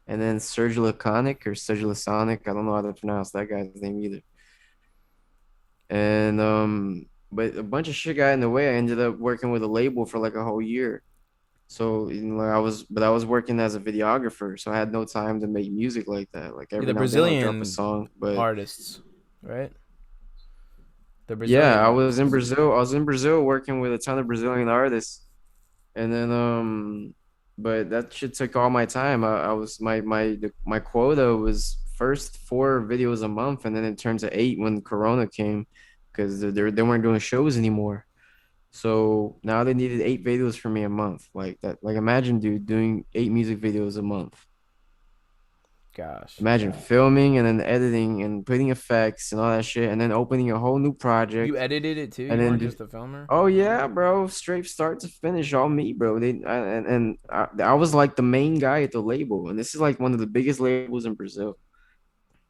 Speaker 1: And then Serge Laconic or Serge Lasonic. I don't know how to pronounce that guy's name either. And but a bunch of shit got in the way. I ended up working with a label for like a whole year. So you know, I was working as a videographer, so I had no time to make music like that. Like
Speaker 2: Yeah,
Speaker 1: every
Speaker 2: the
Speaker 1: now and then I'll drop a
Speaker 2: Brazilian
Speaker 1: song, but
Speaker 2: artists, right? The Brazilian
Speaker 1: yeah, I was in
Speaker 2: artists.
Speaker 1: Brazil. I was in Brazil working with a ton of Brazilian artists, and then but that shit took all my time. I was my quota was first 4 videos a month, and then it turned to 8 when Corona came, because they weren't doing shows anymore. So now they needed 8 videos from me a month. Like that. Like imagine, dude, doing 8 music videos a month.
Speaker 2: Gosh,
Speaker 1: Imagine filming and then editing and putting effects and all that shit, and then opening a whole new
Speaker 2: you
Speaker 1: project,
Speaker 2: edited it too.
Speaker 1: and
Speaker 2: You
Speaker 1: then
Speaker 2: weren't just a filmer.
Speaker 1: oh yeah, bro, straight start to finish, all me, bro. I was like the main guy at the label, and this is like one of the biggest labels in Brazil.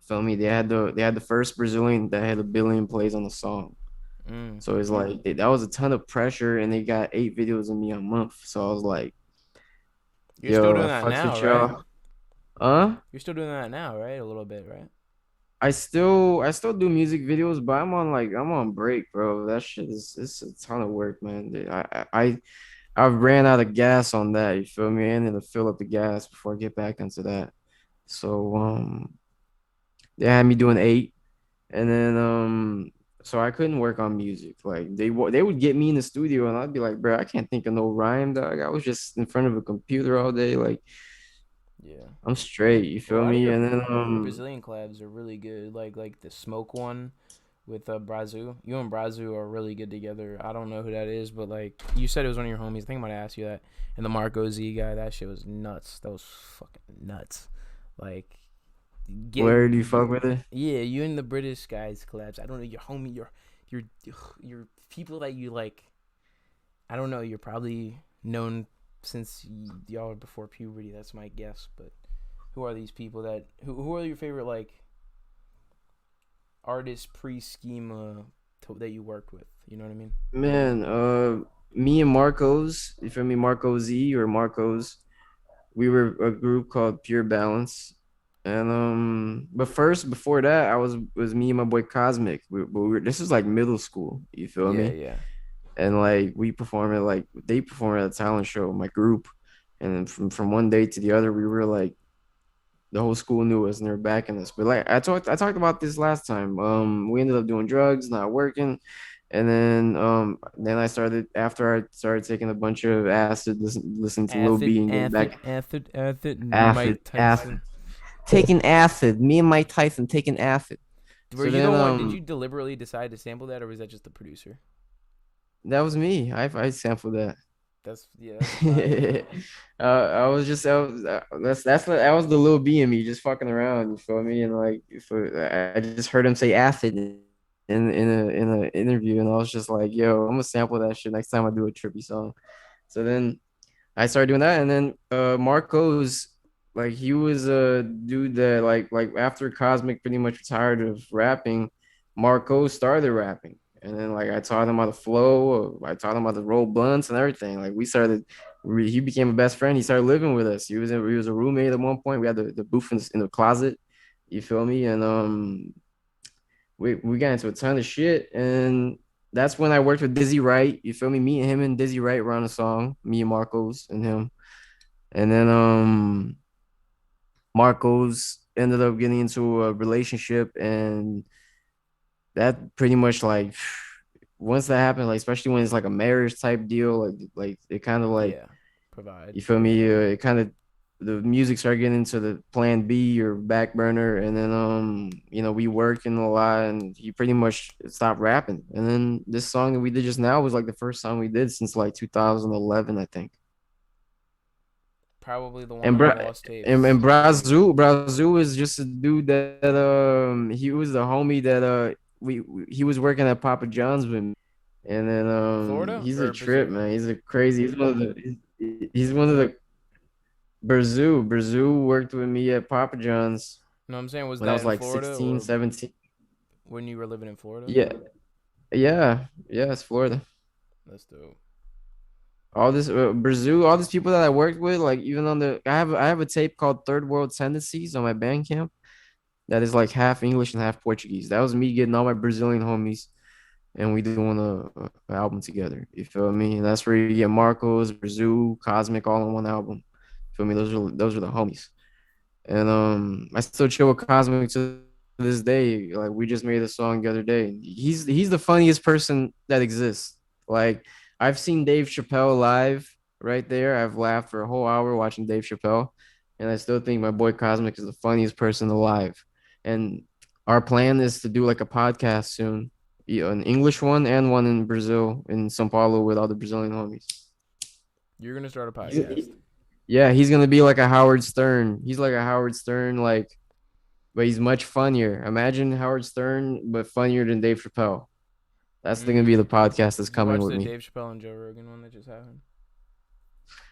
Speaker 1: Feel me? They had the first Brazilian that had 1 billion plays on the song.
Speaker 2: Mm.
Speaker 1: So it's like that was a ton of pressure, and they got 8 videos of me a month. So I was like,
Speaker 2: You're still
Speaker 1: yo,
Speaker 2: doing
Speaker 1: I
Speaker 2: that
Speaker 1: fucks
Speaker 2: now,
Speaker 1: with
Speaker 2: right?
Speaker 1: y'all. Huh?
Speaker 2: You're still doing that now, right? A little bit, right?
Speaker 1: I still do music videos, but I'm on break, bro. That shit is it's a ton of work, man. I ran out of gas on that. You feel me? I need to fill up the gas before I get back into that. So they had me doing 8, and then so I couldn't work on music. Like they would get me in the studio, and I'd be like, bro, I can't think of no rhyme, dog. I was just in front of a computer all day. Like
Speaker 2: Yeah.
Speaker 1: I'm straight. You
Speaker 2: A
Speaker 1: feel
Speaker 2: lot of
Speaker 1: me? And
Speaker 2: your
Speaker 1: then
Speaker 2: Brazilian collabs are really good. Like the Smoke one with Brazu. You and Brazu are really good together. I don't know who that is, but like you said, it was one of your homies. I think I might ask you that. And the Marco Z guy, that shit was nuts. That was fucking nuts. Like get
Speaker 1: where do you fuck with it?
Speaker 2: yeah, you and the British guys collabs. I don't know your homie, your your people that you like. I don't know. You're probably known since y'all are before puberty. That's my guess. But who are these people that who are your favorite like artists pre schema that you worked with? You know what I mean?
Speaker 1: Man, me and Marcos, you feel me, Marco Z or Marcos, we were a group called Pure Balance. And but first before that, I was me and my boy Cosmic. This is like middle school, you feel
Speaker 2: Yeah,
Speaker 1: me?
Speaker 2: yeah.
Speaker 1: And like we performed at like they performed at a talent show, my group. And then from one day to the other, we were like the whole school knew us and they're backing us. But like I talked about this last time. We ended up doing drugs, not working. And then I started after I started taking a bunch of acid, listening to Lil
Speaker 2: Acid,
Speaker 1: B and getting
Speaker 2: acid,
Speaker 1: back
Speaker 2: acid, acid.
Speaker 1: acid,
Speaker 2: Mike
Speaker 1: acid.
Speaker 2: Tyson.
Speaker 1: Taking acid. Me and Mike Tyson taking acid.
Speaker 2: Were
Speaker 1: So
Speaker 2: you the
Speaker 1: then
Speaker 2: one? Did you deliberately decide to sample that, or was that just the producer?
Speaker 1: that was me. I sampled that.
Speaker 2: That's yeah, that's fire.
Speaker 1: I was just that was the little B in me just fucking around. You feel me? And like, I just heard him say acid in a interview, and I was just like, yo, I'm gonna sample that shit next time I do a trippy song. So then I started doing that, and then Marco's like he was a dude that like after Cosmic pretty much retired of rapping, Marco started rapping, and then like I taught him how to flow, I taught him how to roll blunts and everything. Like he became a best friend. He started living with us. He was a roommate at one point. We had the booth in the closet. You feel me? And we got into a ton of shit, and that's when I worked with Dizzy Wright. You feel me? Me and him and Dizzy Wright were on a song. Me and Marcos and him, and then Marcos ended up getting into a relationship, and that pretty much like once that happened, like especially when it's like a marriage type deal, like it kind of like
Speaker 2: Yeah, provide.
Speaker 1: you feel me? It kind of the music started getting into the plan B or back burner, and then you know, we working a lot, and he pretty much stopped rapping. And then this song that we did just now was like the first song we did since like 2011, I think.
Speaker 2: Probably the one
Speaker 1: And
Speaker 2: on
Speaker 1: Bra
Speaker 2: Lost
Speaker 1: and
Speaker 2: Tapes.
Speaker 1: Brazil is just a dude that he was the homie that he was working at Papa John's with me. And then
Speaker 2: Florida
Speaker 1: he's a
Speaker 2: or
Speaker 1: trip,
Speaker 2: Brazil?
Speaker 1: man. He's a crazy. He's one of the Brazil worked with me at Papa John's
Speaker 2: No, I'm saying was
Speaker 1: when I
Speaker 2: that
Speaker 1: was
Speaker 2: in
Speaker 1: like
Speaker 2: Florida
Speaker 1: 16,
Speaker 2: or
Speaker 1: 17.
Speaker 2: when you were living in Florida?
Speaker 1: Yeah. Yeah, it's Florida.
Speaker 2: That's dope.
Speaker 1: All this Brazil, all these people that I worked with, like even on the I have a tape called Third World Tendencies on my Bandcamp that is like half English and half Portuguese. That was me getting all my Brazilian homies and we doing a album together. You feel me? And that's where you get Marcos, Brazil, Cosmic all on one album. Feel me? Those are the homies. And I still chill with Cosmic to this day. Like we just made a song the other day. He's the funniest person that exists. Like I've seen Dave Chappelle live right there. I've laughed for a whole hour watching Dave Chappelle, and I still think my boy Cosmic is the funniest person alive. And our plan is to do like a podcast soon, an English one and one in Brazil, in São Paulo, with all the Brazilian homies.
Speaker 2: You're gonna start a
Speaker 1: He's-
Speaker 2: podcast.
Speaker 1: he- yeah, he's gonna be like a Howard Stern. He's like a Howard Stern, like, but he's much funnier. Imagine Howard Stern, but funnier than Dave Chappelle. That's gonna be
Speaker 2: Mm.
Speaker 1: the podcast that's
Speaker 2: Did you
Speaker 1: coming
Speaker 2: watch
Speaker 1: with
Speaker 2: the
Speaker 1: me.
Speaker 2: Dave Chappelle and Joe Rogan one that just happened?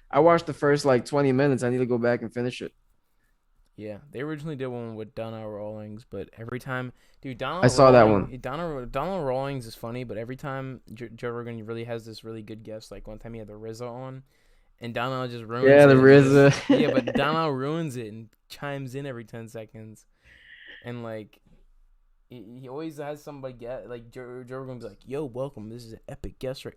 Speaker 1: I watched the first like 20 minutes. I need to go back and finish it.
Speaker 2: Yeah, they originally did one with Donnell Rawlings, but every time, dude,
Speaker 1: I saw that one.
Speaker 2: Donnell Rawlings is funny, but every time Joe Rogan really has this really good guest, like one time he had the RZA on, and Donnell just ruins
Speaker 1: Yeah, the
Speaker 2: it and just yeah,
Speaker 1: RZA.
Speaker 2: but Donnell ruins it and chimes in every 10 seconds, and like he always has somebody get like Joe Rogan's like, "Yo, welcome, this is an epic guest right,"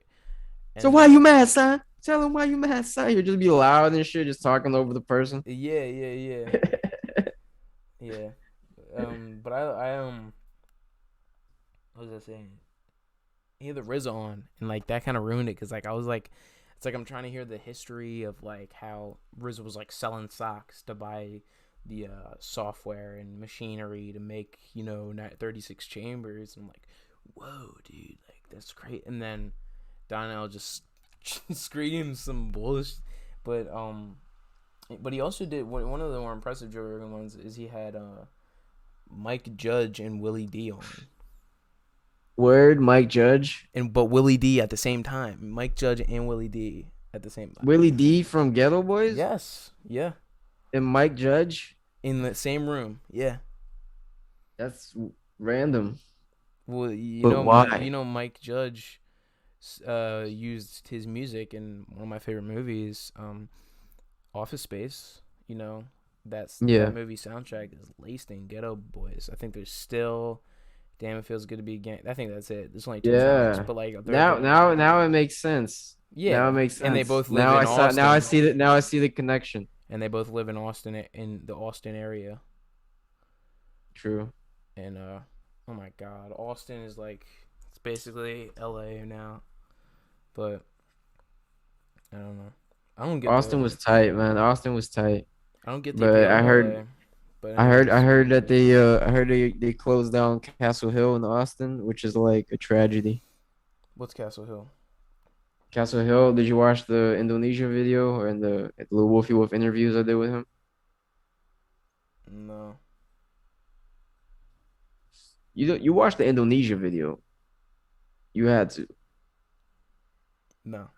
Speaker 1: So
Speaker 2: and
Speaker 1: why you mad, son? Tell him why you mad, son. You just be loud and shit, just talking over the person.
Speaker 2: yeah. Yeah. But what was I saying? He had the RZA on, and like that kind of ruined it because like I was like, it's like I'm trying to hear the history of like how RZA was like selling socks to buy the software and machinery to make 36 chambers. And I'm like, whoa, dude, like that's great. And then Donnell just screams some bullshit, but but he also did one of the more impressive Joe Rogan ones is he had Mike Judge and Willie D on,
Speaker 1: Word, Mike Judge.
Speaker 2: but Willie D at the same time. Mike Judge and Willie D at the same time.
Speaker 1: Willie D from Ghetto Boys
Speaker 2: Yes, yeah,
Speaker 1: and Mike Judge.
Speaker 2: in the same room. Yeah.
Speaker 1: That's random.
Speaker 2: Well,
Speaker 1: But why?
Speaker 2: Mike Judge used his music in one of my favorite movies, Office Space. That
Speaker 1: Yeah.
Speaker 2: movie soundtrack is laced in Ghetto Boys. I think there's still Damn It Feels Good to Be Gang. I think that's it. There's only two songs,
Speaker 1: Yeah.
Speaker 2: but like
Speaker 1: Now it makes sense. Now it
Speaker 2: yeah,
Speaker 1: makes
Speaker 2: and they
Speaker 1: sense.
Speaker 2: both live in
Speaker 1: Now I
Speaker 2: Austin,
Speaker 1: see that now I see the connection.
Speaker 2: and they both live in Austin in the Austin area,
Speaker 1: True.
Speaker 2: and oh my God, Austin is like it's basically LA now, but I don't know. I don't get
Speaker 1: Austin
Speaker 2: the
Speaker 1: was tight, man. Austin was tight.
Speaker 2: I don't get the
Speaker 1: But
Speaker 2: appeal of LA, but
Speaker 1: I
Speaker 2: anyways,
Speaker 1: heard that I heard they closed down Castle Hill in Austin, which is like a tragedy.
Speaker 2: what's Castle Hill?
Speaker 1: Castle Hill, did you watch the Indonesia video or in the Lil Wolfie Wolf interviews I did with him?
Speaker 2: No,
Speaker 1: You watched the Indonesia video. You had to.
Speaker 2: no.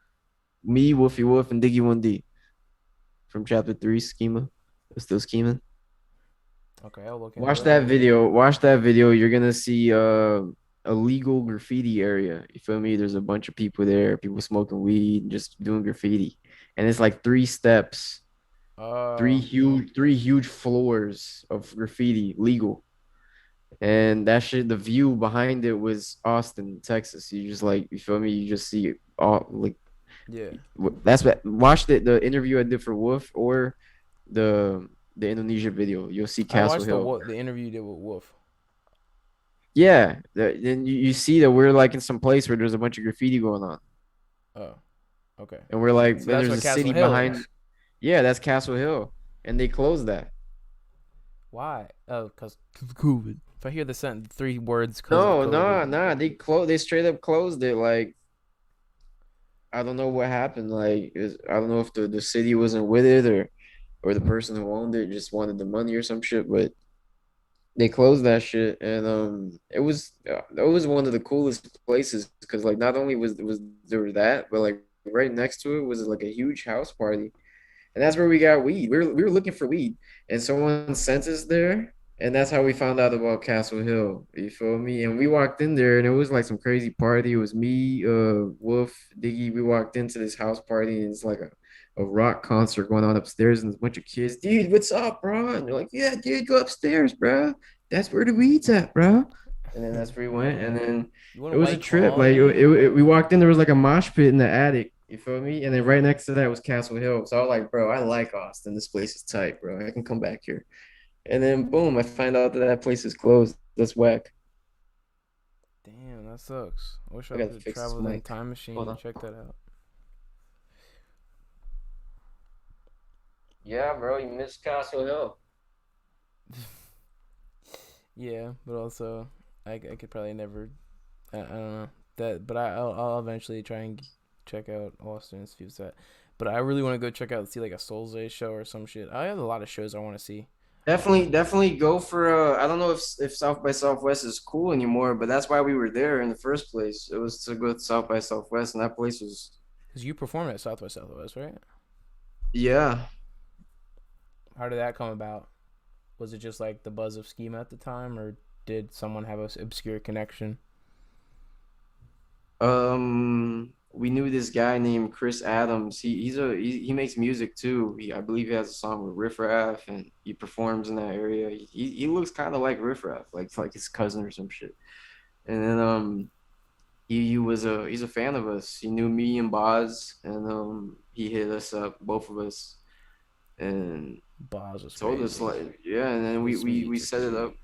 Speaker 1: Me, Wolfie Wolf, and Diggy 1D from chapter 3, Schema. We're still scheming.
Speaker 2: Okay, I'll look into it.
Speaker 1: Watch that video. You're gonna see a legal graffiti area. You feel me? There's a bunch of people there, people smoking weed, just doing graffiti. And it's like three steps,
Speaker 2: Uh,
Speaker 1: three huge floors of graffiti, legal. And that shit, the view behind it was Austin, Texas. You just like, you feel me? You just see all like
Speaker 2: yeah.
Speaker 1: that's what watch the interview I did for Wolf or the Indonesia video. You'll see
Speaker 2: I
Speaker 1: Castle
Speaker 2: watched
Speaker 1: Hill.
Speaker 2: the interview you did with Wolf.
Speaker 1: Yeah, then you see that we're like in some place where there's a bunch of graffiti going on,
Speaker 2: Oh, okay.
Speaker 1: and we're like,
Speaker 2: So
Speaker 1: then
Speaker 2: that's
Speaker 1: there's
Speaker 2: what
Speaker 1: a
Speaker 2: Castle
Speaker 1: city
Speaker 2: Hill
Speaker 1: behind.
Speaker 2: is.
Speaker 1: Yeah, that's Castle Hill, and they closed that.
Speaker 2: Why? Oh, cause COVID. If I hear the sentence, three words, cause of
Speaker 1: No,
Speaker 2: COVID.
Speaker 1: no. They straight up closed it. Like I don't know what happened. I don't know if the city wasn't with it or or the person who owned it just wanted the money or some shit. But they closed that shit, and it was one of the coolest places because like not only was there that, but like right next to it was like a huge house party, and that's where we got weed. We were looking for weed, and someone sent us there, and that's how we found out about Castle Hill. You feel me? And we walked in there, and it was like some crazy party. It was me, Wolf, Diggy. We walked into this house party, and it's like a rock concert going on upstairs, and a bunch of kids. Dude, what's up, bro? And they're like, yeah, dude, go upstairs, bro. That's where the weed's at, bro. And then that's where we went, and then
Speaker 2: You want
Speaker 1: it
Speaker 2: a
Speaker 1: was a
Speaker 2: white
Speaker 1: trip.
Speaker 2: claw,
Speaker 1: Like
Speaker 2: dude?
Speaker 1: we walked in, there was like a mosh pit in the attic. You feel me? And then right next to that was Castle Hill. So I was like, bro, I like Austin. This place is tight, bro. I can come back here. And then boom, I find out that that place is closed. That's whack.
Speaker 2: Damn, that sucks. I wish
Speaker 1: I
Speaker 2: I
Speaker 1: gotta
Speaker 2: could
Speaker 1: fix this
Speaker 2: travel in
Speaker 1: mic.
Speaker 2: time
Speaker 1: Hold
Speaker 2: machine and
Speaker 1: on.
Speaker 2: check that out.
Speaker 1: Yeah, bro, you missed Castle Hill.
Speaker 2: Yeah, but also I could probably never. I don't know that, but I'll eventually try and check out Austin and see what's that. But I really want to go check out see like a Souls Day show or some shit. I have a lot of shows I want to see.
Speaker 1: Definitely go for I don't know if South by Southwest is cool anymore, but that's why we were there in the first place. It was to go to South by Southwest, and that place was
Speaker 2: Cause you performed at South by Southwest, right?
Speaker 1: yeah.
Speaker 2: How did that come about? Was it just like the buzz of Schema at the time, or did someone have a obscure connection?
Speaker 1: We knew this guy named Chris Adams. He makes music too. I believe he has a song with Riff Raff, and he performs in that area. He looks kind of like Riff Raff, like his cousin or some shit. And then he's a fan of us. He knew me and Boz, and he hit us up, both of us, and
Speaker 2: Boz was
Speaker 1: told us
Speaker 2: crazy.
Speaker 1: like yeah. And then
Speaker 2: His
Speaker 1: we
Speaker 2: meets are
Speaker 1: set it
Speaker 2: crazy.
Speaker 1: up.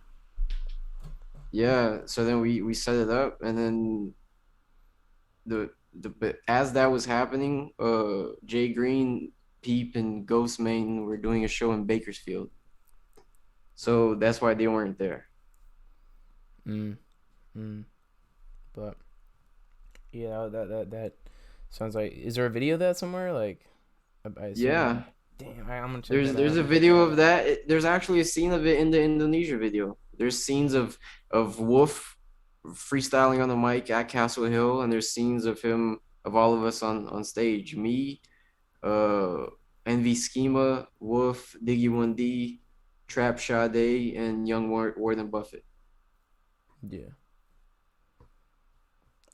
Speaker 1: Yeah. So then we set it up, and then but as that was happening, Jay Green, Peep, and Ghost Main were doing a show in Bakersfield, so that's why they weren't there.
Speaker 2: Mm, mm. But yeah, that sounds like. Is there a video of that somewhere? Like, I assume.
Speaker 1: Yeah,
Speaker 2: Damn, I'm gonna check
Speaker 1: there's
Speaker 2: that
Speaker 1: there's
Speaker 2: out.
Speaker 1: a video of that. There's actually a scene of it in the Indonesia video. There's scenes of Wolf freestyling on the mic at Castle Hill, and there's scenes of all of us on stage. Me, uh, Envy Schema, Wolf, Diggy 1D, Trap Sade, and Young Warden Buffett.
Speaker 2: Yeah.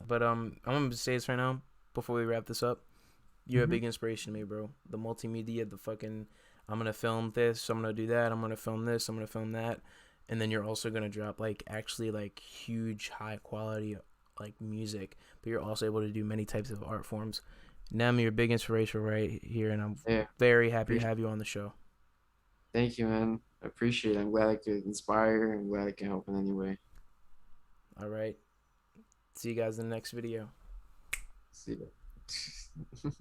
Speaker 2: But I'm gonna say this right now before we wrap this up. You're a
Speaker 1: Mhm.
Speaker 2: big inspiration to me, bro. The multimedia, the fucking. I'm gonna film this. I'm gonna do that. I'm gonna film this. I'm gonna film that. And then you're also gonna drop like actually like huge high quality like music, but you're also able to do many types of art forms. Nam, you're a big inspiration right here, and I'm
Speaker 1: Yeah,
Speaker 2: very happy to
Speaker 1: appreciate.
Speaker 2: have you on the show.
Speaker 1: Thank you, man. I appreciate it. I'm glad I could inspire. I'm glad I can help in any way.
Speaker 2: All right. See you guys in the next video.
Speaker 1: See you.